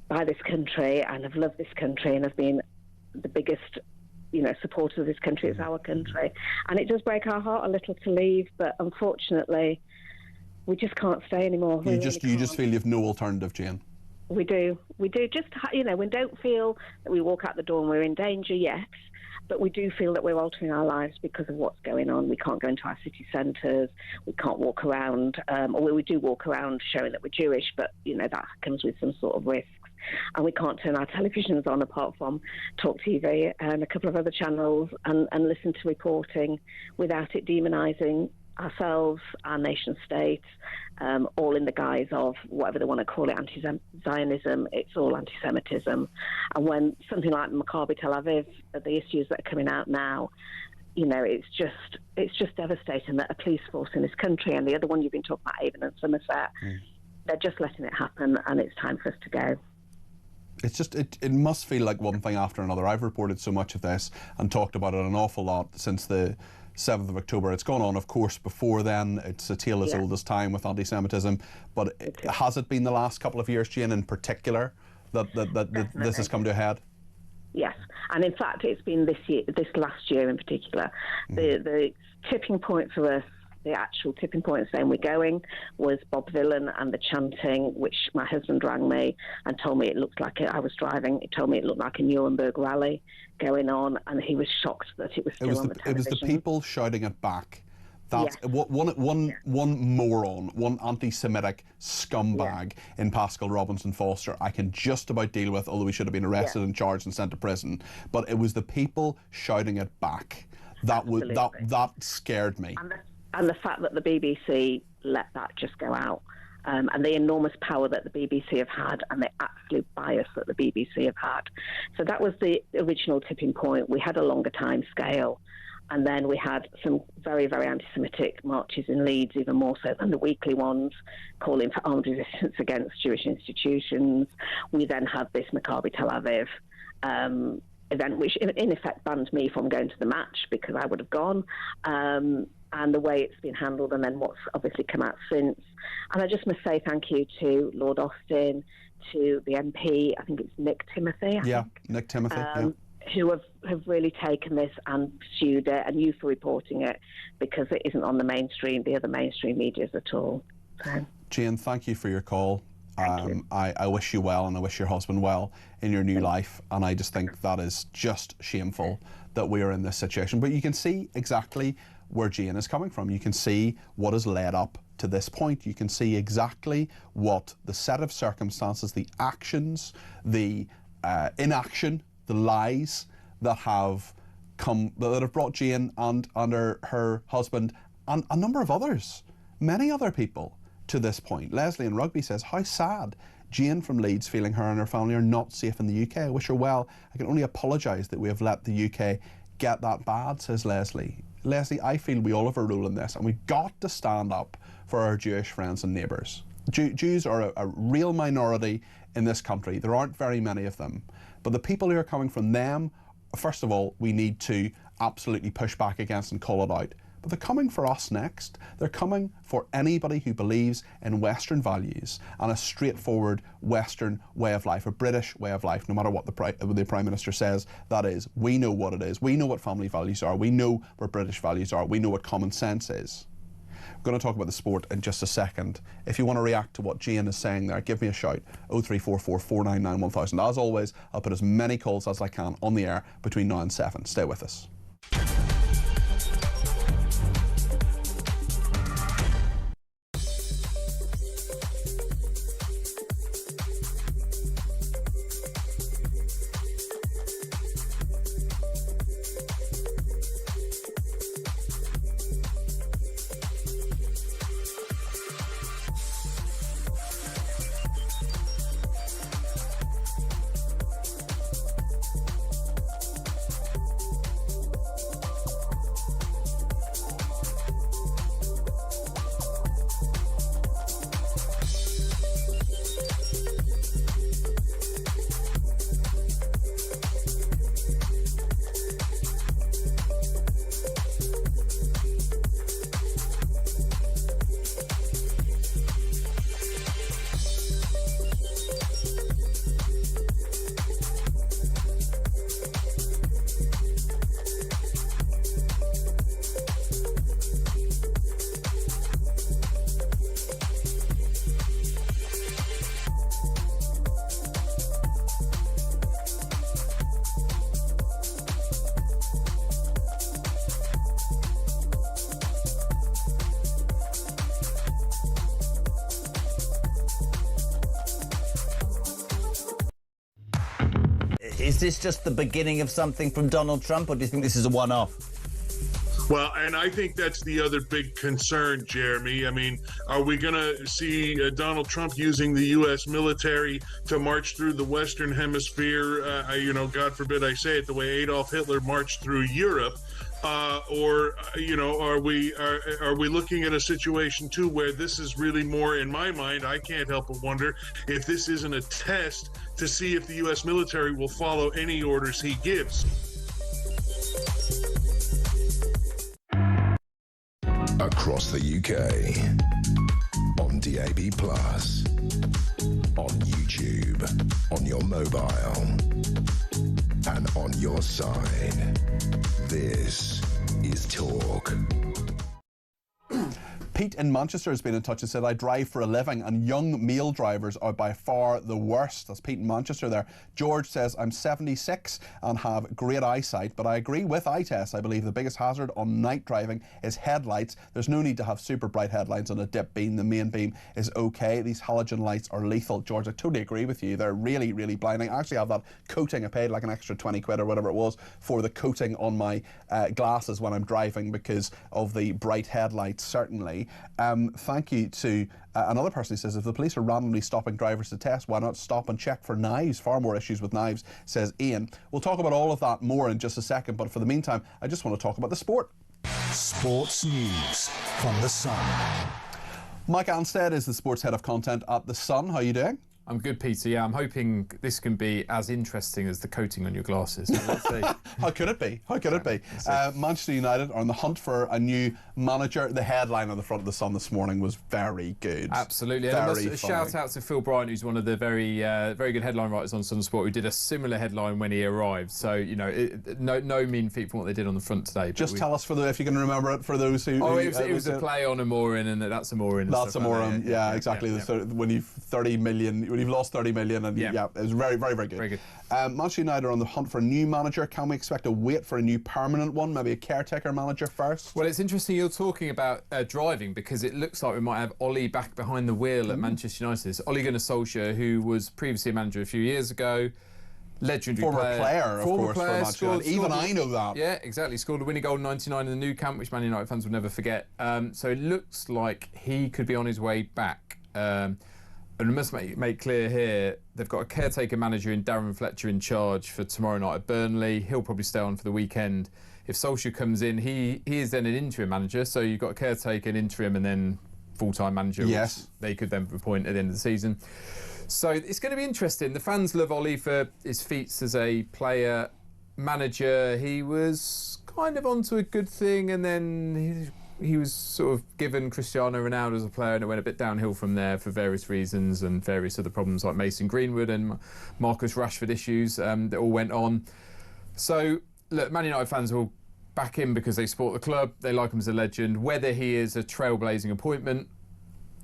by this country, and have loved this country, and have been the biggest supporters of this country. It's our country, and it does break our heart a little to leave, but unfortunately we just can't stay anymore. You just feel you've no alternative, Jane. We do just we don't feel that we walk out the door and we're in danger yet, but we do feel that we're altering our lives because of what's going on. We can't go into our city centres, we can't walk around, or we do walk around showing that we're Jewish, but that comes with some sort of risks. And we can't turn our televisions on apart from talkTV and a couple of other channels and listen to reporting without it demonising ourselves, our nation states, all in the guise of whatever they want to call it, anti-Zionism. It's all anti-Semitism. And when something like Maccabi Tel Aviv, the issues that are coming out now, it's just devastating that a police force in this country, and the other one you've been talking about, Avon and Somerset, they're just letting it happen, and it's time for us to go. It's just, it must feel like one thing after another. I've reported so much of this and talked about it an awful lot since the 7th of October. It's gone on, of course, before then. It's a tale as old as time with anti-Semitism. But has it been the last couple of years, Jane, in particular, that this has come to a head? Yes, and in fact, it's been this last year in particular. The tipping point for us, the actual tipping point saying we're going, was Bob Dylan and the chanting, which my husband rang me and told me it looked like I was driving. He told me it looked like a Nuremberg rally going on, and he was shocked that it was still on the television. It was the people shouting it back. That's one moron, one anti-Semitic scumbag in Pascal Robinson Foster I can just about deal with, although he should have been arrested and charged and sent to prison. But it was the people shouting it back that scared me. And the fact that the BBC let that just go out, and the enormous power that the BBC have had, and the absolute bias that the BBC have had. So that was the original tipping point. We had a longer time scale, and then we had some very, very anti-Semitic marches in Leeds, even more so than the weekly ones, calling for armed resistance against Jewish institutions. We then had this Maccabi Tel Aviv event, which in effect banned me from going to the match because I would have gone. And the way it's been handled, and then what's obviously come out since. And I just must say thank you to Lord Austin, to the MP, I think it's Nick Timothy. Nick Timothy, who have really taken this and pursued it, and you for reporting it, because it isn't on the other mainstream medias at all. So. Jane, thank you for your call. I wish you well, and I wish your husband well in your new life, and I just think that is just shameful that we are in this situation. But you can see exactly where Jane is coming from. You can see what has led up to this point. You can see exactly what the set of circumstances, the actions, the inaction, the lies that have brought Jane and her husband and a number of others, many other people, to this point. Leslie in Rugby says, how sad. Jane from Leeds feeling her and her family are not safe in the UK. I wish her well. I can only apologise that we have let the UK get that bad, says Leslie. Leslie, I feel we all have a role in this, and we've got to stand up for our Jewish friends and neighbours. Jews are a real minority in this country. There aren't very many of them. But the people who are coming from them, first of all, we need to absolutely push back against and call it out. But they're coming for us next. They're coming for anybody who believes in Western values and a straightforward Western way of life, a British way of life, no matter what the Prime Minister says that is. We know what it is. We know what family values are. We know what British values are. We know what common sense is. We're going to talk about the sport in just a second. If you want to react to what Jane is saying there, give me a shout. 0344 499 1000. As always, I'll put as many calls as I can on the air between now and 7. Stay with us. Is this just the beginning of something from Donald Trump, or do you think this is a one-off? Well, and I think that's the other big concern, Jeremy. I mean, are we going to see Donald Trump using the U.S. military to march through the Western Hemisphere? God forbid I say it, the way Adolf Hitler marched through Europe. Or are we looking at a situation too where this is really more, in my mind, I can't help but wonder if this isn't a test to see if the U.S. military will follow any orders he gives. Across the UK, on DAB+, on YouTube, on your mobile, and on your side. This is Talk. Pete in Manchester has been in touch and said, I drive for a living and young male drivers are by far the worst. That's Pete in Manchester there. George says, I'm 76 and have great eyesight, but I agree with iTest. I believe the biggest hazard on night driving is headlights. There's no need to have super bright headlights on a dip beam. The main beam is okay. These halogen lights are lethal. George, I totally agree with you. They're really, really blinding. I actually have that coating. I paid like an extra 20 quid or whatever it was for the coating on my glasses when I'm driving because of the bright headlights, certainly. Thank you to another person who says, if the police are randomly stopping drivers to test, why not stop and check for knives? Far more issues with knives, says Ian. We'll talk about all of that more in just a second, but for the meantime, I just want to talk about the sport. Sports news from The Sun. Mike Anstead is the sports head of content at The Sun. How are you doing? I'm good, Peter. Yeah, I'm hoping this can be as interesting as the coating on your glasses. So let's see. How could it be? How could it be? Manchester United are on the hunt for a new manager. The headline on the front of the Sun this morning was very good. Absolutely. And a shout out to Phil Bryant, who's one of the very good headline writers on Sun Sport, who did a similar headline when he arrived. So, you know, no mean feat from what they did on the front today. Just tell us, if you can remember it, for those who... Oh, it was a play on a mooring, and that's a mooring. That's a mooring, yeah, exactly. Yeah. So when you've 30 million... When you've lost 30 million, and yeah, it was very, very, very good. Very good. Manchester United are on the hunt for a new manager. Can we expect a wait for a new permanent one? Maybe a caretaker manager first? Well, it's interesting you're talking about driving, because it looks like we might have Ollie back behind the wheel at Manchester United. It's Ole Gunnar Solskjaer, who was previously a manager a few years ago. Legendary player, of course, for Manchester United. Even I know that. Yeah, exactly. Scored a winning goal in '99 in the Nou Camp, which Man United fans will never forget. So it looks like he could be on his way back. And we must make clear here, they've got a caretaker manager in Darren Fletcher in charge for tomorrow night at Burnley. He'll probably stay on for the weekend. If Solskjaer comes in, he is then an interim manager, so you've got a caretaker, an interim, and then full-time manager, yes, which they could then appoint at the end of the season. So it's going to be interesting. The fans love Ollie for his feats as a player, manager. He was kind of onto a good thing, and then he was sort of given Cristiano Ronaldo as a player, and it went a bit downhill from there for various reasons and various other problems like Mason Greenwood and Marcus Rashford issues that all went on. So, look, Man United fans will back him because they support the club, they like him as a legend. Whether he is a trailblazing appointment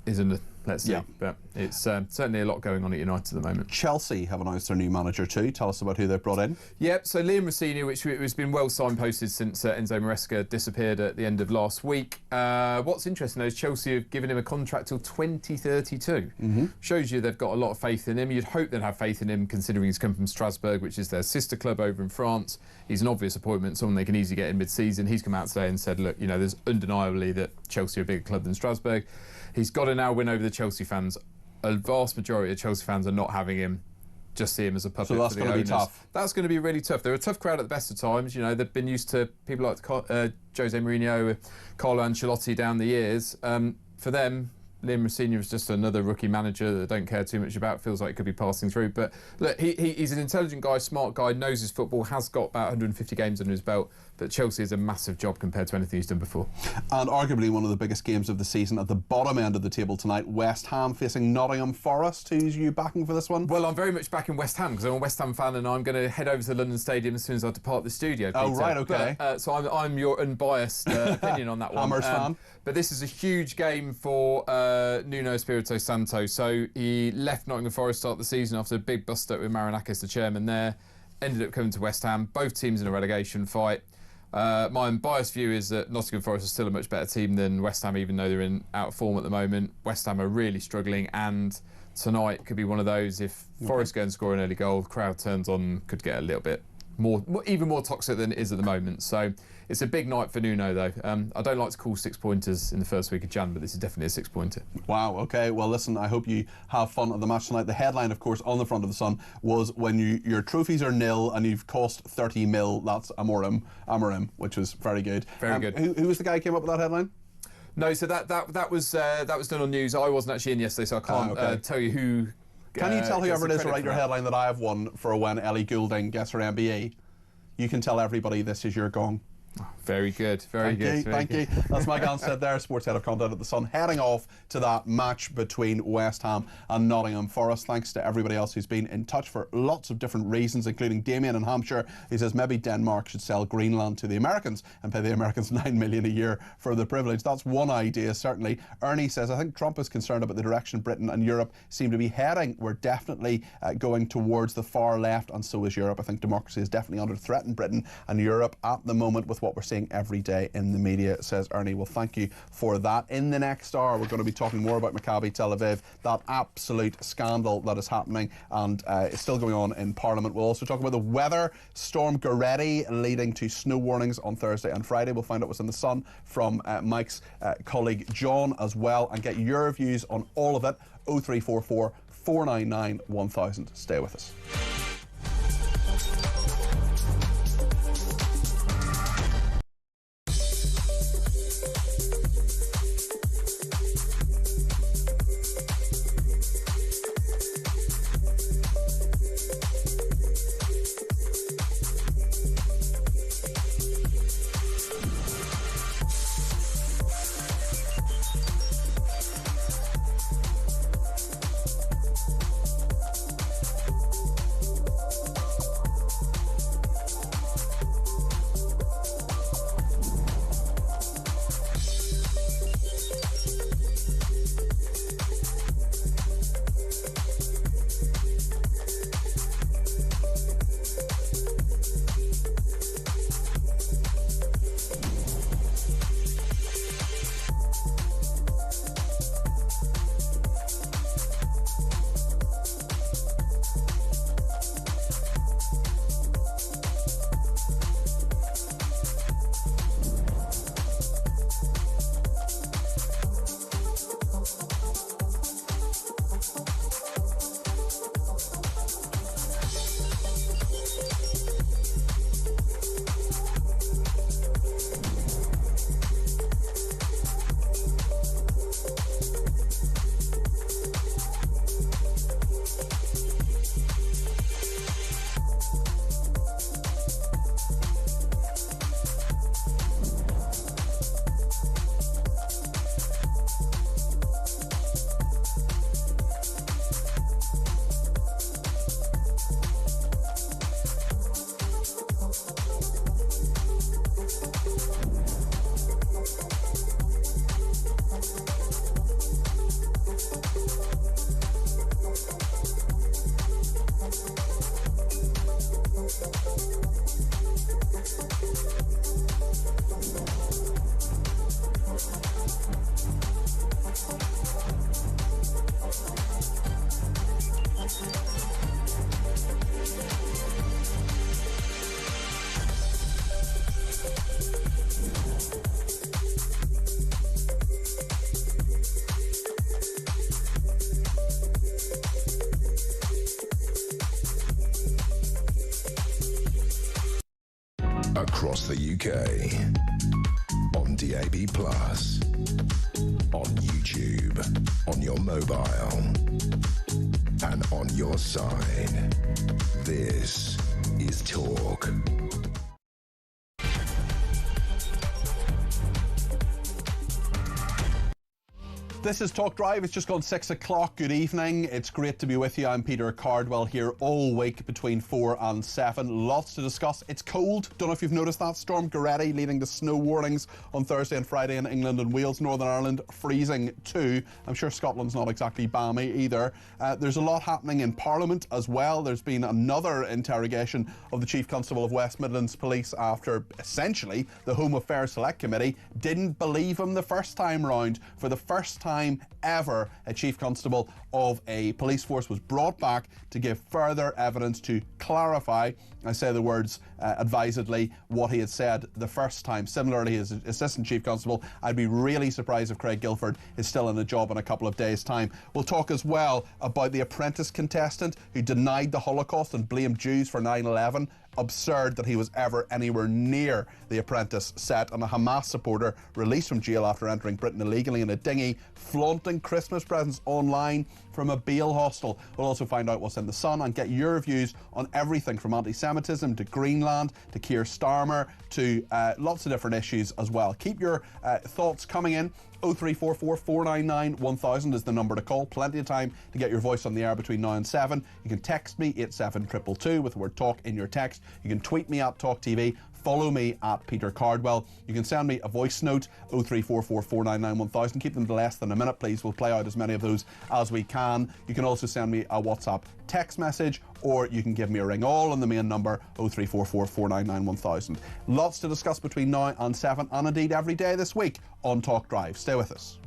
isn't, let's see. Yeah. But it's certainly a lot going on at United at the moment. Chelsea have announced their new manager too. Tell us about who they've brought in. Yep, so Liam Rossini, which has been well signposted since Enzo Maresca disappeared at the end of last week. What's interesting though is Chelsea have given him a contract till 2032. Shows you they've got a lot of faith in him. You'd hope they'd have faith in him considering he's come from Strasbourg, which is their sister club over in France. He's an obvious appointment, someone they can easily get in mid-season. He's come out today and said, look, you know, there's undeniably that Chelsea are a bigger club than Strasbourg. He's got to now win over the Chelsea fans. A vast majority of Chelsea fans are not having him, just see him as a puppet. So that's for the going to owners. be tough. That's going to be really tough. They're a tough crowd at the best of times. You know, they've been used to people like Jose Mourinho, Carlo Ancelotti down the years. For them, Liam Rossini is just another rookie manager that they don't care too much about. Feels like he could be passing through. But look, he's an intelligent guy, smart guy, knows his football, has got about 150 games under his belt. But Chelsea is a massive job compared to anything he's done before. And arguably one of the biggest games of the season at the bottom end of the table tonight, West Ham facing Nottingham Forest. Who's you backing for this one? Well, I'm very much backing West Ham because I'm a West Ham fan and I'm going to head over to London Stadium as soon as I depart the studio, Peter. Oh, right, OK. But, so I'm your unbiased opinion on that one. Hammers fan. But this is a huge game for Nuno Espirito Santo. So he left Nottingham Forest to start the season after a big bust-up with Marinakis, the chairman there. Ended up coming to West Ham. Both teams in a relegation fight. My unbiased view is that Nottingham Forest is still a much better team than West Ham, even though they're in out of form at the moment. West Ham are really struggling, and tonight could be one of those. If Forest go and score an early goal, the crowd turns on, could get a little bit more, even more toxic than it is at the moment. So it's a big night for Nuno, though. I don't like to call 6-pointers in the first week of Jan, but this is definitely a 6-pointer. Wow, OK. Well, listen, I hope you have fun at the match tonight. The headline, of course, on the front of the Sun was when your trophies are nil and you've cost 30 mil, that's Amorim, which was very good. Very good. Who was the guy who came up with that headline? No, so that was done on news. I wasn't actually in yesterday, so I can't tell you who. Can you tell whoever it is to write your headline that I have won for when Ellie Goulding gets her MBE? You can tell everybody this is your gong. Very good, very good. Thank you. That's Mike Anstead there, Sports Head of Content at the Sun, heading off to that match between West Ham and Nottingham Forest. Thanks to everybody else who's been in touch for lots of different reasons, including Damien in Hampshire. He says maybe Denmark should sell Greenland to the Americans and pay the Americans $9 million a year for the privilege. That's one idea, certainly. Ernie says, I think Trump is concerned about the direction Britain and Europe seem to be heading. We're definitely going towards the far left, and so is Europe. I think democracy is definitely under threat in Britain and Europe at the moment with what we're seeing every day in the media, says Ernie. Well, thank you for that. In the next hour, we're going to be talking more about Maccabi Tel Aviv, that absolute scandal that is happening and is still going on in Parliament. We'll also talk about the weather, Storm Goretti leading to snow warnings on Thursday and Friday. We'll find out what's in the sun from Mike's colleague John as well, and get your views on all of it. 0344 499 1000. Stay with us. across the UK. On DAB+, on YouTube, on your mobile, and on your side. This is Talk. This is Talk Drive. It's just gone 6 o'clock. Good evening. It's great to be with you. I'm Peter Cardwell here all week between 4 and 7. Lots to discuss. It's cold. Don't know if you've noticed that. Storm Goretti leading to snow warnings on Thursday and Friday in England and Wales. Northern Ireland freezing too. I'm sure Scotland's not exactly balmy either. There's a lot happening in Parliament as well. There's been another interrogation of the Chief Constable of West Midlands Police after essentially the Home Affairs Select Committee didn't believe him the first time round. For the first time ever, a Chief Constable of a police force was brought back to give further evidence to clarify, I say the words advisedly, what he had said the first time. Similarly, as Assistant Chief Constable, I'd be really surprised if Craig Guilford is still in a job in a couple of days' time. We'll talk as well about the Apprentice contestant who denied the Holocaust and blamed Jews for 9/11. Absurd that he was ever anywhere near the Apprentice set, and a Hamas supporter released from jail after entering Britain illegally in a dinghy, flaunting Christmas presents online from a bail hostel. We'll also find out what's in the sun and get your views on everything from anti-Semitism to Greenland to Keir Starmer to lots of different issues as well. Keep your thoughts coming in. 0344 499 1000 is the number to call. Plenty of time to get your voice on the air between now and 7. You can text me 87222 with the word talk in your text. You can tweet me at talkTV. Follow me at Peter Cardwell. You can send me a voice note 0344 499 1000. Keep them to less than a minute, please. We'll play out as many of those as we can. You can also send me a WhatsApp text message, or you can give me a ring, all on the main number 0344 499 1000. Lots to discuss between now and 7, and indeed every day this week on Talk Drive. Stay with us.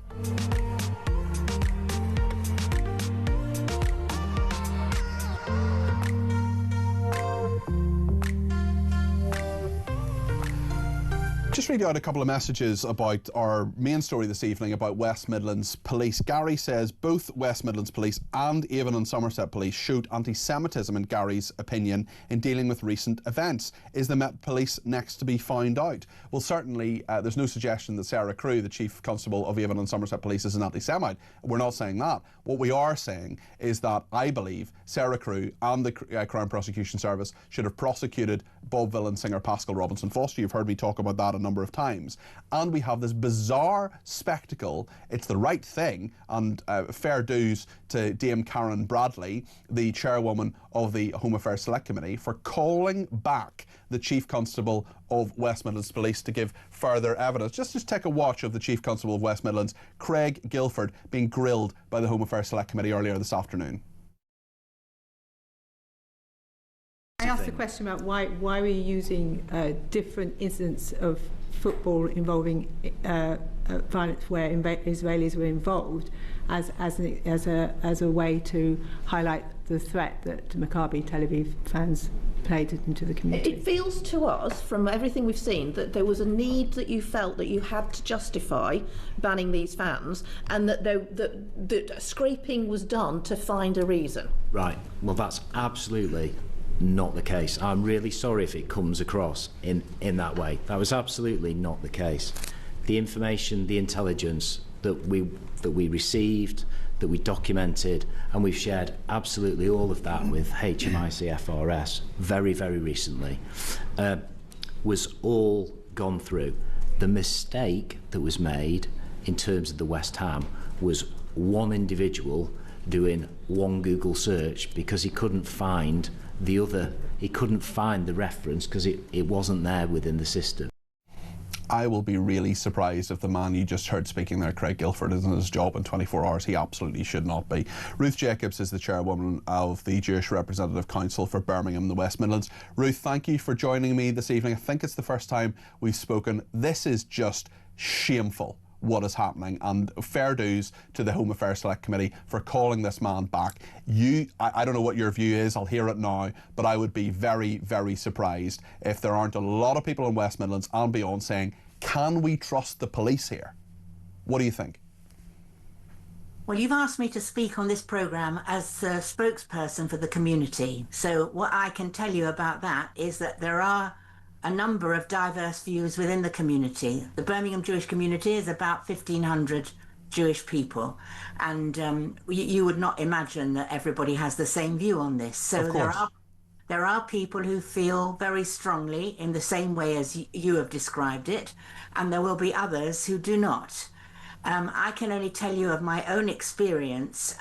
Just read out a couple of messages about our main story this evening about West Midlands Police. Gary says both West Midlands Police and Avon and Somerset Police showed anti-Semitism in Gary's opinion in dealing with recent events. Is the Met Police next to be found out? Well, certainly there's no suggestion that Sarah Crew, the Chief Constable of Avon and Somerset Police, is an anti-Semite. We're not saying that. What we are saying is that I believe Sarah Crew and the Crown Prosecution Service should have prosecuted Bob Villain singer Pascal Robinson Foster. You've heard me talk about that a number of times. And we have this bizarre spectacle. It's the right thing, and fair dues to Dame Karen Bradley, the chairwoman of the Home Affairs Select Committee, for calling back the Chief Constable of West Midlands Police to give further evidence. Just take a watch of the Chief Constable of West Midlands, Craig Guilford, being grilled by the Home Affairs Select Committee earlier this afternoon. I asked a question about why we're using different incidents of football involving violence where Israelis were involved as a way to highlight the threat that Maccabi Tel Aviv fans played into the community. It feels to us, from everything we've seen, that there was a need that you felt that you had to justify banning these fans, and that scraping was done to find a reason. Right. Well, that's absolutely not the case. I'm really sorry if it comes across in that way. That was absolutely not the case. The information, the intelligence that we received, that we documented, and we've shared absolutely all of that with HMIC FRS very, very recently, was all gone through. The mistake that was made in terms of the West Ham was one individual doing one Google search because he couldn't find the other, he couldn't find the reference because it wasn't there within the system. I will be really surprised if the man you just heard speaking there, Craig Guilford, isn't his job in 24 hours. He absolutely should not be. Ruth Jacobs is the chairwoman of the Jewish Representative Council for Birmingham and the West Midlands. Ruth, thank you for joining me this evening. I think it's the first time we've spoken. This is just shameful, what is happening, and fair dues to the Home Affairs Select Committee for calling this man back. I don't know what your view is, I'll hear it now, but I would be very, very surprised if there aren't a lot of people in West Midlands and beyond saying, can we trust the police here? What do you think? Well, you've asked me to speak on this programme as a spokesperson for the community. So what I can tell you about that is that there are a number of diverse views within the community. The Birmingham Jewish community is about 1,500 Jewish people, and you would not imagine that everybody has the same view on this. So there are people who feel very strongly in the same way as you have described it, and there will be others who do not. I can only tell you of my own experience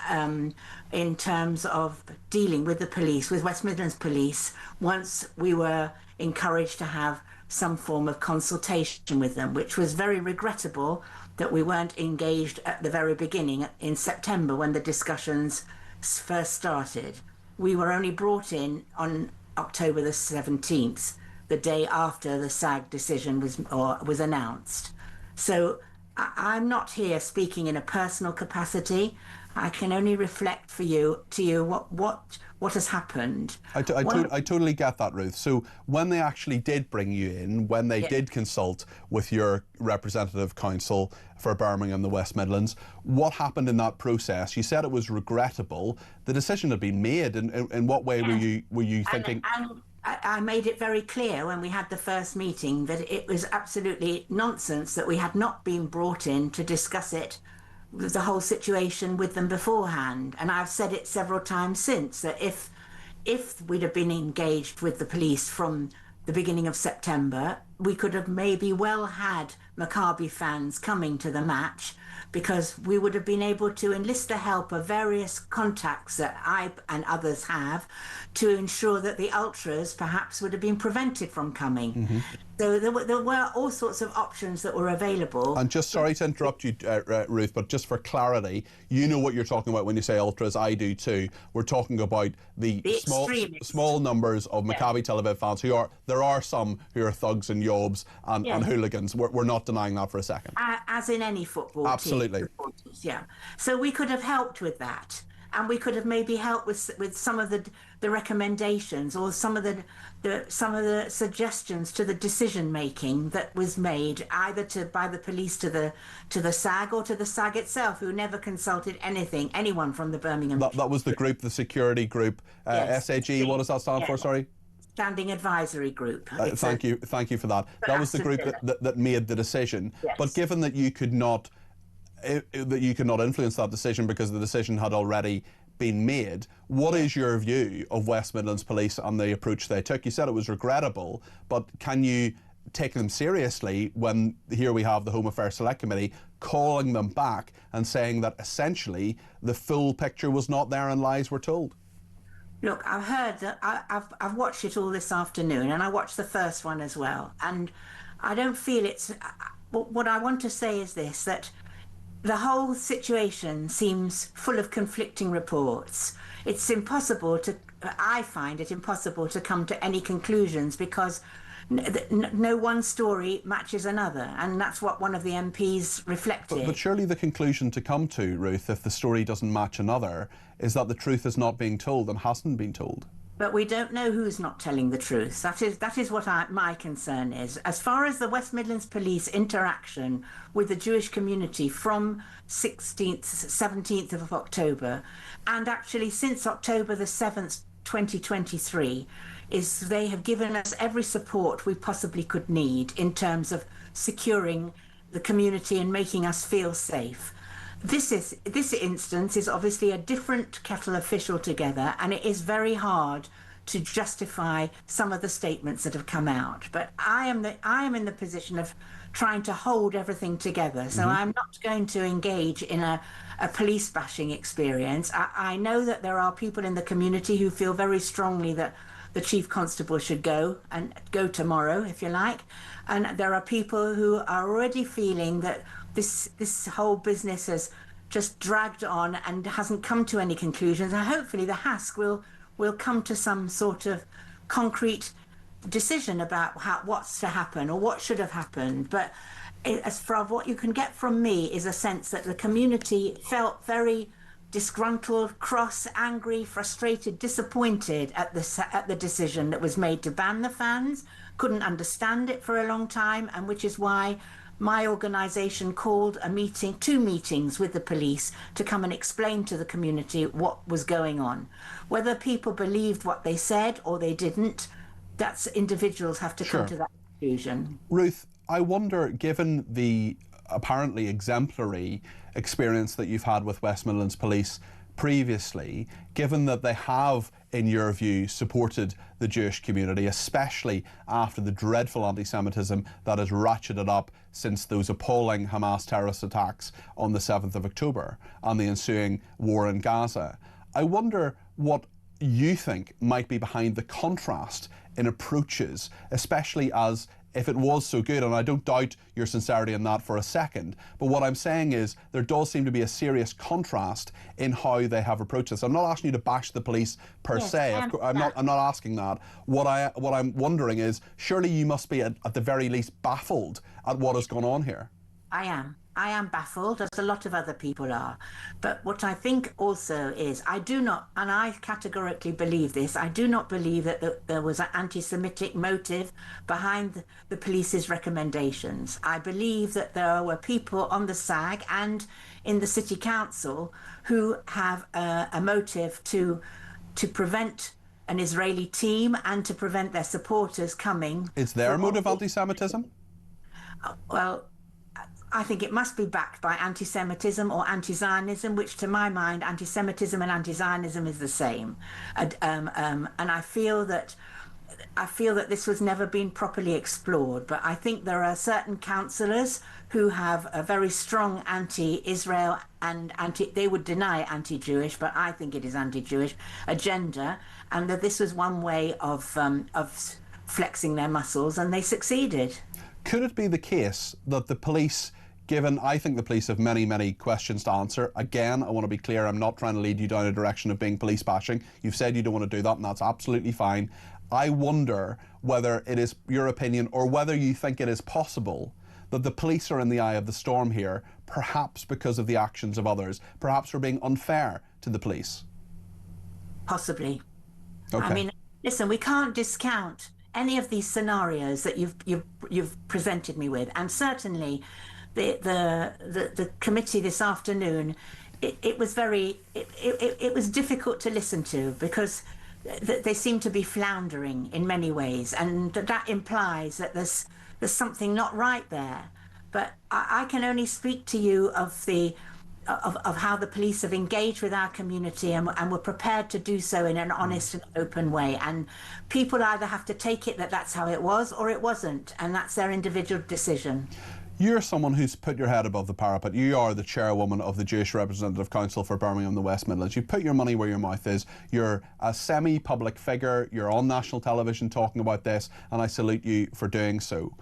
in terms of dealing with the police, with West Midlands Police, once we were encouraged to have some form of consultation with them, which was very regrettable that we weren't engaged at the very beginning in September when the discussions first started. We were only brought in on October the 17th, the day after the SAG decision was announced. So I'm not here speaking in a personal capacity. I can only reflect to you what has happened. I totally get that, Ruth. So when they actually did bring you in, when they did consult with your representative council for Birmingham and the West Midlands, what happened in that process? You said it was regrettable. The decision had been made. In what way were you thinking? I made it very clear when we had the first meeting that it was absolutely nonsense that we had not been brought in to discuss it, the whole situation with them beforehand. And I've said it several times since, that if we'd have been engaged with the police from the beginning of September, we could have maybe well had Maccabi fans coming to the match, because we would have been able to enlist the help of various contacts that I and others have to ensure that the ultras perhaps would have been prevented from coming. Mm-hmm. So there were all sorts of options that were available. And just sorry to interrupt you, Ruth, but just for clarity, you know what you're talking about when you say ultras. I do too. We're talking about the small numbers of Maccabi Tel Aviv fans there are some who are thugs and yobs and hooligans. We're not denying that for a second. As in any football Absolutely. team. Yeah. So we could have helped with that. And we could have maybe helped with some of the recommendations or some of the suggestions to the decision making that was made either by the police to the SAG or to the SAG itself, who never consulted anyone from the Birmingham. That was the group, the security group, SAG. What does that stand for? Sorry. Standing Advisory Group. Thank you for that. That was the group that made the decision. Yes. But given that you could not influence that decision because the decision had already been made, what is your view of West Midlands Police and the approach they took? You said it was regrettable, but can you take them seriously when here we have the Home Affairs Select Committee calling them back and saying that essentially the full picture was not there and lies were told? Look, I've heard that. I've watched it all this afternoon, and I watched the first one as well, and I don't feel it's. What I want to say is this: that the whole situation seems full of conflicting reports. It's impossible I find it impossible to come to any conclusions because no one story matches another, and that's what one of the MPs reflected. But surely the conclusion to come to, Ruth, if the story doesn't match another, is that the truth is not being told and hasn't been told. But we don't know who's not telling the truth. That is what my concern is. As far as the West Midlands Police interaction with the Jewish community from 17th of October, and actually since October the 7th, 2023, is they have given us every support we possibly could need in terms of securing the community and making us feel safe. This instance is obviously a different kettle of fish altogether, and it is very hard to justify some of the statements that have come out. But I am in the position of trying to hold everything together. So I'm not going to engage in a police bashing experience. I know that there are people in the community who feel very strongly that the Chief Constable should go tomorrow, if you like. And there are people who are already feeling that this whole business has just dragged on and hasn't come to any conclusions. And hopefully the HASC will come to some sort of concrete decision about what's to happen or what should have happened. But as far as what you can get from me is a sense that the community felt very disgruntled, cross, angry, frustrated, disappointed at the decision that was made to ban the fans, couldn't understand it for a long time, and which is why my organisation called two meetings with the police to come and explain to the community what was going on. Whether people believed what they said or they didn't, that's individuals have to come to that conclusion. Ruth, I wonder, given the apparently exemplary experience that you've had with West Midlands Police previously, given that they have, in your view, supported the Jewish community, especially after the dreadful anti-Semitism that has ratcheted up since those appalling Hamas terrorist attacks on the 7th of October and the ensuing war in Gaza, I wonder what you think might be behind the contrast in approaches, especially as if it was so good, and I don't doubt your sincerity in that for a second, but what I'm saying is there does seem to be a serious contrast in how they have approached this. I'm not asking you to bash the police per se. I'm not asking that. What I'm wondering is, surely you must be at the very least baffled at what has gone on here. I am baffled, as a lot of other people are. But what I think also is, I do not, and I categorically believe this, I do not believe that there was an anti-Semitic motive behind the police's recommendations. I believe that there were people on the SAG and in the City Council who have a motive to prevent an Israeli team and to prevent their supporters coming. Is their motive anti-Semitism? Well, I think it must be backed by anti-Semitism or anti-Zionism, which to my mind, anti-Semitism and anti-Zionism is the same. And I feel that this was never been properly explored. But I think there are certain councillors who have a very strong anti-Israel and they would deny anti-Jewish, but I think it is anti-Jewish agenda, and that this was one way of flexing their muscles, and they succeeded. Could it be the case that the police, given, I think the police have many, many questions to answer. Again, I want to be clear, I'm not trying to lead you down a direction of being police bashing. You've said you don't want to do that, and that's absolutely fine. I wonder whether it is your opinion or whether you think it is possible that the police are in the eye of the storm here, perhaps because of the actions of others, perhaps we're being unfair to the police. Possibly. Okay. I mean, listen, we can't discount any of these scenarios that you've presented me with, and certainly the committee this afternoon, it was difficult to listen to because they seem to be floundering in many ways, and that implies that there's something not right there. But I can only speak to you of how the police have engaged with our community and were prepared to do so in an honest and open way. And people either have to take it that that's how it was or it wasn't, and that's their individual decision. You're someone who's put your head above the parapet. You are the chairwoman of the Jewish Representative Council for Birmingham and the West Midlands. You put your money where your mouth is. You're a semi-public figure. You're on national television talking about this, and I salute you for doing so.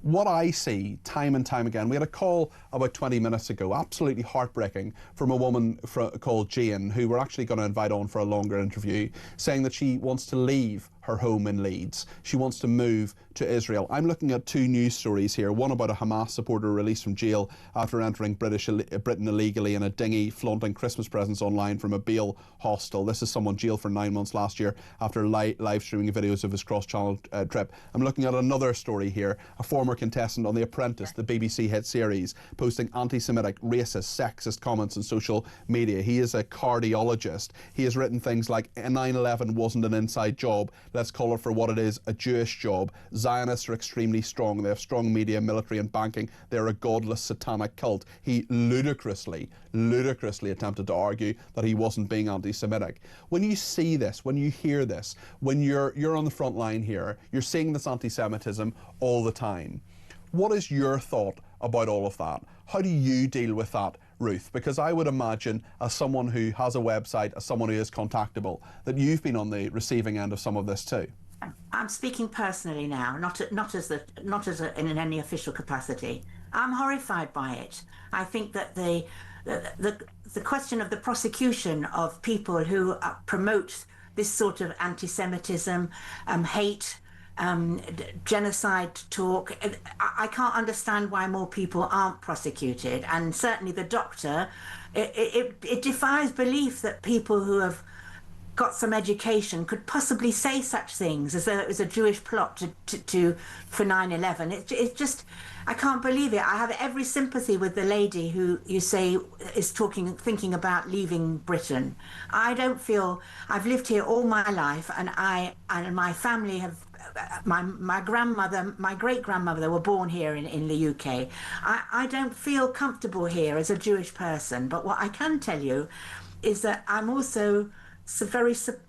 What I see time and time again, we had a call about 20 minutes ago, absolutely heartbreaking, from a woman called Jane, who we're actually going to invite on for a longer interview, saying that she wants to leave her home in Leeds. She wants to move to Israel. I'm looking at two news stories here, one about a Hamas supporter released from jail after entering Britain illegally in a dinghy, flaunting Christmas presents online from a Beale hostel. This is someone jailed for 9 months last year after live streaming videos of his cross-channel trip. I'm looking at another story here, a former contestant on The Apprentice, the BBC hit series, posting anti-Semitic, racist, sexist comments on social media. He is a cardiologist. He has written things like 9/11 wasn't an inside job. Let's call it for what it is, a Jewish job. Zionists are extremely strong. They have strong media, military and banking. They're a godless satanic cult. He ludicrously attempted to argue that he wasn't being anti-Semitic. When you see this, when you hear this, when you're on the front line here, you're seeing this anti-Semitism all the time. What is your thought about all of that? How do you deal with that, Ruth? Because I would imagine, as someone who has a website, as someone who is contactable, that you've been on the receiving end of some of this too. I'm speaking personally now, not in any official capacity. I'm horrified by it. I think that the question of the prosecution of people who promote this sort of anti-Semitism, hate, genocide talk, I can't understand why more people aren't prosecuted. And certainly the doctor, it defies belief that people who have got some education could possibly say such things as though it was a Jewish plot for 9/11. It just, I can't believe it. I have every sympathy with the lady who you say is thinking about leaving Britain. I don't feel, I've lived here all my life, and my family have my grandmother, my great-grandmother were born here in the UK. I don't feel comfortable here as a Jewish person, but what I can tell you is that I'm also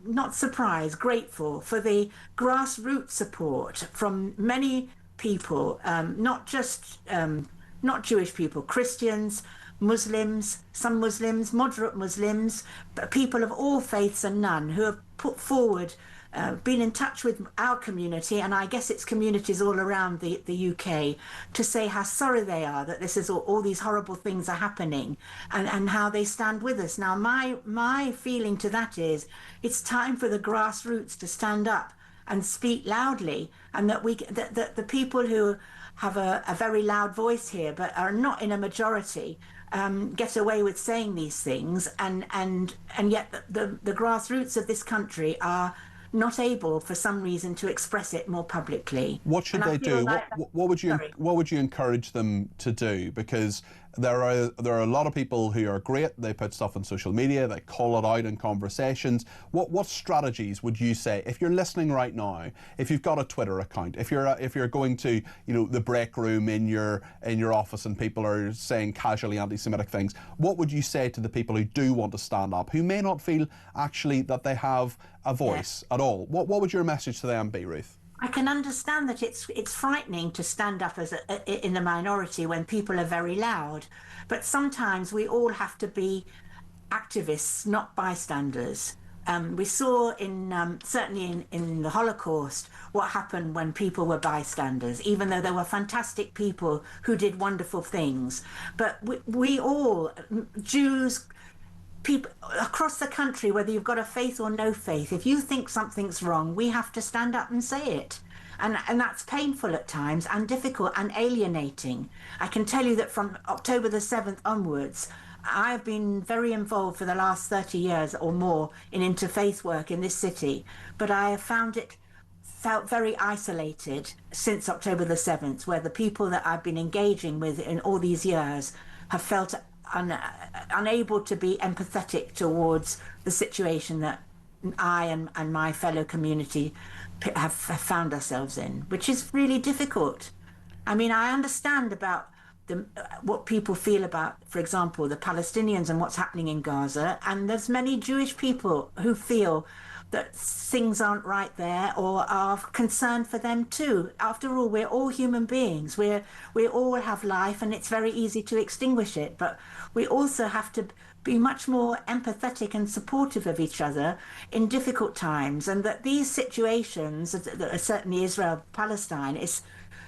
not surprised, grateful for the grassroots support from many people, not just not Jewish people, Christians, Muslims, some Muslims, moderate Muslims, but people of all faiths and none who have put forward, been in touch with our community, and I guess it's communities all around the UK, to say how sorry they are that this is all these horrible things are happening, and how they stand with us. Now, my feeling to that is it's time for the grassroots to stand up and speak loudly, and that the people who have a very loud voice here but are not in a majority get away with saying these things, and yet the grassroots of this country are not able for some reason to express it more publicly. What should they do? What would you encourage them to do? Because there are a lot of people who are great. They put stuff on social media. They call it out in conversations. What strategies would you say, if you're listening right now, if you've got a Twitter account, if you're going to the break room in your office and people are saying casually anti-Semitic things, what would you say to the people who do want to stand up, who may not feel actually that they have a voice at all? What would your message to them be, Ruth? I can understand that it's frightening to stand up as in the minority when people are very loud, but sometimes we all have to be activists, not bystanders. We saw certainly in the Holocaust what happened when people were bystanders, even though there were fantastic people who did wonderful things. But we all, Jews, people across the country, whether you've got a faith or no faith, if you think something's wrong, we have to stand up and say it. And that's painful at times and difficult and alienating. I can tell you that from October the 7th onwards, I've been very involved for the last 30 years or more in interfaith work in this city, but I have felt very isolated since October the 7th, where the people that I've been engaging with in all these years have felt unable to be empathetic towards the situation that I and my fellow community have found ourselves in, which is really difficult. I mean, I understand about what people feel about, for example, the Palestinians and what's happening in Gaza, and there's many Jewish people who feel that things aren't right there or are concerned for them too. After all, we're all human beings. We all have life, and it's very easy to extinguish it. But we also have to be much more empathetic and supportive of each other in difficult times. And that these situations, certainly Israel-Palestine, is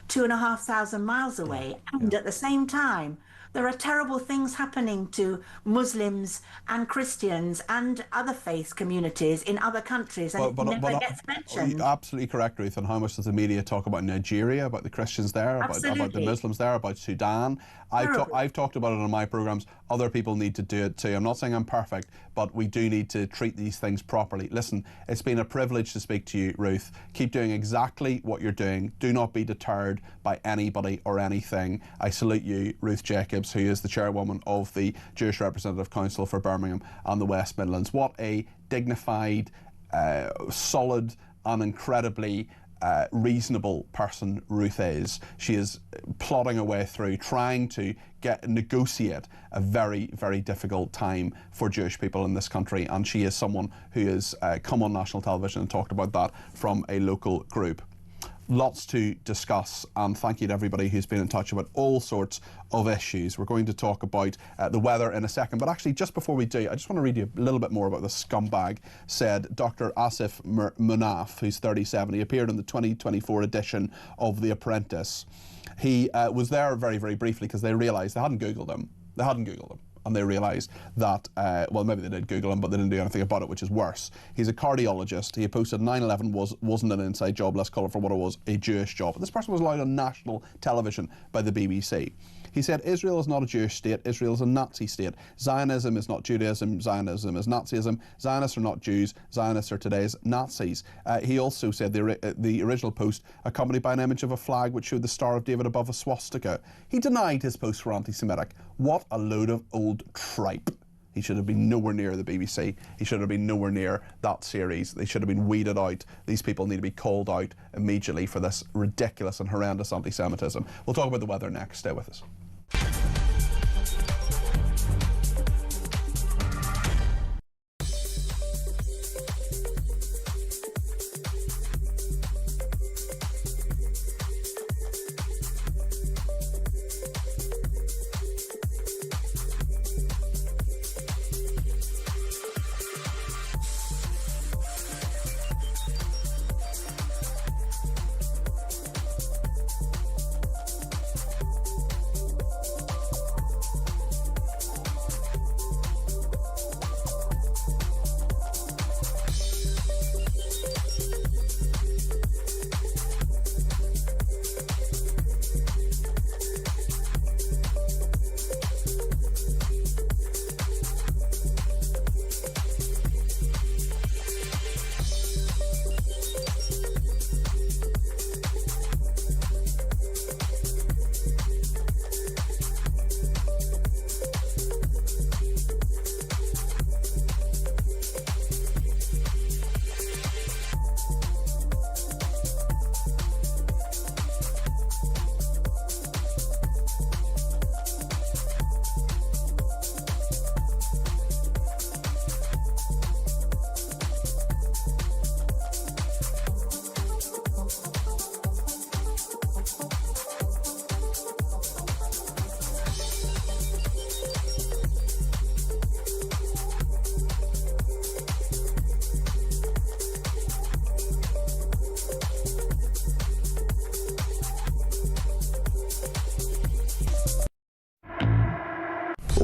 2,500 miles away. And at the same time, there are terrible things happening to Muslims and Christians and other faith communities in other countries, and it never gets mentioned. You're absolutely correct, Ruth. And how much does the media talk about Nigeria, about the Christians there, about the Muslims there, about Sudan? I've talked about it on my programmes. Other people need to do it too. I'm not saying I'm perfect, but we do need to treat these things properly. Listen, it's been a privilege to speak to you, Ruth. Keep doing exactly what you're doing. Do not be deterred by anybody or anything. I salute you, Ruth Jacobs, who is the chairwoman of the Jewish Representative Council for Birmingham and the West Midlands. What a dignified, solid and incredibly reasonable person Ruth is. She is plodding a way through, trying to negotiate a very, very difficult time for Jewish people in this country, and she is someone who has come on national television and talked about that from a local group. Lots to discuss, and thank you to everybody who's been in touch about all sorts of issues. We're going to talk about the weather in a second, but actually just before we do, I just want to read you a little bit more about the scumbag, said Dr. Asif Munaf, who's 37. He appeared in the 2024 edition of The Apprentice. He was there very, very briefly because they realised they hadn't Googled him. And they realised that, well, maybe they did Google him, but they didn't do anything about it, which is worse. He's a cardiologist. He posted 9/11 wasn't an inside job, let's call it for what it was, a Jewish job. This person was allowed on national television by the BBC. He said, Israel is not a Jewish state, Israel is a Nazi state. Zionism is not Judaism, Zionism is Nazism. Zionists are not Jews, Zionists are today's Nazis. He also said the original post accompanied by an image of a flag which showed the Star of David above a swastika. He denied his posts were anti-Semitic. What a load of old tripe. He should have been nowhere near the BBC. He should have been nowhere near that series. They should have been weeded out. These people need to be called out immediately for this ridiculous and horrendous anti-Semitism. We'll talk about the weather next. Stay with us.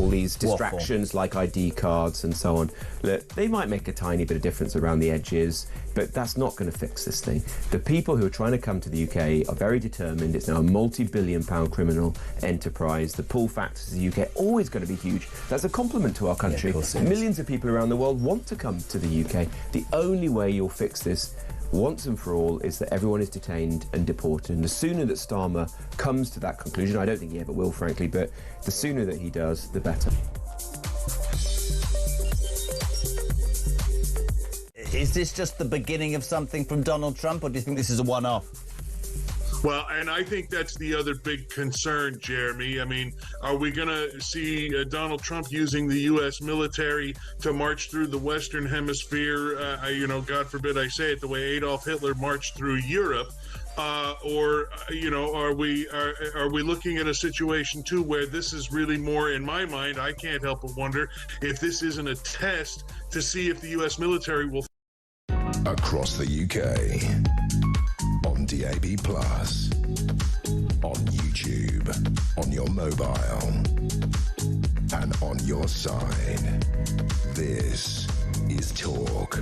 all these distractions like ID cards and so on. Look, they might make a tiny bit of difference around the edges, but that's not going to fix this thing. The people who are trying to come to the UK are very determined. It's now a multi-billion-pound criminal enterprise. The pull factors in the UK are always going to be huge. That's a compliment to our country. Yeah, millions of people around the world want to come to the UK. The only way you'll fix this once and for all is that everyone is detained and deported, and the sooner that Starmer comes to that conclusion, I don't think he ever will, frankly, but the sooner that he does, the better. Is this just the beginning of something from Donald Trump, or do you think this is a one-off? Well, and I think that's the other big concern, Jeremy. I mean, are we going to see Donald Trump using the U.S. military to march through the Western Hemisphere? You know, God forbid I say it, the way Adolf Hitler marched through Europe. Or, you know, are we looking at a situation, too, where this is really more, in my mind, I can't help but wonder if this isn't a test to see if the U.S. military will... Across the UK. On DAB+, on YouTube, on your mobile, and on your side. This is Talk.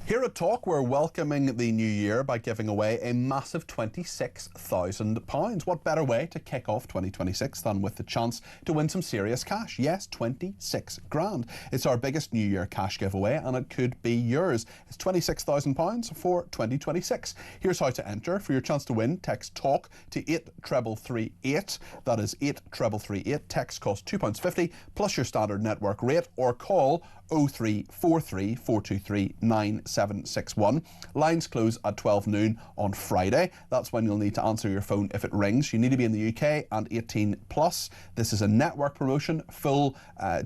Here at Talk, we're welcoming the new year by giving away a massive £26,000. What better way to kick off 2026 than with the chance to win some serious cash? Yes, 26 grand. It's our biggest new year cash giveaway, and it could be yours. It's £26,000 for 2026. Here's how to enter. For your chance to win, text TALK to 83338. That is 83338. Text costs £2.50 plus your standard network rate, or call 0343 423 9761. Lines close at 12 noon on Friday. That's when you'll need to answer your phone if it rings. You need to be in the UK and 18 plus. This is a network promotion. Full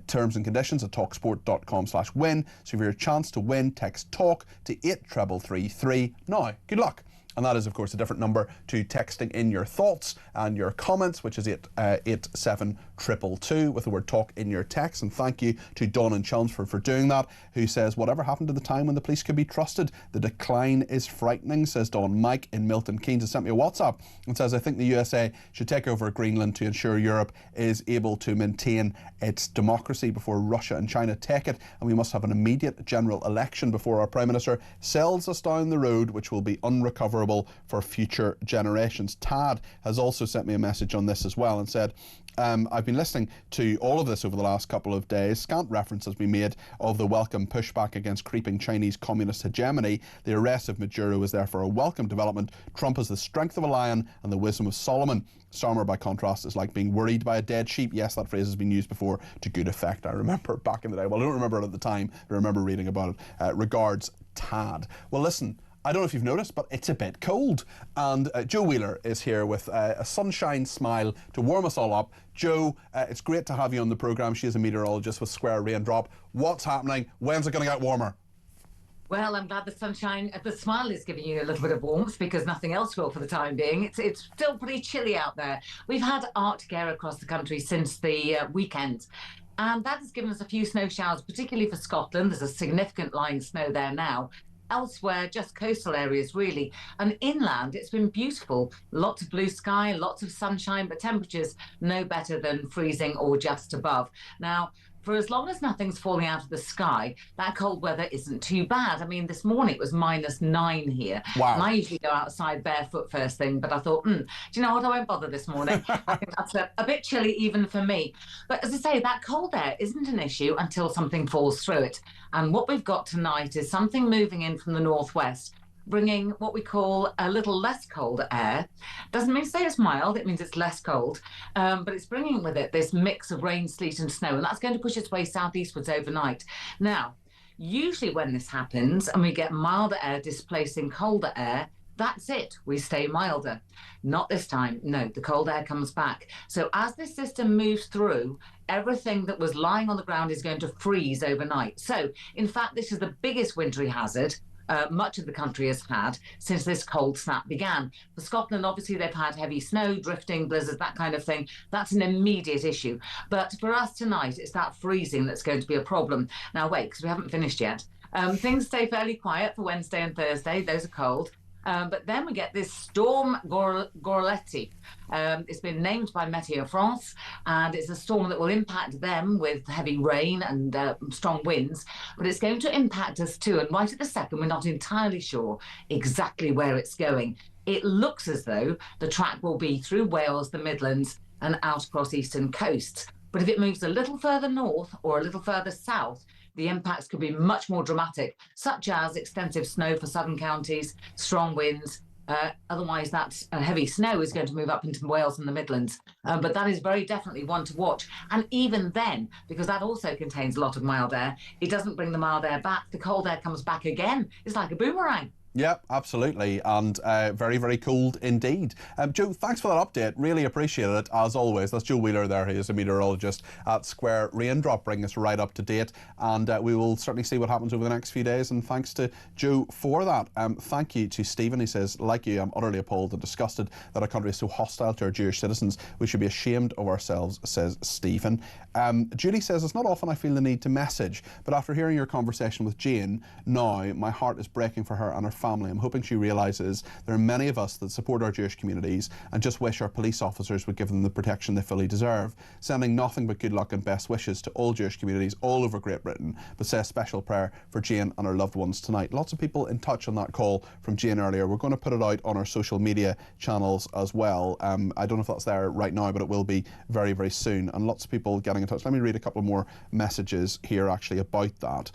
terms and conditions at talksport.com/win. So for your chance to win, text TALK to 83333. Now, good luck. And that is, of course, a different number to texting in your thoughts and your comments, which is 87222 with the word TALK in your text. And thank you to Dawn and Chelmsford for doing that, who says, whatever happened to the time when the police could be trusted? The decline is frightening, says Dawn. Mike in Milton Keynes has sent me a WhatsApp and says, I think the USA should take over Greenland to ensure Europe is able to maintain its democracy before Russia and China take it. And we must have an immediate general election before our Prime Minister sells us down the road, which will be unrecoverable for future generations. Tad has also sent me a message on this as well and said, I've been been listening to all of this over the last couple of days. Scant reference has been made of the welcome pushback against creeping Chinese communist hegemony. The arrest of Maduro is therefore a welcome development. Trump has the strength of a lion and the wisdom of Solomon. Starmer, by contrast, is like being worried by a dead sheep. Yes, that phrase has been used before to good effect. I remember back in the day. Well, I don't remember it at the time, but I remember reading about it. Regards, Tad. Well, listen, I don't know if you've noticed, but it's a bit cold. And Joe Wheeler is here with a sunshine smile to warm us all up. Joe, it's great to have you on the programme. She is a meteorologist with Square Raindrop. What's happening? When's it going to get warmer? Well, I'm glad the smile is giving you a little bit of warmth, because nothing else will for the time being. It's still pretty chilly out there. We've had Arctic air across the country since the weekend, and that has given us a few snow showers, particularly for Scotland. There's a significant line of snow there now. Elsewhere, just coastal areas really, and inland it's been beautiful. Lots of blue sky, lots of sunshine, but temperatures no better than freezing or just above. Now, for as long as nothing's falling out of the sky, that cold weather isn't too bad. I mean, this morning it was -9 here. Wow. And I usually go outside barefoot first thing, but I thought, do you know what, I won't bother this morning. I think that's a bit chilly even for me. But as I say, that cold air isn't an issue until something falls through it. And what we've got tonight is something moving in from the northwest, bringing what we call a little less cold air. Doesn't mean to say it's mild, it means it's less cold, but it's bringing with it this mix of rain, sleet and snow, and that's going to push its way southeastwards overnight. Now, usually when this happens and we get milder air displacing colder air, that's it, we stay milder. Not this time, no, the cold air comes back. So as this system moves through, everything that was lying on the ground is going to freeze overnight. So, in fact, this is the biggest wintry hazard much of the country has had since this cold snap began. For Scotland, obviously, they've had heavy snow, drifting, blizzards, that kind of thing. That's an immediate issue. But for us tonight, it's that freezing that's going to be a problem. Now, wait, because we haven't finished yet. Things stay fairly quiet for Wednesday and Thursday. Those are cold. But then we get this storm Gorletti. It's been named by Météo France, and it's a storm that will impact them with heavy rain and strong winds, but it's going to impact us too. And right at the second, we're not entirely sure exactly where it's going. It looks as though the track will be through Wales, the Midlands, and out across eastern coasts. But if it moves a little further north or a little further south, the impacts could be much more dramatic, such as extensive snow for southern counties, strong winds. Otherwise, that heavy snow is going to move up into Wales and the Midlands. But that is very definitely one to watch. And even then, because that also contains a lot of mild air, it doesn't bring the mild air back. The cold air comes back again. It's like a boomerang. Yeah, absolutely, and very, very cold indeed. Joe, thanks for that update. Really appreciate it, as always. That's Joe Wheeler there, who is a meteorologist at Square Raindrop, bringing us right up to date, and we will certainly see what happens over the next few days, and thanks to Joe for that. Thank you to Stephen. He says, like you, I'm utterly appalled and disgusted that our country is so hostile to our Jewish citizens. We should be ashamed of ourselves, says Stephen. Julie says, it's not often I feel the need to message, but after hearing your conversation with Jane, now my heart is breaking for her and her family. I'm hoping she realises there are many of us that support our Jewish communities and just wish our police officers would give them the protection they fully deserve. Sending nothing but good luck and best wishes to all Jewish communities all over Great Britain, but say a special prayer for Jane and her loved ones tonight. Lots of people in touch on that call from Jane earlier. We're going to put it out on our social media channels as well. I don't know if that's there right now, but it will be very, very soon. And lots of people getting in touch. Let me read a couple more messages here actually about that,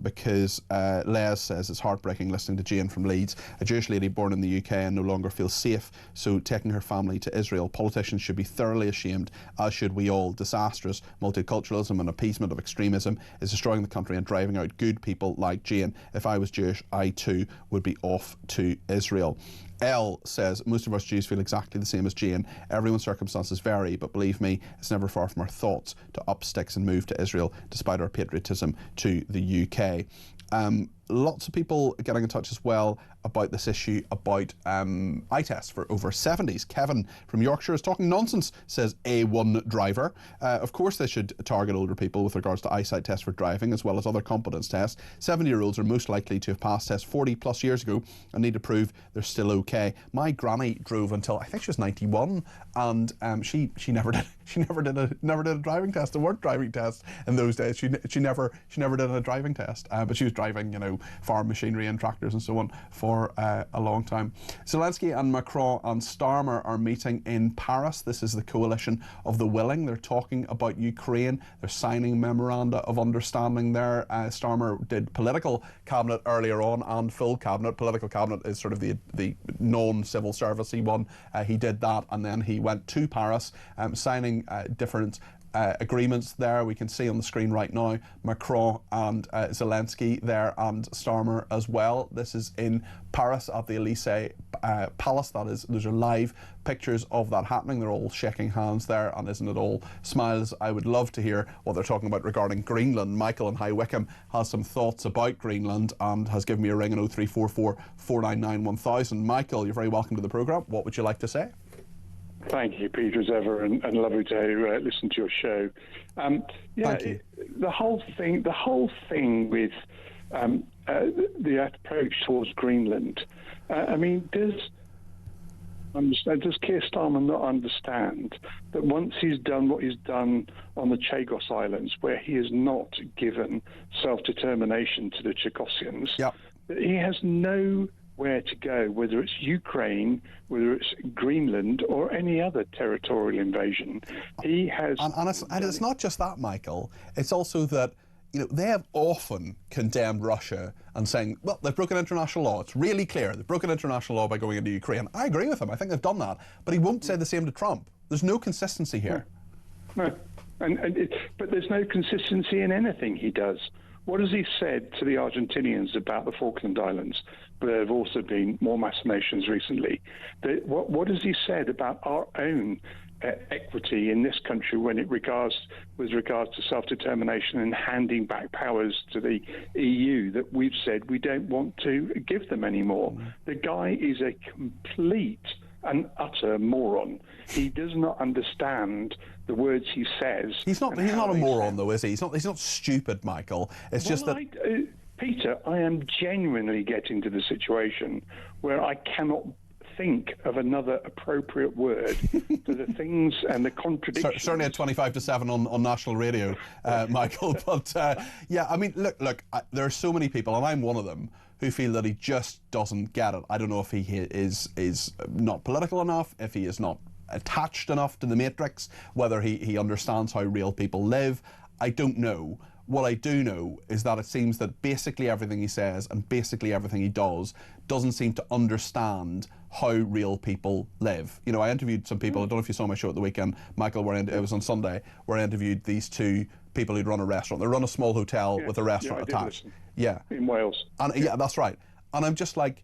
because Les says it's heartbreaking listening to Jane from Leeds, a Jewish lady born in the UK and no longer feels safe, so taking her family to Israel. Politicians should be thoroughly ashamed, as should we all. Disastrous multiculturalism and appeasement of extremism is destroying the country and driving out good people like Jane. If I was Jewish, I too would be off to Israel. Elle says, most of us Jews feel exactly the same as Jane. Everyone's circumstances vary, but believe me, it's never far from our thoughts to up sticks and move to Israel, despite our patriotism to the UK. Lots of people getting in touch as well about this issue about eye tests for over 70s. Kevin from Yorkshire is talking nonsense, says A1 driver. Of course they should target older people with regards to eyesight tests for driving, as well as other competence tests. 70-year-olds are most likely to have passed tests 40 plus years ago and need to prove they're still okay. My granny drove until I think she was 91, and she never did a driving test. There weren't driving tests in those days. She never did a driving test, but she was driving, farm machinery and tractors and so on for for a long time. Zelensky and Macron and Starmer are meeting in Paris. This is the coalition of the willing. They're talking about Ukraine. They're signing memoranda of understanding there. Starmer did political cabinet earlier on and full cabinet. Political cabinet is sort of the non-civil servicey one. He did that, and then he went to Paris, signing different agreements there. We can see on the screen right now Macron and Zelensky there, and Starmer as well. This is in Paris at the Elysee Palace. Those are live pictures of that happening. They're all shaking hands there, and isn't it all smiles? I would love to hear what they're talking about regarding Greenland. Michael in High Wycombe has some thoughts about Greenland and has given me a ring on 0344 499 1000. Michael, you're very welcome to the programme. What would you like to say? Thank you, Peter, as ever, and lovely to listen to your show. Thank you. The whole thing with the approach towards Greenland. I mean, does Keir Starmer not understand that once he's done what he's done on the Chagos Islands, where he has not given self-determination to the Chagossians, that he has nowhere to go, whether it's Ukraine, whether it's Greenland, or any other territorial invasion? He has... And it's not just that, Michael. It's also that, they have often condemned Russia and saying, well, they've broken international law. It's really clear. They've broken international law by going into Ukraine. I agree with him. I think they've done that. But he won't say the same to Trump. There's no consistency here. No. But there's no consistency in anything he does. What has he said to the Argentinians about the Falkland Islands? But there have also been more machinations recently. What has he said about our own equity in this country with regards to self-determination and handing back powers to the EU that we've said we don't want to give them anymore? The guy is a complete and utter moron. He does not understand the words he says. He's not a moron, though, is he? He's not stupid, Michael. It's just that... Peter, I am genuinely getting to the situation where I cannot think of another appropriate word for the things and the contradictions. Certainly at 25 to 7 on national radio, Michael. But yeah, I mean, look, there are so many people, and I'm one of them, who feel that he just doesn't get it. I don't know if he is not political enough, if he is not attached enough to the matrix, whether he understands how real people live. I don't know. What I do know is that it seems that basically everything he says and basically everything he does doesn't seem to understand how real people live. I interviewed some people, I don't know if you saw my show at the weekend, Michael, it was on Sunday, where I interviewed these two people who'd run a restaurant. They run a small hotel with a restaurant attached. In Wales. And yeah, that's right. And I'm just like,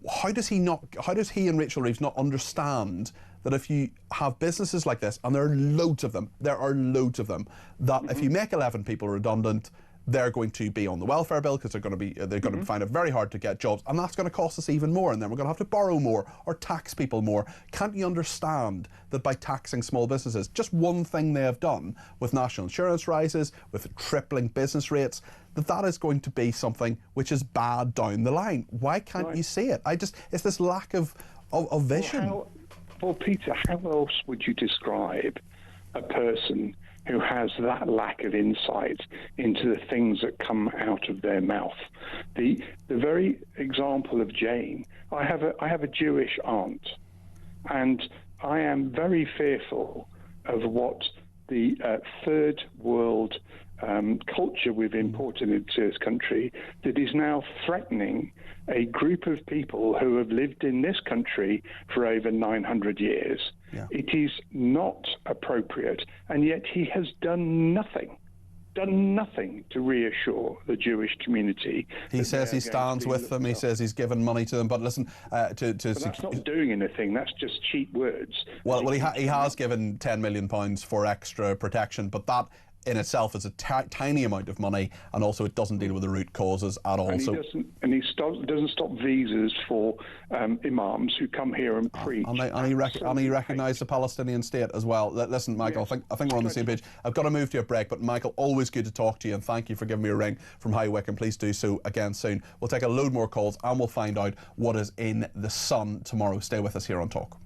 how does he and Rachel Reeves not understand that if you have businesses like this, and there are loads of them, that if you make 11 people redundant, they're going to be on the welfare bill because they're going to find it very hard to get jobs, and that's going to cost us even more, and then we're going to have to borrow more or tax people more. Can't you understand that by taxing small businesses, just one thing they have done with national insurance rises, with tripling business rates, that is going to be something which is bad down the line? Why can't you see it? It's this lack of vision. Well, Peter, how else would you describe a person who has that lack of insight into the things that come out of their mouth? The very example of Jane, I have a Jewish aunt, and I am very fearful of what the third world culture we've imported into this country that is now threatening a group of people who have lived in this country for over 900 years. Yeah. It is not appropriate, and yet he has done nothing to reassure the Jewish community. He says he stands with them, he says he's given money to them, but listen, but that's not doing anything, that's just cheap words. Well, he has given £10 million for extra protection, but that in itself is a tiny amount of money, and also it doesn't deal with the root causes at all. And he doesn't stop visas for imams who come here and preach. And he recognised the Palestinian state as well. Listen, Michael, yes. I think we're on the same page. I've got to move to a break, but Michael, always good to talk to you, and thank you for giving me a ring from High Wycombe. Please do so again soon. We'll take a load more calls and we'll find out what is in the Sun tomorrow. Stay with us here on Talk.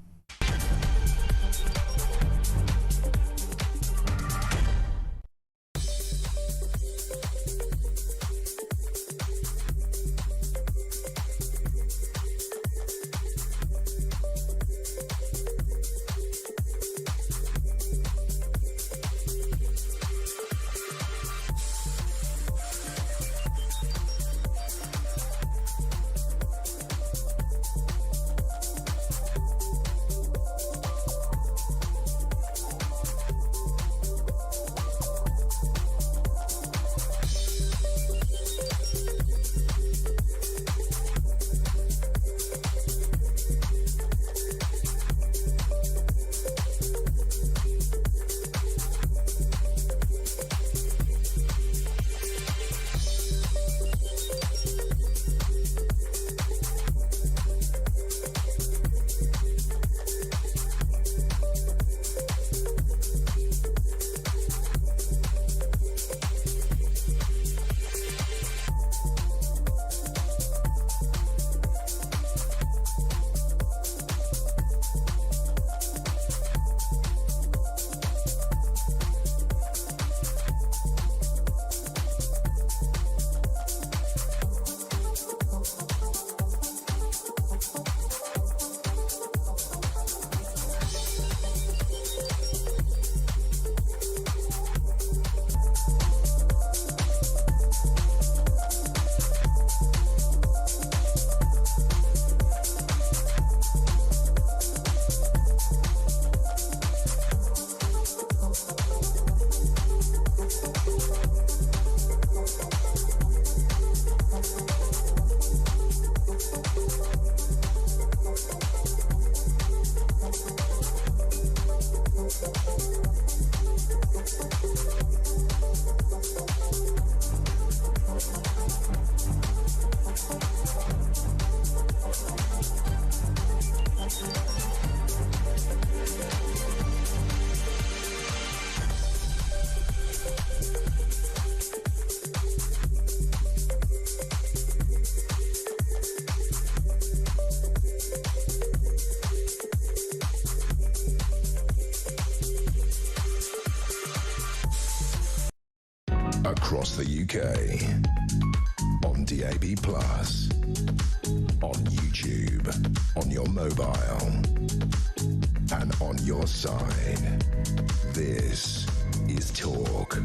Across the UK. On DAB+. On YouTube. On your mobile. And on your side. This is Talk.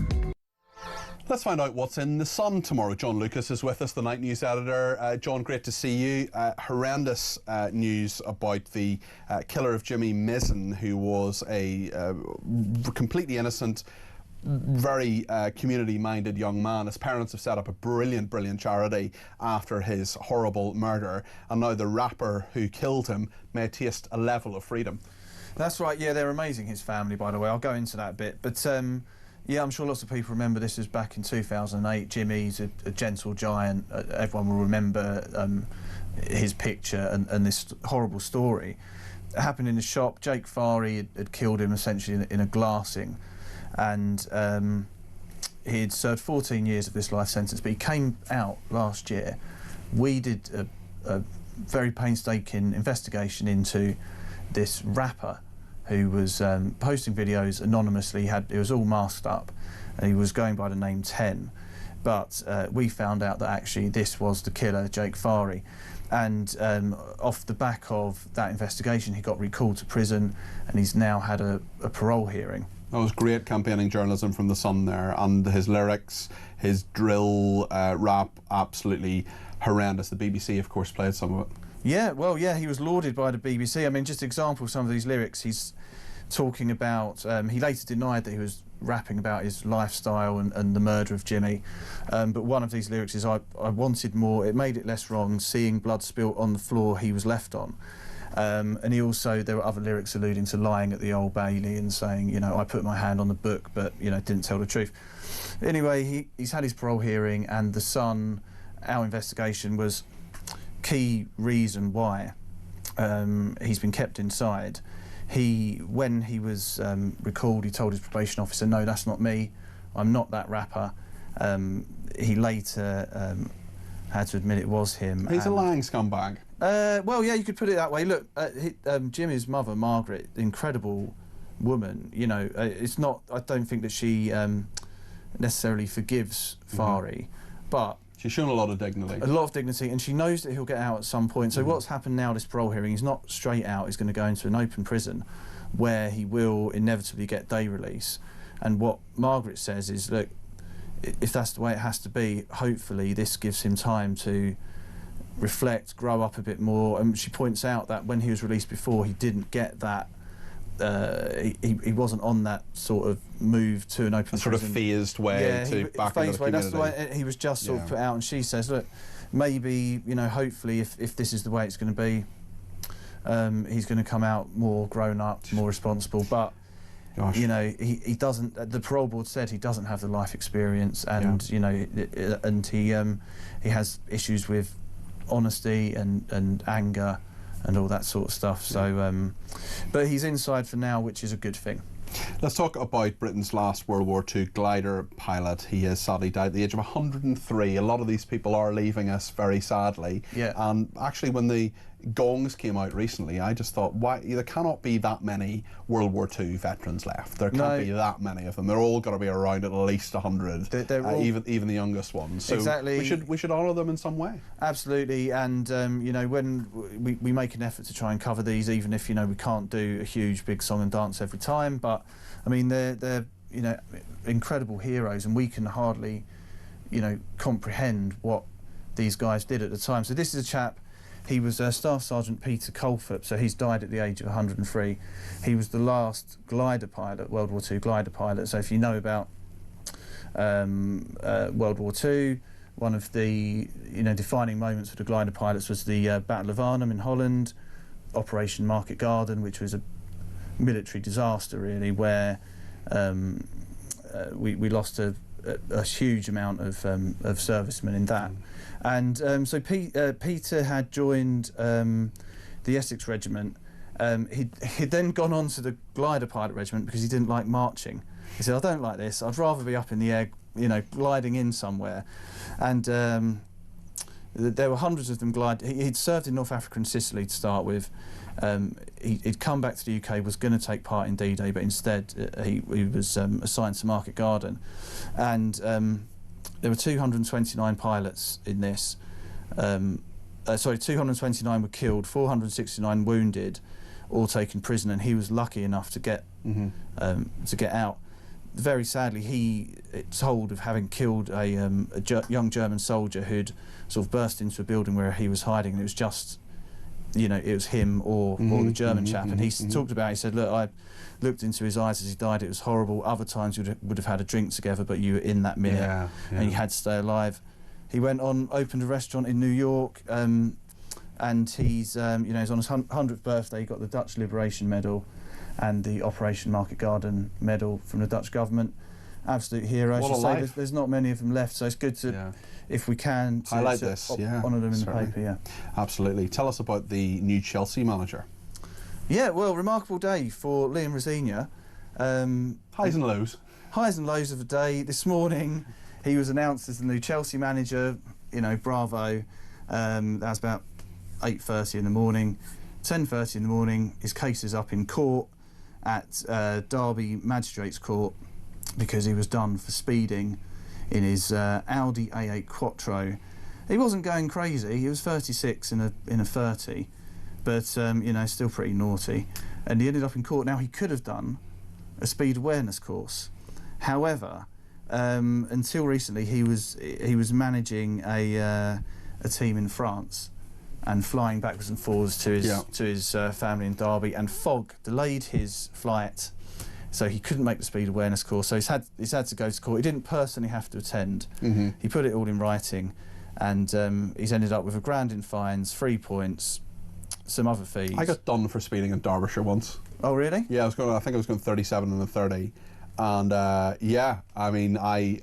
Let's find out what's in the Sun tomorrow. John Lucas is with us, the night news editor. John, great to see you. Horrendous news about the killer of Jimmy Mizzen, who was a completely innocent, very community-minded young man. His parents have set up a brilliant, brilliant charity after his horrible murder, and now the rapper who killed him may taste a level of freedom. That's right, yeah, they're amazing, his family, by the way. I'll go into that bit. But yeah, I'm sure lots of people remember this was back in 2008. Jimmy's a gentle giant. Everyone will remember his picture and this horrible story. It happened in a shop. Jake Farry had killed him essentially in a glassing, and he'd served 14 years of this life sentence, but he came out last year. We did a very painstaking investigation into this rapper who was posting videos anonymously. He was all masked up, and he was going by the name 10. But we found out that actually this was the killer, Jake Farry. And off the back of that investigation, he got recalled to prison, and he's now had a parole hearing. That was great campaigning journalism from The Sun there, and his lyrics, his drill rap, absolutely horrendous. The BBC, of course, played some of it. Yeah, well, yeah, he was lauded by the BBC. I mean, just example of some of these lyrics. He's talking about, he later denied that he was rapping about his lifestyle and the murder of Jimmy. But one of these lyrics is, I wanted more, it made it less wrong, seeing blood spilt on the floor he was left on. And he also, there were other lyrics alluding to lying at the Old Bailey and saying, you know, I put my hand on the book, but, you know, didn't tell the truth. Anyway, he's had his parole hearing, and The Sun, our investigation was key reason why he's been kept inside. When he was recalled, he told his probation officer, no, that's not me, I'm not that rapper. He later had to admit it was him. He's a lying scumbag. Well, yeah, you could put it that way. Look, Jimmy's mother, Margaret, incredible woman, you know, it's not, I don't think that she necessarily forgives Farry, but she's shown a lot of dignity. A lot of dignity, and she knows that he'll get out at some point. So what's happened now, this parole hearing, he's not straight out, he's going to go into an open prison where he will inevitably get day release. And what Margaret says is, look, if that's the way it has to be, hopefully this gives him time to reflect, grow up a bit more. And she points out that when he was released before, he didn't get that, he wasn't on that sort of move to an open prison. Sort of phased way to back into the community. That's the way he was just sort of put out, and she says, look, maybe, you know, hopefully if this is the way it's going to be, he's going to come out more grown up, more responsible. But you know, he doesn't. The parole board said he doesn't have the life experience, and you know, and he has issues with honesty and anger and all that sort of stuff. So, but he's inside for now, which is a good thing. Let's talk about Britain's last World War II glider pilot. He has sadly died at the age of 103. A lot of these people are leaving us very sadly. Yeah. And actually, when the gongs came out recently, I just thought, why there cannot be that many World War II veterans left. There can't be that many of them. They're all got to be around at least 100. Even the youngest ones. So exactly. We should honour them in some way. Absolutely. And you know, when we make an effort to try and cover these, even if, you know, we can't do a huge big song and dance every time, but I mean, they're you know, incredible heroes, and we can hardly, you know, comprehend what these guys did at the time. So this is a chap. He was Staff Sergeant Peter Cardwell, so he's died at the age of 103. He was the last glider pilot, World War II glider pilot. So if you know about World War II, one of the, you know, defining moments for the glider pilots was the Battle of Arnhem in Holland, Operation Market Garden, which was a military disaster really, where we lost a huge amount of servicemen in that. And so Peter had joined the Essex Regiment. He'd then gone on to the glider pilot regiment because he didn't like marching. He said, I don't like this, I'd rather be up in the air, you know, gliding in somewhere. And There were hundreds of them he'd served in North Africa and Sicily to start with. He'd come back to the UK, was going to take part in D-Day, but instead he was assigned to Market Garden. And there were 229 pilots in this. 229 were killed, 469 wounded, all taken prisoner, and he was lucky enough to get out. Very sadly, it's told of having killed a young German soldier who'd sort of burst into a building where he was hiding, and it was just, it was him or the German chap. And he talked about it, he said, look, I looked into his eyes as he died, it was horrible. Other times we would have had a drink together, but you were in that minute, and you had to stay alive. He went on, opened a restaurant in New York, and he's, he's on his 100th birthday. He got the Dutch Liberation Medal and the Operation Market Garden Medal from the Dutch government. Absolute hero. What a life. There's not many of them left, so it's good to, if we can, highlight this. Honour them in the paper. Absolutely. Tell us about the new Chelsea manager. Yeah, well, remarkable day for Liam Rosenior. Highs and lows. Highs and lows of the day. This morning, he was announced as the new Chelsea manager. Bravo. That was about 8:30 in the morning. 10:30 in the morning, his case is up in court at Derby Magistrates Court because he was done for speeding in his Audi A8 Quattro. He wasn't going crazy. He was 36 in a 30, but still pretty naughty. And he ended up in court. Now, he could have done a speed awareness course. However, until recently, he was managing a team in France and flying backwards and forwards to his family in Derby, and fog delayed his flight, so he couldn't make the speed awareness course. So he's had to go to court. He didn't personally have to attend. He put it all in writing, and he's ended up with £1 grand in fines, 3 points, some other fees. I got done for speeding in Derbyshire once. Oh really? Yeah, I think I was going 37 and a 30, and I mean, I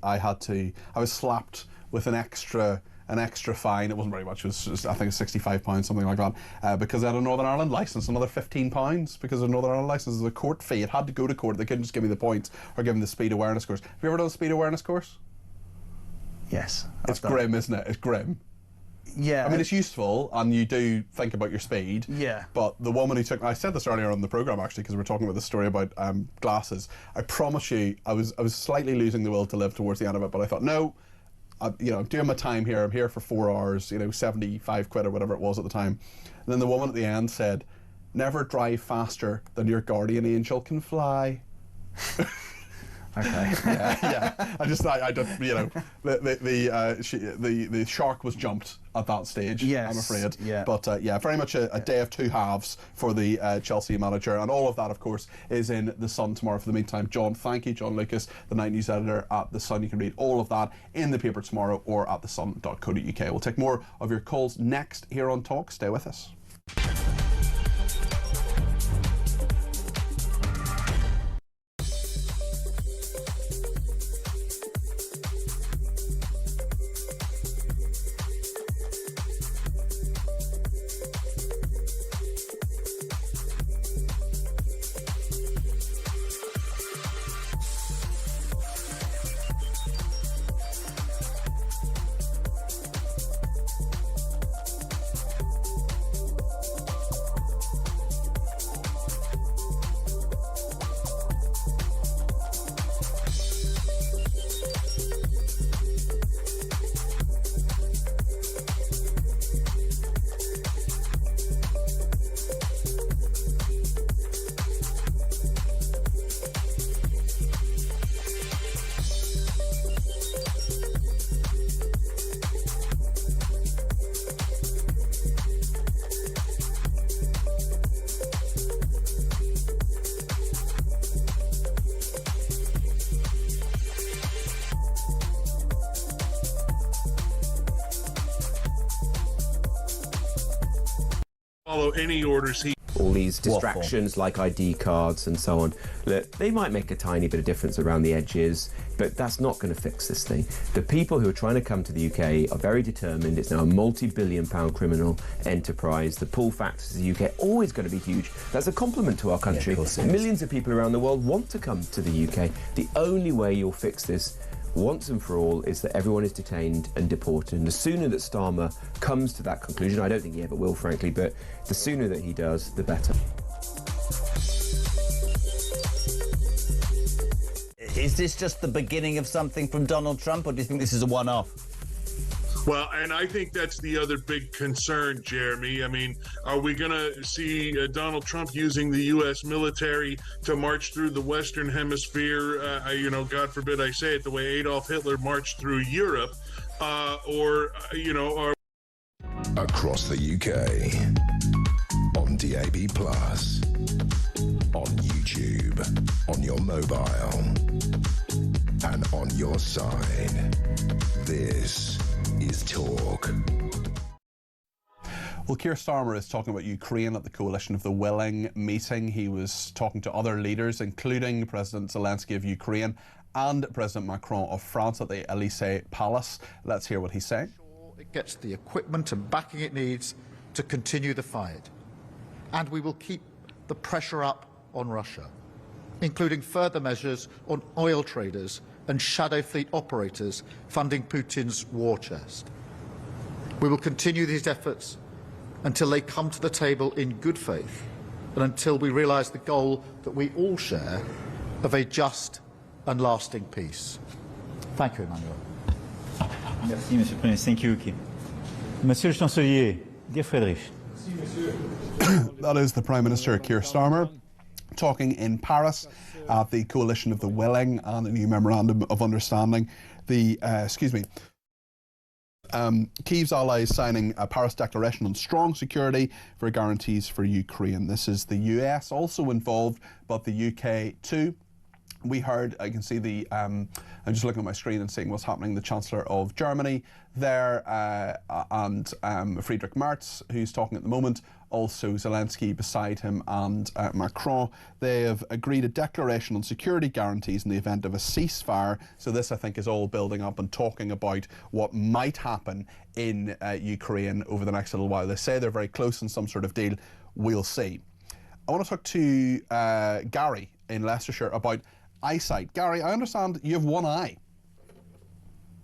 was slapped with an extra fine. It wasn't very much. It was just, I think, £65, something like that, because I had a Northern Ireland licence. Another £15 because a Northern Ireland licence is a court fee. It had to go to court. They couldn't just give me the points or give me the speed awareness course. Have you ever done a speed awareness course? Yes. It's grim, isn't it? It's grim. Yeah. I mean, it's useful, and you do think about your speed. Yeah. But the woman who took, I said this earlier on the programme actually, because we were talking about the story about glasses. I promise you, I was slightly losing the will to live towards the end of it, but I thought, no. I'm doing my time here. I'm here for 4 hours, 75 quid or whatever it was at the time. And then the woman at the end said, never drive faster than your guardian angel can fly. Okay. Yeah. I don't, the shark was jumped at that stage. Yes. I'm afraid. Yeah. But very much a day of two halves for the Chelsea manager, and all of that, of course, is in the Sun tomorrow. For the meantime, John, thank you, John Lucas, the night news editor at the Sun. You can read all of that in the paper tomorrow or at thesun.co.uk. We'll take more of your calls next here on Talk. Stay with us. Follow any orders he... All these distractions like ID cards and so on, look, they might make a tiny bit of difference around the edges, but that's not going to fix this thing. The people who are trying to come to the UK are very determined. It's now a multi-billion-pound criminal enterprise. The pull factors to the UK always going to be huge. That's a compliment to our country. Millions of people around the world want to come to the UK. The only way you'll fix this once and for all is that everyone is detained and deported. And the sooner that Starmer comes to that conclusion, I don't think he ever will, frankly, but the sooner that he does, the better. Is this just the beginning of something from Donald Trump, or do you think this is a one-off? Well, and I think that's the other big concern, Jeremy. I mean, are we going to see Donald Trump using the U.S. military to march through the Western Hemisphere? God forbid I say it, the way Adolf Hitler marched through Europe, or across the UK, on DAB+, on YouTube, on your mobile, and on your side. This is Talk. Well, Keir Starmer is talking about Ukraine at the Coalition of the Willing meeting. He was talking to other leaders, including President Zelensky of Ukraine and President Macron of France at the Élysée Palace. Let's hear what he's saying. It gets the equipment and backing it needs to continue the fight. And we will keep the pressure up on Russia, including further measures on oil traders and shadow fleet operators funding Putin's war chest. We will continue these efforts until they come to the table in good faith and until we realise the goal that we all share of a just and lasting peace. Thank you, Emmanuel. Merci, Monsieur le Premier. Thank you, Kim. Monsieur le Chancelier, dear Friedrich. That is the Prime Minister, Keir Starmer, talking in Paris at the Coalition of the Willing and a new memorandum of understanding. Kiev's allies signing a Paris Declaration on strong security for guarantees for Ukraine. This is the US also involved, but the UK too. We heard, I can see I'm just looking at my screen and seeing what's happening. The Chancellor of Germany there and Friedrich Merz, who's talking at the moment. Also Zelensky beside him and Macron. They have agreed a declaration on security guarantees in the event of a ceasefire. So this, I think, is all building up and talking about what might happen in Ukraine over the next little while. They say they're very close in some sort of deal. We'll see. I want to talk to Gary in Leicestershire about eyesight. Gary, I understand you have one eye.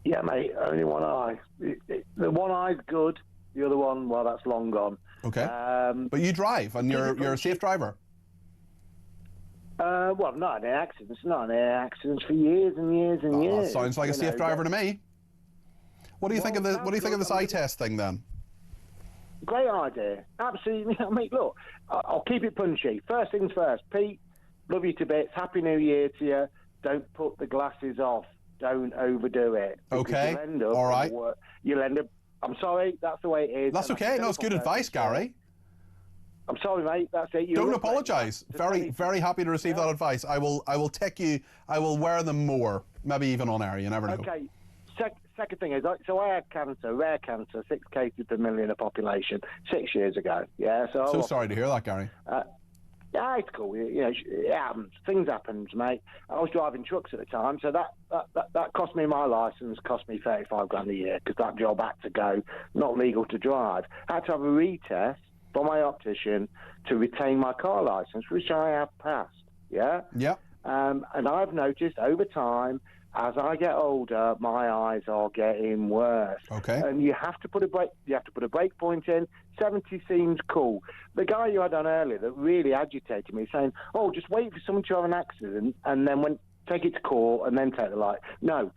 Yeah, mate, only one eye. The one eye's good, the other one, well, that's long gone. Okay. But you drive, and you're a safe driver. Well, not in accidents for years and years and years. That sounds like a safe driver to me. What do you think of this eye test thing then? Great idea. Absolutely. I mean, look, I'll keep it punchy. First things first, Pete, love you to bits. Happy New Year to you. Don't put the glasses off. Don't overdo it. Okay. All right. You'll end up. I'm sorry. That's the way it is. That's okay. No, it's good advice, Gary. I'm sorry, mate. That's it. Don't apologise. Very happy to receive that advice. I will take you. I will wear them more. Maybe even on air. You never know. Okay. Second thing is, so I had cancer, rare cancer, 6 cases per million of population 6 years ago. Yeah. So sorry to hear that, Gary. Yeah, it's cool. It happens. Things happen, mate. I was driving trucks at the time, so that cost me my licence, cost me 35 grand a year because that job had to go, not legal to drive. I had to have a retest from my optician to retain my car licence, which I have passed. Yeah. Yeah. And I've noticed over time, as I get older, my eyes are getting worse. Okay. And you have to put a break point in. 70 seems cool. The guy you had on earlier that really agitated me, saying, "Oh, just wait for someone to have an accident and then take it to court and then take the light." No,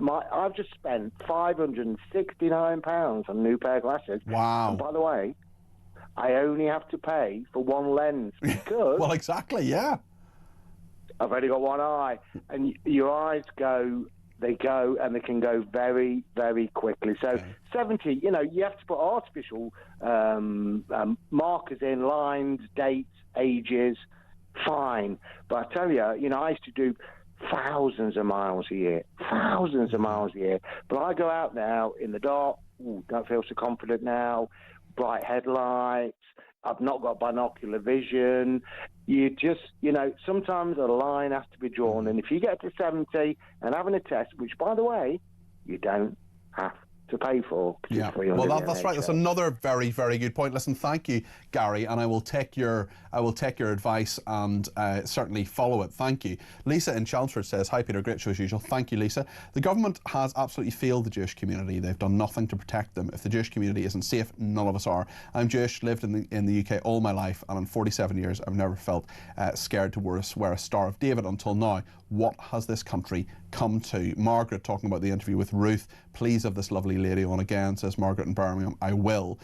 I've just spent £569 on a new pair of glasses. Wow. And by the way, I only have to pay for one lens because. Well, exactly. Yeah. I've only got one eye, and your eyes go, and they can go very, very quickly. So 70, you have to put artificial markers in, lines, dates, ages, fine. But I tell you, I used to do thousands of miles a year. But I go out now in the dark, don't feel so confident now, bright headlights, I've not got binocular vision. You just, sometimes a line has to be drawn. And if you get to 70 and having a test, which, by the way, you don't have to pay for. Yeah, well, that's right. That's another very, very good point. Listen, thank you, Gary, and I will take your advice and certainly follow it. Thank you. Lisa in Chelmsford says, "Hi, Peter. Great show as usual." Thank you, Lisa. The government has absolutely failed the Jewish community. They've done nothing to protect them. If the Jewish community isn't safe, none of us are. I'm Jewish, lived in the UK all my life, and in 47 years, I've never felt scared to wear a Star of David until now. What has this country come to? Margaret talking about the interview with Ruth. Please have this lovely lady on again, says Margaret in Birmingham. I will.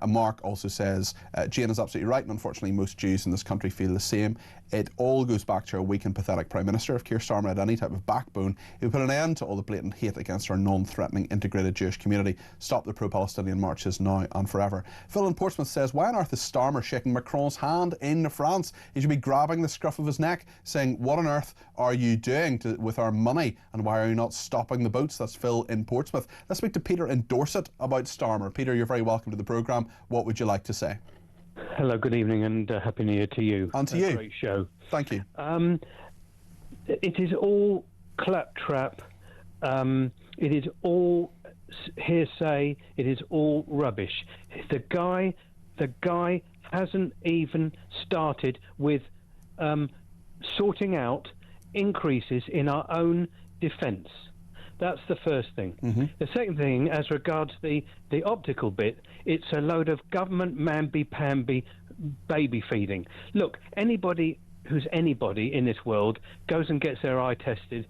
Mark also says, Jane is absolutely right, and unfortunately most Jews in this country feel the same. It all goes back to our weak and pathetic Prime Minister. If Keir Starmer had any type of backbone, he would put an end to all the blatant hate against our non-threatening integrated Jewish community. Stop the pro-Palestinian marches now and forever. Phil in Portsmouth says, why on earth is Starmer shaking Macron's hand in France? He should be grabbing the scruff of his neck, saying, what on earth are you doing with our money, and why are you not stopping the boats? That's Phil in Portsmouth. Let's speak to Peter in Dorset about Starmer. Peter, you're very welcome to the programme. What would you like to say? Hello, good evening, and Happy New Year to you. And to you. Great show. Thank you. It is all claptrap. It is all hearsay. It is all rubbish. The guy hasn't even started with sorting out increases in our own defence. That's the first thing. Mm-hmm. The second thing, as regards the optical bit, it's a load of government mamby-pamby baby feeding. Look, anybody who's anybody in this world goes and gets their eye tested,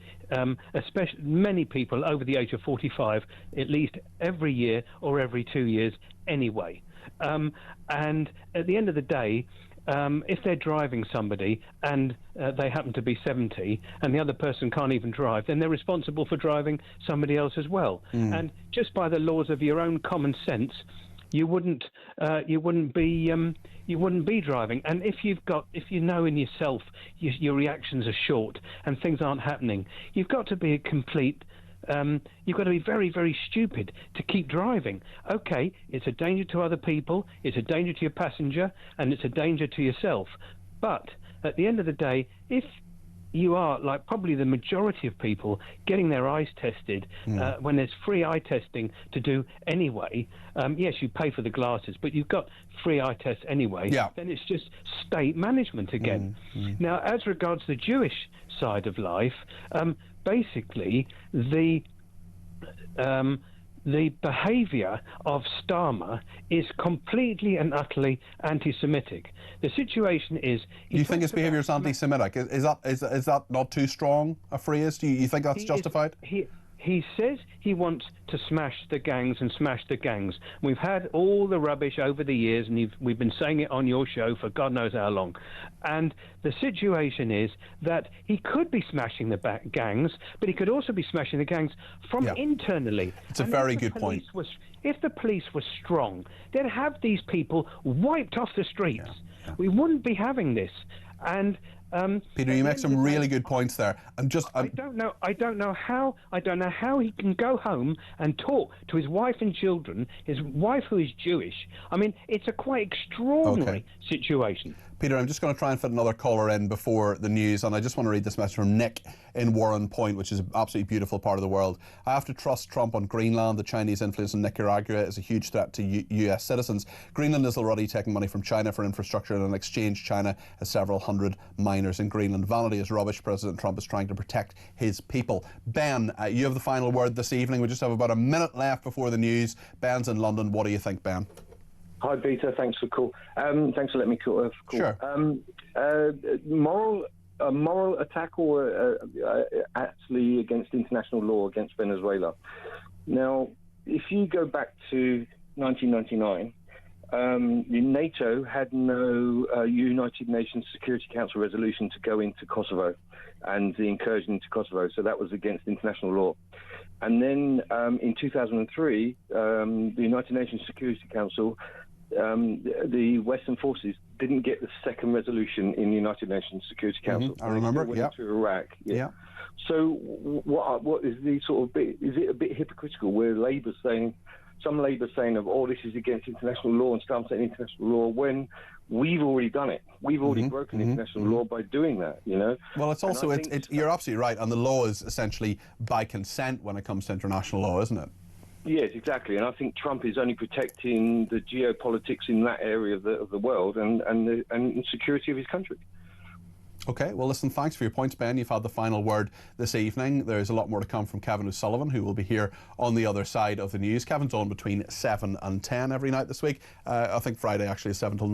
especially many people over the age of 45, at least every year or every 2 years anyway. And at the end of the day, if they're driving somebody and they happen to be 70 and the other person can't even drive, then they're responsible for driving somebody else as well. And just by the laws of your own common sense, you wouldn't be driving. And if you know in yourself your reactions are short and things aren't happening, you've got to be a complete. You've got to be very, very stupid to keep driving. Okay, it's a danger to other people, it's a danger to your passenger, and it's a danger to yourself. But at the end of the day, if you are, like probably the majority of people, getting their eyes tested when there's free eye testing to do anyway, yes, you pay for the glasses, but you've got free eye tests anyway, then it's just state management again. Now, as regards the Jewish side of life, basically, the behaviour of Starmer is completely and utterly anti-Semitic. The situation is... You think his behaviour is anti-Semitic? Is that not too strong a phrase? Do you think that's justified? He says he wants to smash the gangs and smash the gangs. We've had all the rubbish over the years, and we've been saying it on your show for God knows how long. And the situation is that he could be smashing the gangs, but he could also be smashing the gangs from internally. It's a very good point. If the police were strong, they'd have these people wiped off the streets. We wouldn't be having this. And Peter, you make some really good points there. I don't know how he can go home and talk to his wife and children, his wife who is Jewish. I mean, it's a quite extraordinary situation. Peter, I'm just going to try and fit another caller in before the news, and I just want to read this message from Nick in Warren Point, which is an absolutely beautiful part of the world. I have to trust Trump on Greenland. The Chinese influence in Nicaragua is a huge threat to US citizens. Greenland is already taking money from China for infrastructure, and in exchange, China has several hundred miners in Greenland. Vanity is rubbish. President Trump is trying to protect his people. Ben, you have the final word this evening. We just have about a minute left before the news. Ben's in London. What do you think, Ben? Hi, Peter. Thanks for call. Thanks for letting me call. Sure. Moral attack or actually against international law against Venezuela. Now, if you go back to 1999, NATO had no United Nations Security Council resolution to go into Kosovo and the incursion into Kosovo, so that was against international law. And then in 2003, the United Nations Security Council, the Western forces didn't get the second resolution in the United Nations Security Council. I remember. Went to Iraq. Yeah. So what is the sort of bit? Is it a bit hypocritical where Labour's saying, some Labour saying of, oh, this is against international law, and some saying international law, when we've already done it. We've already broken international law by doing that, you know? Well, it's also, you're absolutely right, and the law is essentially by consent when it comes to international law, isn't it? Yes, exactly. And I think Trump is only protecting the geopolitics in that area of the world and the security of his country. OK, well, listen, thanks for your points, Ben. You've had the final word this evening. There's a lot more to come from Kevin O'Sullivan, who will be here on the other side of the news. Kevin's on between 7 and 10 every night this week. I think Friday actually is 7 till